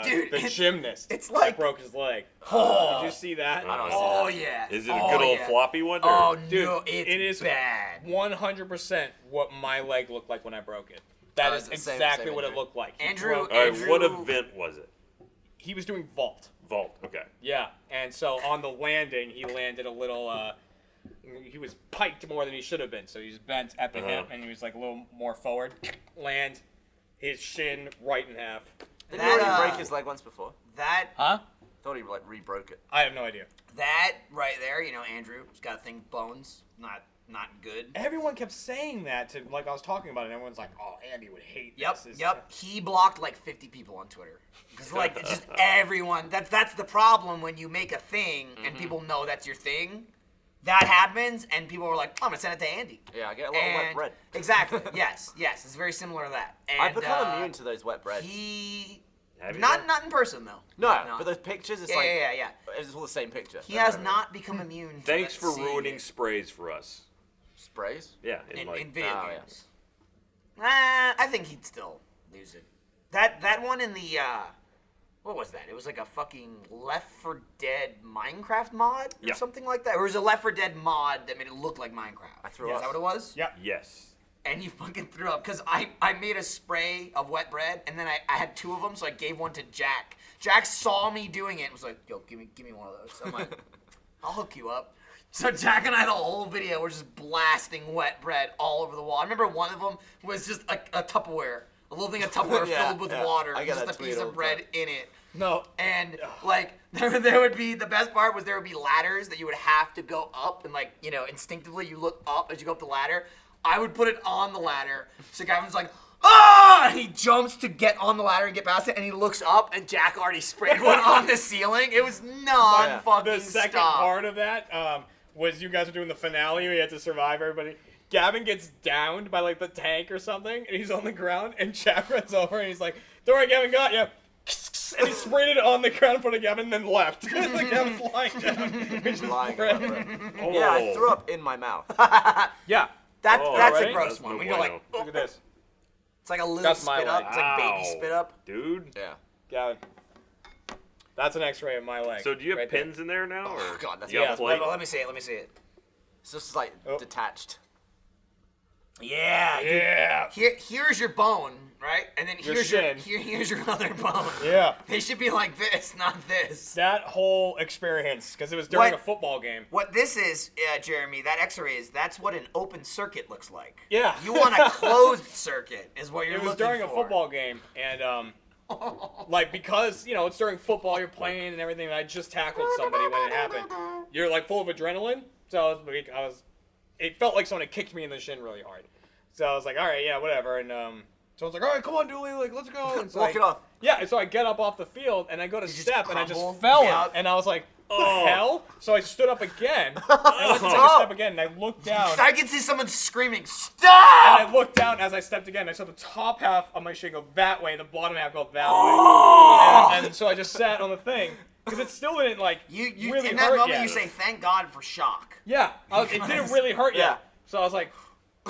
Dude, the it's- gymnast it's like- that broke his leg. Oh. Did you see that? Oh, yeah. Is it a Oh, good old yeah. floppy one? Oh, Or? Dude, no, it's it is bad. 100% what my leg looked like when I broke it. That Oh, is it's the exactly same what it injury. looked like. He Andrew- broke- All right, Andrew- what event was it? he was doing vault. Vault. Okay. Yeah, and so on the landing, he landed a little. He was piked more than he should have been, so he was bent at the hip, and he was like a little more forward. Land, his shin right in half. Didn't he already That, break his leg once before? That Huh? Thought he like re-broke it. I have no idea. that right there, Andrew's got a thing, bones, not good. Everyone kept saying that to like I was talking about it, and everyone's like, "Oh, Andy would hate Yep, this." yep. He blocked like 50 people on Twitter. Because like it's just everyone. That's the problem when you make a thing and people know that's your thing. That happens, and people were like, "I'm gonna send it to Andy." Yeah, I get a lot of wet And- bread. Exactly. yes. It's very similar to that. And, I've become immune to those wet breads. He Have you not though? not in person though. No, No. but those pictures, it's Yeah, like yeah. it's all the same picture. He has not become immune. To Thanks that for seeing ruining it sprays for us. Sprays. Yeah. in video Oh, games. I think he'd still lose it. That one in the what was that? It was like a fucking Left 4 Dead Minecraft mod or Yeah. something like that. Or it was a Left 4 Dead mod that made it look like Minecraft. I threw Is up. that what it was? Yeah. Yes. And you fucking threw up because I made a spray of wet bread and then I had 2 of them, so I gave one to Jack. Jack saw me doing it and was like, "Yo, give me one of those." So I'm like, "I'll hook you up." So Jack and I, the whole video, were just blasting wet bread all over the wall. I remember one of them was just a Tupperware, a little thing of Tupperware Yeah, filled with yeah. water, I get just that a tweet piece all of the bread time. in it. No. And like there would be, the best part was there would be ladders that you would have to go up, and like, instinctively you look up as you go up the ladder. I would put it on the ladder, so Gavin's like, "Ah!" And he jumps to get on the ladder and get past it, and he looks up, and Jack already sprayed one on the ceiling. It was non-fucking The second stop. part of that was you guys were doing the finale where you had to survive everybody. Gavin gets downed by like the tank or something, and he's on the ground, and Jack runs over and he's like, "Don't worry, Gavin got you." And he sprayed it on the ground in front of Gavin and then left. Like Gavin's lying down. Which is Lying great. about bread. Oh. Yeah, I threw up in my mouth. Yeah. That's Oh, a alright. gross That's one. no When you're like, bueno. Look at this. it's like a little That's my spit up. leg. It's like baby Ow. spit up. Dude. Yeah. Gavin. That's an x-ray of my leg. So do you have right there. pins in there now? Oh, or God, that's you got yeah. a plate? Let me see it. It's just like Oh. detached. Yeah. dude. Yeah. Here's your bone, right? And then Your here's shin. here's your other bone. Yeah. They should be like this, not this. That whole experience, because it was during What? a football game. What this is, Jeremy, that X-ray is, that's what an open circuit looks like. Yeah. You want a closed circuit, is what you're It was looking during for. a football game, and like because it's during football, you're playing and everything. And I just tackled somebody when it happened. You're like full of adrenaline, so it felt like someone had kicked me in the shin really hard. So I was like, all right, yeah, whatever. And so I was like, all right, come on, Dooley, like let's go. And so Walk it off. Yeah, and so I get up off the field and I go to just step and I crumble? just fell Yeah. and I was like, what the hell? So I stood up again. And I went to take a step again and I looked down. I can see someone screaming, "Stop!" And I looked down as I stepped again. I saw the top half of my shin go that way, the bottom half go that way. And so I just sat on the thing. because it still didn't like You really in that hurt moment yet. you say thank God for shock. Yeah, it didn't really hurt Yeah. yet. So I was like,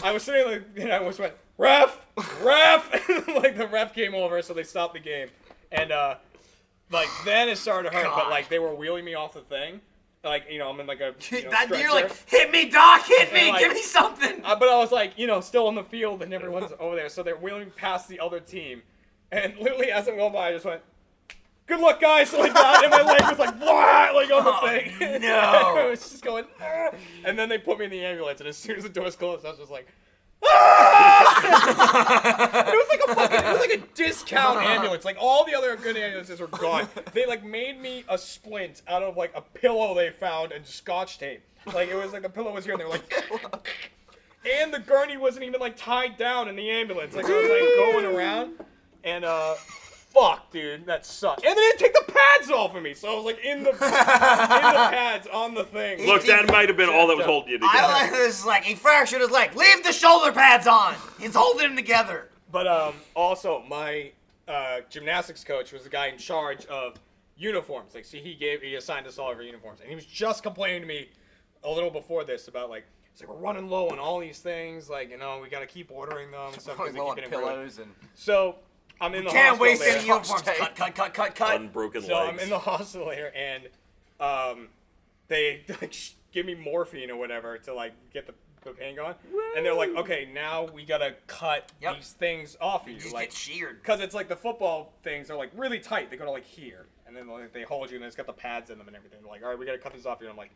I was sitting like, and I just went, ref, and like the ref came over, so they stopped the game, and like then it started to hurt, but God. like they were wheeling me off the thing, like I'm in like a You're stretcher. like, hit me, Doc, hit me, And, like, give me something. But I was like, still on the field, and everyone's over there, so they're wheeling me past the other team, and literally as I'm going by, I just went, good luck, guys, like that, and my leg was like, blah, like on the thing. no. I was just going, "Ah." And then they put me in the ambulance, and as soon as the doors closed, I was just like, ah! It was like a discount ambulance. Like all the other good ambulances were gone. They like made me a splint out of like a pillow they found and Scotch tape. Like it was like the pillow was here, and they were like, and the gurney wasn't even like tied down in the ambulance. Like I was like going around, and fuck, dude, that sucked. And they didn't take the pads off of me, so I was like in the pads on the thing. Look, that might have been all that was holding you together. I like this. Like he fractured his leg. Leave the shoulder pads on. He's holding him together. But also my gymnastics coach was the guy in charge of uniforms. Like, see, he assigned us all our uniforms, and he was just complaining to me a little before this about like, it's like we're running low on all these things. Like, we got to keep ordering them and stuff because they Low keep on getting ruined. pillows and So I'm in the Can't hospital waste there. any uniforms. Cut. Unbroken So legs. I'm in the hospital here, and they like give me morphine or whatever to like get the pain going, and they're like, okay, now we gotta cut Yep. these things off of you, Just like, get sheared. because it's like the football things are like really tight. They go to like here, and then like, they hold you, and it's got the pads in them and everything. They're like, all right, we gotta cut this off you. And I'm like,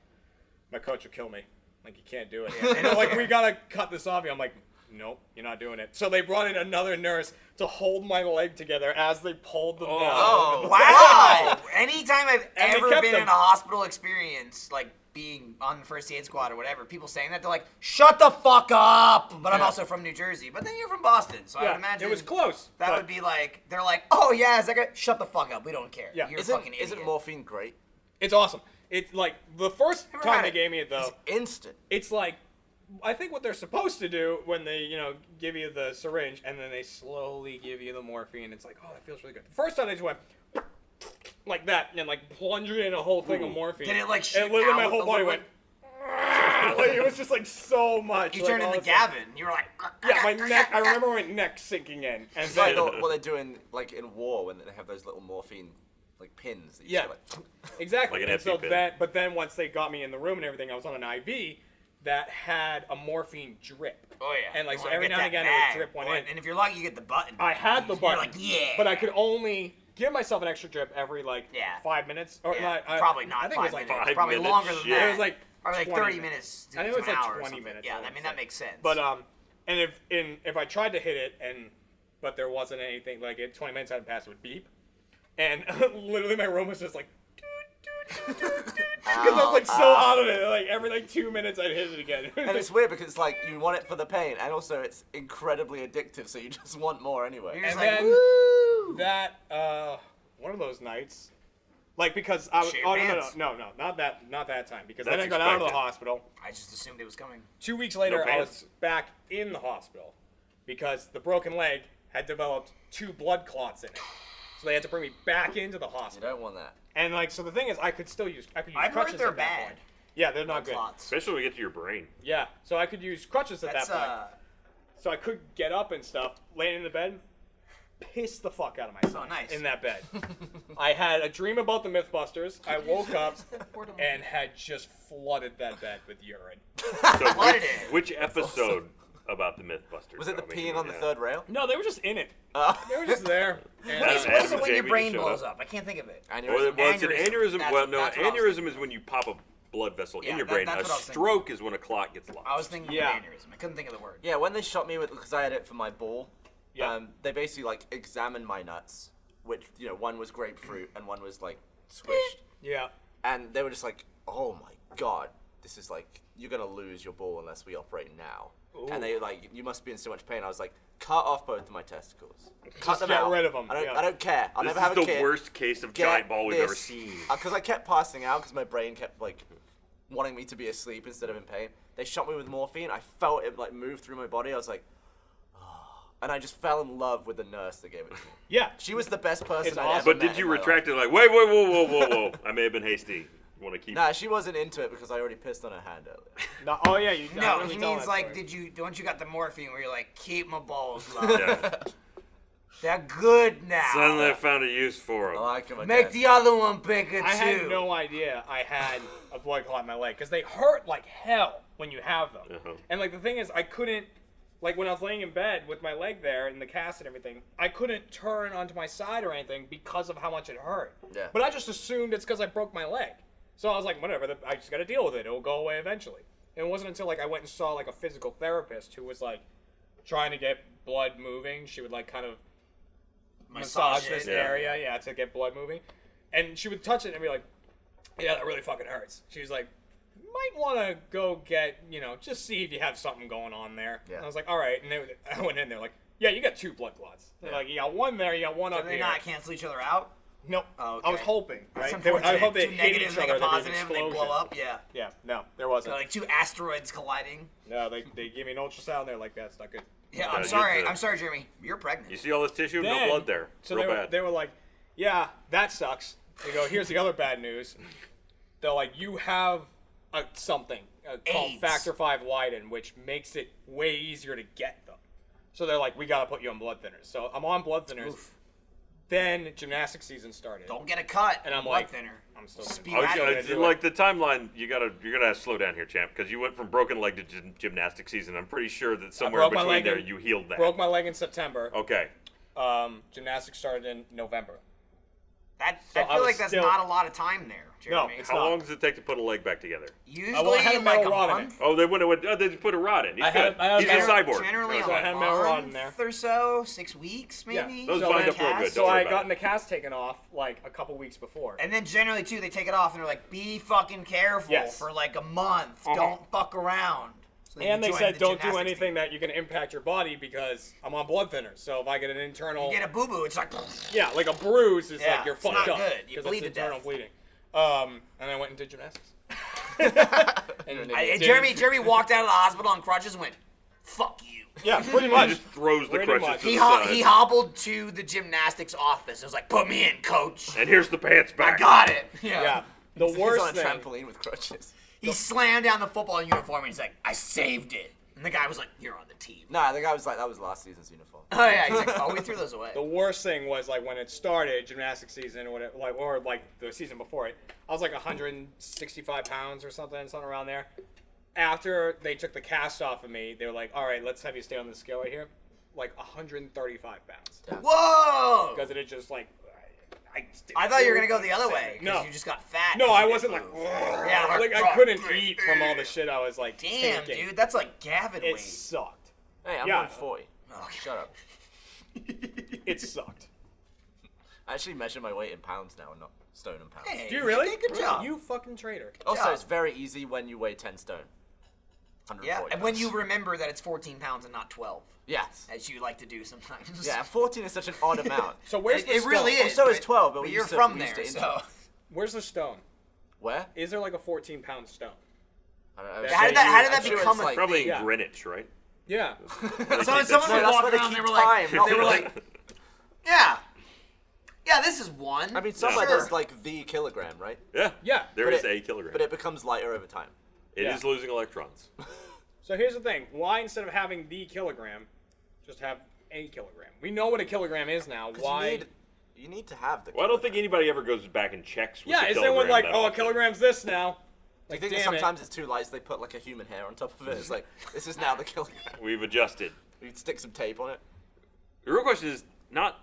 my coach will kill me. Like, you can't do it. And they're like, we gotta cut this off you. I'm like, nope, you're not doing it. So they brought in another nurse to hold my leg together as they pulled them down. Oh, wow. Anytime I've And they ever kept been them. in a hospital experience, like being on the first aid squad or whatever, people saying that, they're like, shut the fuck up. But I'm Yeah. also from New Jersey. But then you're from Boston, so I Yeah, would imagine it was close. that but would be like, they're like, oh yeah, is that good? Shut the fuck up. We don't care. Yeah. You're a fucking idiot. isn't morphine great? it's awesome. It's like the first Never time had they it. gave me it though. It's instant. It's like, I think what they're supposed to do when they, give you the syringe and then they slowly give you the morphine. It's like, oh, that feels really good. The first time they just went like that and like plunged it in a whole thing of morphine. Did it, like, shoot And literally my out whole the body liquid? went. Like it was just like so much. You like, turned all into of a sudden- Gavin. You were like, Yeah, my neck. I remember my neck sinking in, and It's like then what they do in war when they have those little morphine like pins. That you Yeah. just go, like, exactly. Like an And so EpiPen. but then once they got me in the room and everything, I was on an IV that had a morphine drip. oh yeah. And like so Wanna every get now and that again it bag. would drip one Or- in. And if you're lucky, you get the button. I had the You're button, like, yeah. but I could only give myself an extra drip every like Yeah. 5 minutes, or Yeah, not, probably not I think 5 it was like minutes. 5 Probably minutes, longer than shit. that. It was like Probably like 20 30 minutes. I think it to was an like hour or 20 something. minutes, Yeah, I I wanna mean say. that makes sense. But and if I tried to hit it but there wasn't anything like 20 minutes hadn't passed, it would beep, and literally my room was just like. Because I was like so out of it. Like every like 2 minutes I'd hit it again. and it's weird because it's like you want it for the pain, and also it's incredibly addictive, so you just want more anyway. You're just And like, then woo! that one of those nights, like because I was Shit oh your no, pants. no, not that time, because That's then I got out of the expected. hospital. I just assumed it was coming. 2 weeks later, I pants. was back in the hospital because the broken leg had developed 2 blood clots in it, so they had to bring me back into the You hospital. don't want that. And like so, the thing is, I could use I've crutches heard they're at that bad. point. Yeah, they're not good. Clots. Especially when we get to your brain. Yeah, so I could use crutches at That's that point. So I could get up and stuff, laying in the bed, piss the fuck out of myself Oh, nice. in that bed. I had a dream about the Mythbusters. I woke up and had just flooded that bed with urine. So Flooded which, it. which episode about the Mythbusters? Was it the though? I mean, peeing on the yeah. third rail? No, they were just in it. They were just there. And, What is Adam it and when your Jamie brain showed blows up. up? I can't think of it. Well, Aneurysm. it's an Aneurysm. aneurysm. That's- Well, no, that's what I was aneurysm thinking. is when you pop a blood vessel Yeah, in your that- brain. that's A what I was thinking. stroke is when a clot gets lodged. I was thinking Yeah. of aneurysm. I couldn't think of the word. Yeah, when they shot me with, because I had it for my ball, Yeah. they basically like examined my nuts, which one was grapefruit and one was like squished, yeah. and they were just like, "Oh my god, this is like you're gonna lose your ball unless we operate now." And they like, "You must be in so much pain." I was like, "Cut off both of my testicles. Cut them get out. rid of 'em, I don't. yeah. I don't care. I'll This never have is a the kid. worst case of Get giant ball we've ever this." seen. Because I kept passing out because my brain kept like wanting me to be asleep instead of in pain. They shot me with morphine. I felt it like move through my body. I was like, and I just fell in love with the nurse that gave it to me. Yeah. She was the best person It's I'd awesome. ever But met did you in my retract life. it like, wait, whoa. I may have been hasty. You want to keep... Nah, she wasn't into it because I already pissed on her hand earlier. No, oh yeah, you. I No, remember he telling means that like, story. once you got the morphine where you're like, keep my balls low. Yeah. They're good now. Suddenly I found a use for I him. like him again. Make the other one bigger too. I had no idea I had a blood clot in my leg because they hurt like hell when you have them. Uh-huh. And like the thing is, I couldn't, like when I was laying in bed with my leg there and the cast and everything, I couldn't turn onto my side or anything because of how much it hurt. Yeah. But I just assumed it's because I broke my leg. So I was like, whatever, I just got to deal with it. It'll go away eventually. And it wasn't until like I went and saw like a physical therapist who was like trying to get blood moving. She would like kind of massage this it. area, yeah, to get blood moving. And she would touch it and be like, yeah, that really fucking hurts. She was like, might want to go get, just see if you have something going on there. Yeah. And I was like, all right. And I went in there like, yeah, you got 2 blood clots. They're like, you got one there, you got one Do up they here. not cancel each other out? Nope. Oh, I was okay. hoping, That's right? unfortunate. I hope they 2 hit negatives each make other. a there'd be an positive and they blow explosion. up. Yeah. Yeah, no, there wasn't. So like 2 asteroids colliding. No, they gave me an ultrasound. They're like, that's not good. Yeah, Yeah, I'm you sorry. did. I'm sorry, Jeremy. You're pregnant. You see all this tissue? Then- No blood there. So Real they bad. they were like, yeah, that sucks. They go, here's the other bad news. They're like, you have something called AIDS. Factor V Leiden, which makes it way easier to get them. So they're like, we got to put you on blood thinners. So I'm on blood thinners. Oof. Then gymnastics season started. Don't get a cut. And I'm blood like, thinner. I'm still Speed I was out gonna, of it. like the timeline, you're gonna have to slow down here, champ, because you went from broken leg to gymnastic season. I'm pretty sure that somewhere in broke my between leg there in- you healed that. broke my leg in September. Okay. Gymnastics started in November. I I feel was like that's still- not a lot of time there, Jeremy. it's How not. long does it take to put a leg back together? Usually well, I had a like metal a rod in month. Oh, they just put a rod in. He's I had good. a He's a metal- cyborg. Generally So a I had metal rod in month there. or so, 6 weeks maybe. Yeah. Those So bind then up real good. cast- Don't So worry I about gotten it. the cast taken off like a couple weeks before. And then generally too, they take it off and they're like, "Be fucking careful Yes. for like a month. Uh-huh. Don't fuck around." So then And you they join said the don't do gymnastics anything team. that you can impact your body because I'm on blood thinners. So if I get an internal, You get a boo boo, it's like, yeah, like a bruise is Yeah, like you're it's fucked not up good. You because bleed it's to internal death. bleeding. And I went into gymnastics. And Jeremy walked out of the hospital on crutches and went, "Fuck you." Yeah, pretty He much. just throws the Pretty crutches much. to He the side. he hobbled to the gymnastics office. It was like, "Put me in, coach. And here's the pants I back. got it." Yeah. The He's worst on a thing. trampoline with crutches. He slammed down the football uniform and he's like, "I saved it." And the guy was like, "You're on the team." Nah, the guy was like, that was last season's uniform. Oh yeah, he's like, "Oh, we threw those away." The worst thing was like when it started, gymnastics season or whatever, or like the season before it. I was like 165 pounds or something around there. After they took the cast off of me, they were like, "All right, let's have you stay on the scale right here." Like 135 pounds Whoa! because it had just like. I thought you were gonna go the other way because No. you just got fat. No, 'cause I you wasn't didn't like. move. Yeah, like I couldn't eat from all the shit I was like. Damn, taking. dude, that's like Gavin It weight. sucked. Hey, I'm Yeah. 140. Oh, Shut up. It sucked. I actually measure my weight in pounds now, not stone and pounds. Hey, Do you really? did a good job. You fucking traitor. Also, job. it's very easy when you weigh 10 stone. 140 Yeah, and when pounds. you remember that it's 14 pounds and not 12, Yes. as you like to do sometimes. Yeah, 14 is such an odd amount. So where's it, the it really stone? is. So is but- 12, but but we you're used to- from we there, used to so. inch. Where's the stone? Where? Is there like a 14-pound stone? I don't know, How did that I'm sure become it's a like, Probably in Yeah. Greenwich, right? Yeah. So someone No, was that's where walking they around, keep they were like, time, not they were weight. like, yeah, this is one. I mean, somewhere Sure. there's like the kilogram, right? Yeah. Yeah. There But is it- a kilogram. But it becomes lighter over time. It is Yeah. losing electrons. So here's the thing. Why instead of having the kilogram, just have a kilogram? We know what a kilogram is now. 'Cause Why? You need to have the Well, I don't think anybody ever goes back and checks. With Yeah, the is anyone like, that oh, a often. kilogram's this now? Do you Like, think that damn it. sometimes it's too light, so they put like a human hair on top of it? It's like, this is now the kilogram. We've adjusted. You'd stick some tape on it. The real question is not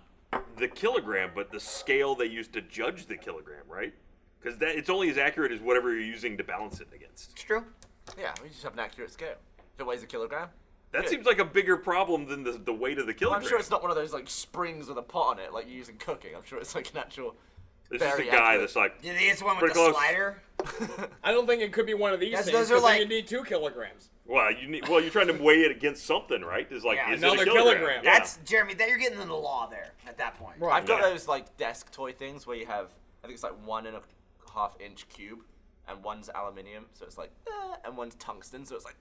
the kilogram, but the scale they use to judge the kilogram, right? Because it's only as accurate as whatever you're using to balance it against. It's true. Yeah, we just have an accurate scale. If it weighs a kilogram. That Yeah. seems like a bigger problem than the weight of the Well, kilogram. I'm sure it's not one of those like springs with a pot on it like you use in cooking. I'm sure it's like an actual. It's just a very guy accurate. that's like, You think it's the one with Pretty the close. slider? I don't think it could be one of these That's- things. those are 'cause then like- you need 2 kilograms. well, you're trying to weigh it against something, right? It's like, Yeah, is it another a kilogram? kilogram. Yeah. That's Jeremy. That you're getting into the law there at that point. Right. I've got Yeah. those like desk toy things where you have, I think it's like 1.5 inch cube, and one's aluminium, so it's like, and one's tungsten, so it's like,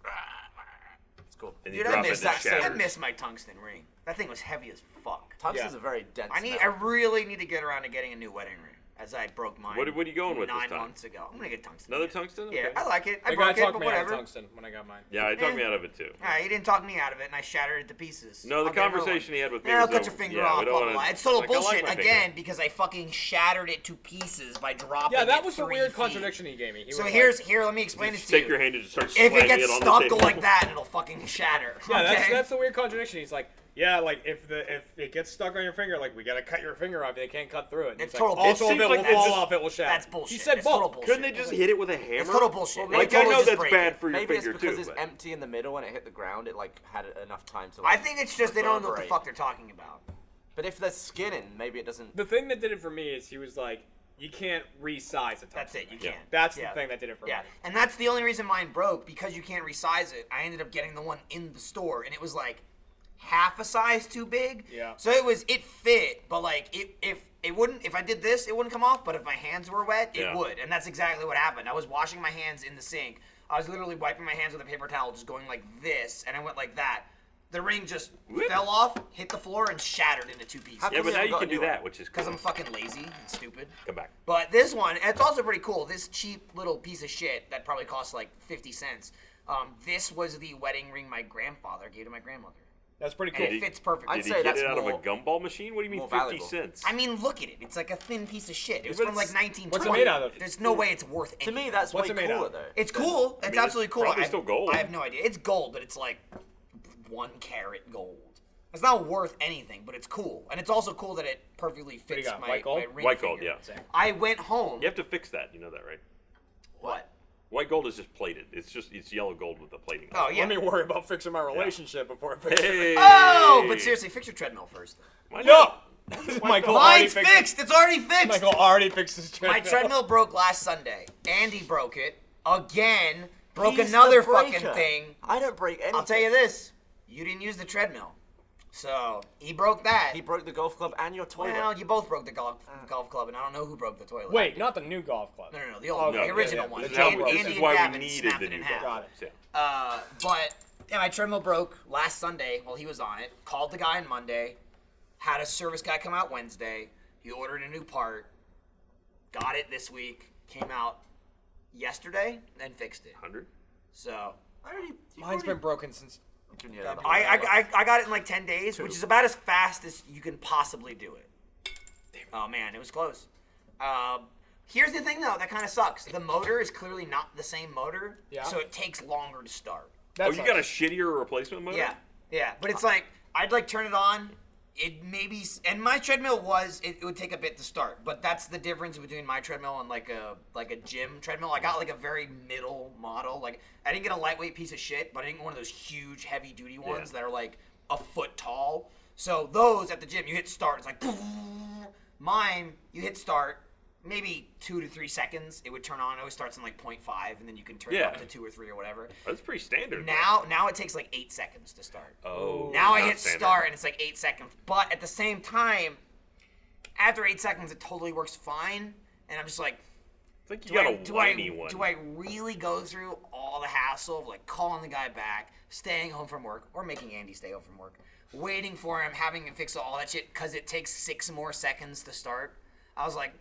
it's cool. And you Dude, I drop it miss and it that. I shatters. miss my tungsten ring. That thing was heavy as fuck. Tungsten's a very dense. I metal. really need to get around to getting a new wedding ring, as I broke mine. What are you going with this 9 time? months ago. I'm gonna get tungsten. Another again. tungsten? Yeah, Okay. I like it. I The guy broke it, talked but me out of whatever. tungsten when I got mine. Yeah, he talked me out of it too. He didn't talk me out of it, and I shattered it to pieces. No, the I'll get another conversation one. he had with me Yeah, was I'll cut over- your finger yeah, we off. don't Blah, wanna- blah, blah. It's total like, I like bullshit my finger. again because I fucking shattered it to pieces by dropping. Yeah, that it was a 3 weird feet. contradiction he gave me. He So was here, let me explain Just this to take you. your hand and just start If slamming it gets on the stuck table. like that, it'll fucking shatter. Yeah, okay? that's the weird contradiction. He's like, yeah, like if it gets stuck on your finger, like we gotta cut your finger off. They can't cut through it. And It's he's like, total also, bullshit. if it It will seems like fall that's- off, it will shatter. That's bullshit. He said It's total both. bullshit. Couldn't they just hit it with a hammer? It's total bullshit. They Like, I totally know just that's break bad it. for your Maybe it's finger because too. it's but- empty in the middle when it hit the ground. It like had enough time to. I Like, think it's just they don't know what the reverberate. fuck they're talking about. But if there's skin in, maybe it doesn't. The thing that did it for me is he was like, you can't resize a tungsten. That's it. You Yeah. can't. That's Yeah. the thing that did it for Yeah, me. and that's the only reason mine broke, because you can't resize it. I ended up getting the one in the store, and it was like half a size too big. Yeah. So it fit, but like if I did this, it wouldn't come off. But if my hands were wet, it Yeah. would, and that's exactly what happened. I was washing my hands in the sink. I was literally wiping my hands with a paper towel, just going like this, and I went like that. The ring just fell off, hit the floor, and shattered into 2 pieces. How Yeah, come but we now haven't you got can a do new one? that, which is Because cool. I'm fucking lazy and stupid. Come back. But this one, and it's also pretty cool. This cheap little piece of shit that probably costs like 50 cents. This was the wedding ring my grandfather gave to my grandmother. That's pretty And cool. it fits perfectly. I'd Did he say get that's it out of a more- gumball machine? What do you mean more 50 valuable. cents? I mean, look at it. It's like a thin piece of shit. It was but from like it's- 1920. What's it made out of? There's no way it's worth To anything. me, that's What's way it made cooler out? though. It's cool. It's mean, it's absolutely cool. probably still gold. I have no idea. It's gold, but it's like 1 carat gold. It's not worth anything, but it's cool. And it's also cool that it perfectly do you fits got, my, white gold? my ring White gold, finger. yeah. I went home. You have to fix that. You know that, right? What? White gold is just plated. It's yellow gold with the plating. Oh, yeah. Let me worry about fixing my relationship before I fix it. Hey. Oh, but seriously, fix your treadmill first. Why No! not? Michael already Mine's fixed it. fixed. It's already fixed. Michael already fixed his treadmill. My treadmill broke last Sunday. Andy broke it again. Broke He's another the breaker. fucking thing. I don't break anything. I'll tell you this: you didn't use the treadmill, so he broke that. He broke the golf club and your toilet. Well, you both broke the golf club, and I don't know who broke the toilet. Wait, not the new golf club. No, the old, Oh, one, no, the original yeah. one. This is, Joe how, broke this Andy is and why Gavin we needed snapped the it in new half. golf Got it. clubs, yeah. But yeah, my treadmill broke last Sunday while he was on it. Called the guy on Monday. Had a service guy come out Wednesday. He ordered a new part. Got it this week. Came out yesterday and fixed it. 100? So Mine's been broken since. I got it in like 10 days, which is about as fast as you can possibly do it. Oh man, it was close. Here's the thing though, that kind of sucks. The motor is clearly not the same motor, Yeah. so it takes longer to start. That's Oh, you got a shittier replacement motor? Yeah, but it's like I'd like turn it on. It maybe, and my treadmill it would take a bit to start, but that's the difference between my treadmill and like a gym treadmill. I got like a very middle model. Like I didn't get a lightweight piece of shit, but I didn't get one of those huge heavy duty ones that are like a foot tall. So those at the gym, you hit start, it's like mine. You hit start, maybe 2 to 3 seconds, it would turn on. It always starts in like 0.5, and then you can turn it up to 2 or 3 or whatever. That's pretty standard. Now it takes like 8 seconds to start. Oh. Now I not hit standard. start and it's like 8 seconds. But at the same time, after 8 seconds, it totally works fine. And I'm just like, It's like you got a whiny one. do I really go through all the hassle of like calling the guy back, staying home from work, or making Andy stay home from work, waiting for him, having him fix all that shit because it takes 6 more seconds to start? I was like,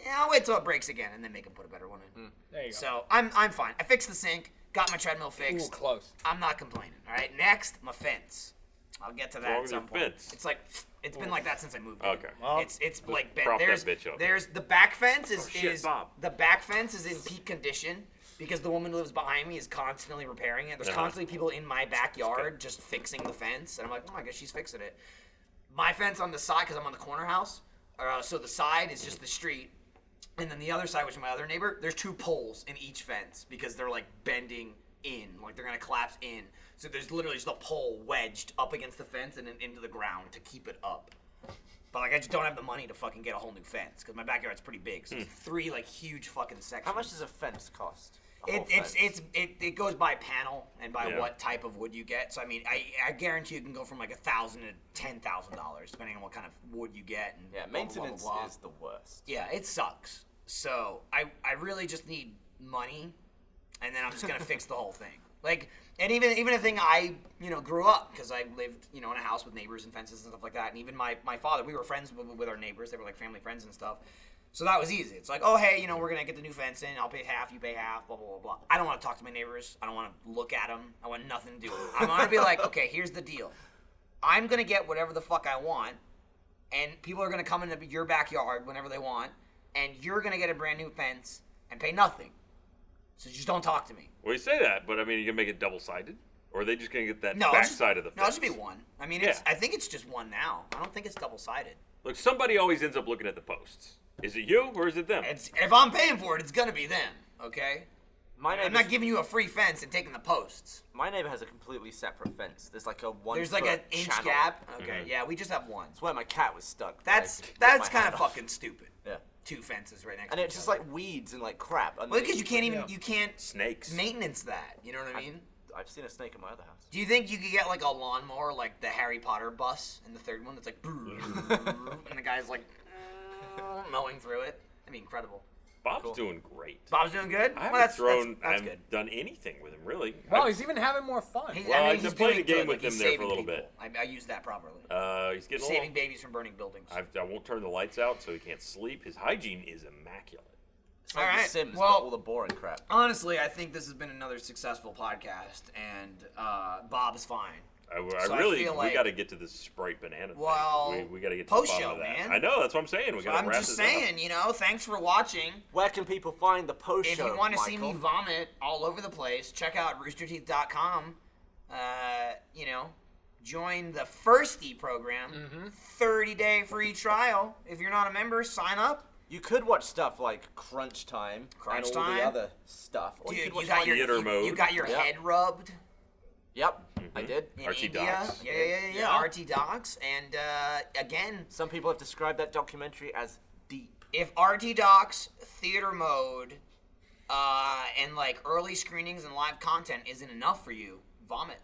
yeah, I'll wait till it breaks again and then make him put a better one in. There you go. So I'm fine. I fixed the sink, got my treadmill fixed. Ooh, close. I'm not complaining. All right, next, my fence. I'll get to that wrong at with some your point. fence? It's like it's been like that since I moved. Okay. Well, It's like bent. prop that There's bitch up. there's the back fence is shit, is Bob. the back fence is in peak condition because the woman who lives behind me is constantly repairing it. There's Uh-huh. constantly people in my backyard just fixing the fence, and I'm like, oh, I guess she's fixing it. My fence on the side, because I'm on the corner house, so the side is just the street. And then the other side, which is my other neighbor, there's 2 poles in each fence because they're like bending in, like they're gonna collapse in. So there's literally just a pole wedged up against the fence and then into the ground to keep it up. But like I just don't have the money to fucking get a whole new fence because my backyard's pretty big. So it's 3 like huge fucking sections. How much does a fence cost? A whole It goes by panel and by Yeah. what type of wood you get. So I mean, I guarantee you can go from like $1,000 to $10,000 depending on what kind of wood you get. And Yeah, blah, blah, blah, maintenance blah, blah. is the worst. Yeah, it sucks. So I really just need money, and then I'm just gonna fix the whole thing. Like, and even a thing I, grew up, because I lived, in a house with neighbors and fences and stuff like that. And even my father, we were friends with our neighbors. They were like family friends and stuff. So that was easy. It's like, oh, hey, we're going to get the new fence in. I'll pay half, you pay half, blah, blah, blah, blah. I don't want to talk to my neighbors. I don't want to look at them. I want nothing to do with them. I want to be like, okay, here's the deal. I'm going to get whatever the fuck I want, and people are going to come into your backyard whenever they want, and you're going to get a brand new fence and pay nothing. So just don't talk to me. Well, you say that, but I mean, you can make it double-sided, or are they just gonna get that No, back it's just- side of the fence? No, it should be one. I mean, Yeah. I think it's just one now. I don't think it's double-sided. Look, somebody always ends up looking at the posts. Is it you or is it them? If I'm paying for it, it's going to be them, okay? My I'm neighbor's- not giving you a free fence and taking the posts. My neighbor has a completely separate fence. There's like a 1 There's like foot an inch channel. gap. Okay, yeah, we just have one. It's where my cat was stuck. That's My kind hand of off. fucking stupid. Yeah. 2 fences right next And to it's each just other. like weeds and like crap. Well, because you can't even, you can't Snakes. maintenance that. You know what I mean? I've seen a snake in my other house. Do you think you could get like a lawnmower like the Harry Potter bus in the third one that's like, and the guy's like mowing through it? That'd be incredible. Bob's doing great. Bob's doing good? I Well, haven't that's I good. haven't done anything with him, really. Well, he's even having more fun. Well, I've he's been playing doing a game good, with like, him he's there for a saving little people. bit. I use that properly. He's getting Saving babies from burning buildings. I won't turn the lights out so he can't sleep. His hygiene is immaculate. It's like All The right, Sims, well- but all the boring crap. Honestly, I think this has been another successful podcast, and Bob's fine. So I really, feel we like- got to get to this Sprite banana Well, thing. We got to get to post the bottom show, of that. man. I know, that's what I'm saying. We got to I'm wrap just this saying, up. thanks for watching. Where can people find the post If show? you want to see Michael? me vomit all over the place, check out roosterteeth.com. Join the Firsty program. 30-day free trial. If you're not a member, sign up. You could watch stuff like Crunch Time Crunch and all Time. the other stuff. Or Dude, you could watch got your Theater mode. you got your Yeah. head rubbed. Yep, I did. In RT India. Docs. Yeah. RT Docs. And again, Some people have described that documentary as deep. if RT Docs, theater mode, and like early screenings and live content isn't enough for you, vomit.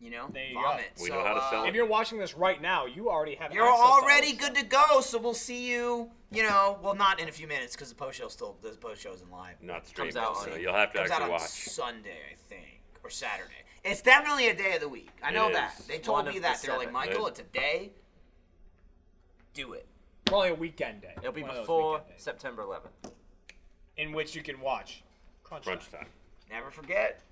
There you vomit. We know how to sell it. If you're watching this right now, you already have. You're access to all already this good stuff. to go, so we'll see you. Well, not in a few minutes because the post show isn't live. Not streaming, out so on- you'll have to Comes out actually on watch. Sunday, I think, or Saturday. It's definitely a day of the week. I know that. is. They told One me of that. the They're like, 7. Michael, Good. it's a day. Do it. Probably a weekend day. It'll be One of those before weekend days, September 11th. in which you can watch Crunch Crunch Time. time. Never forget.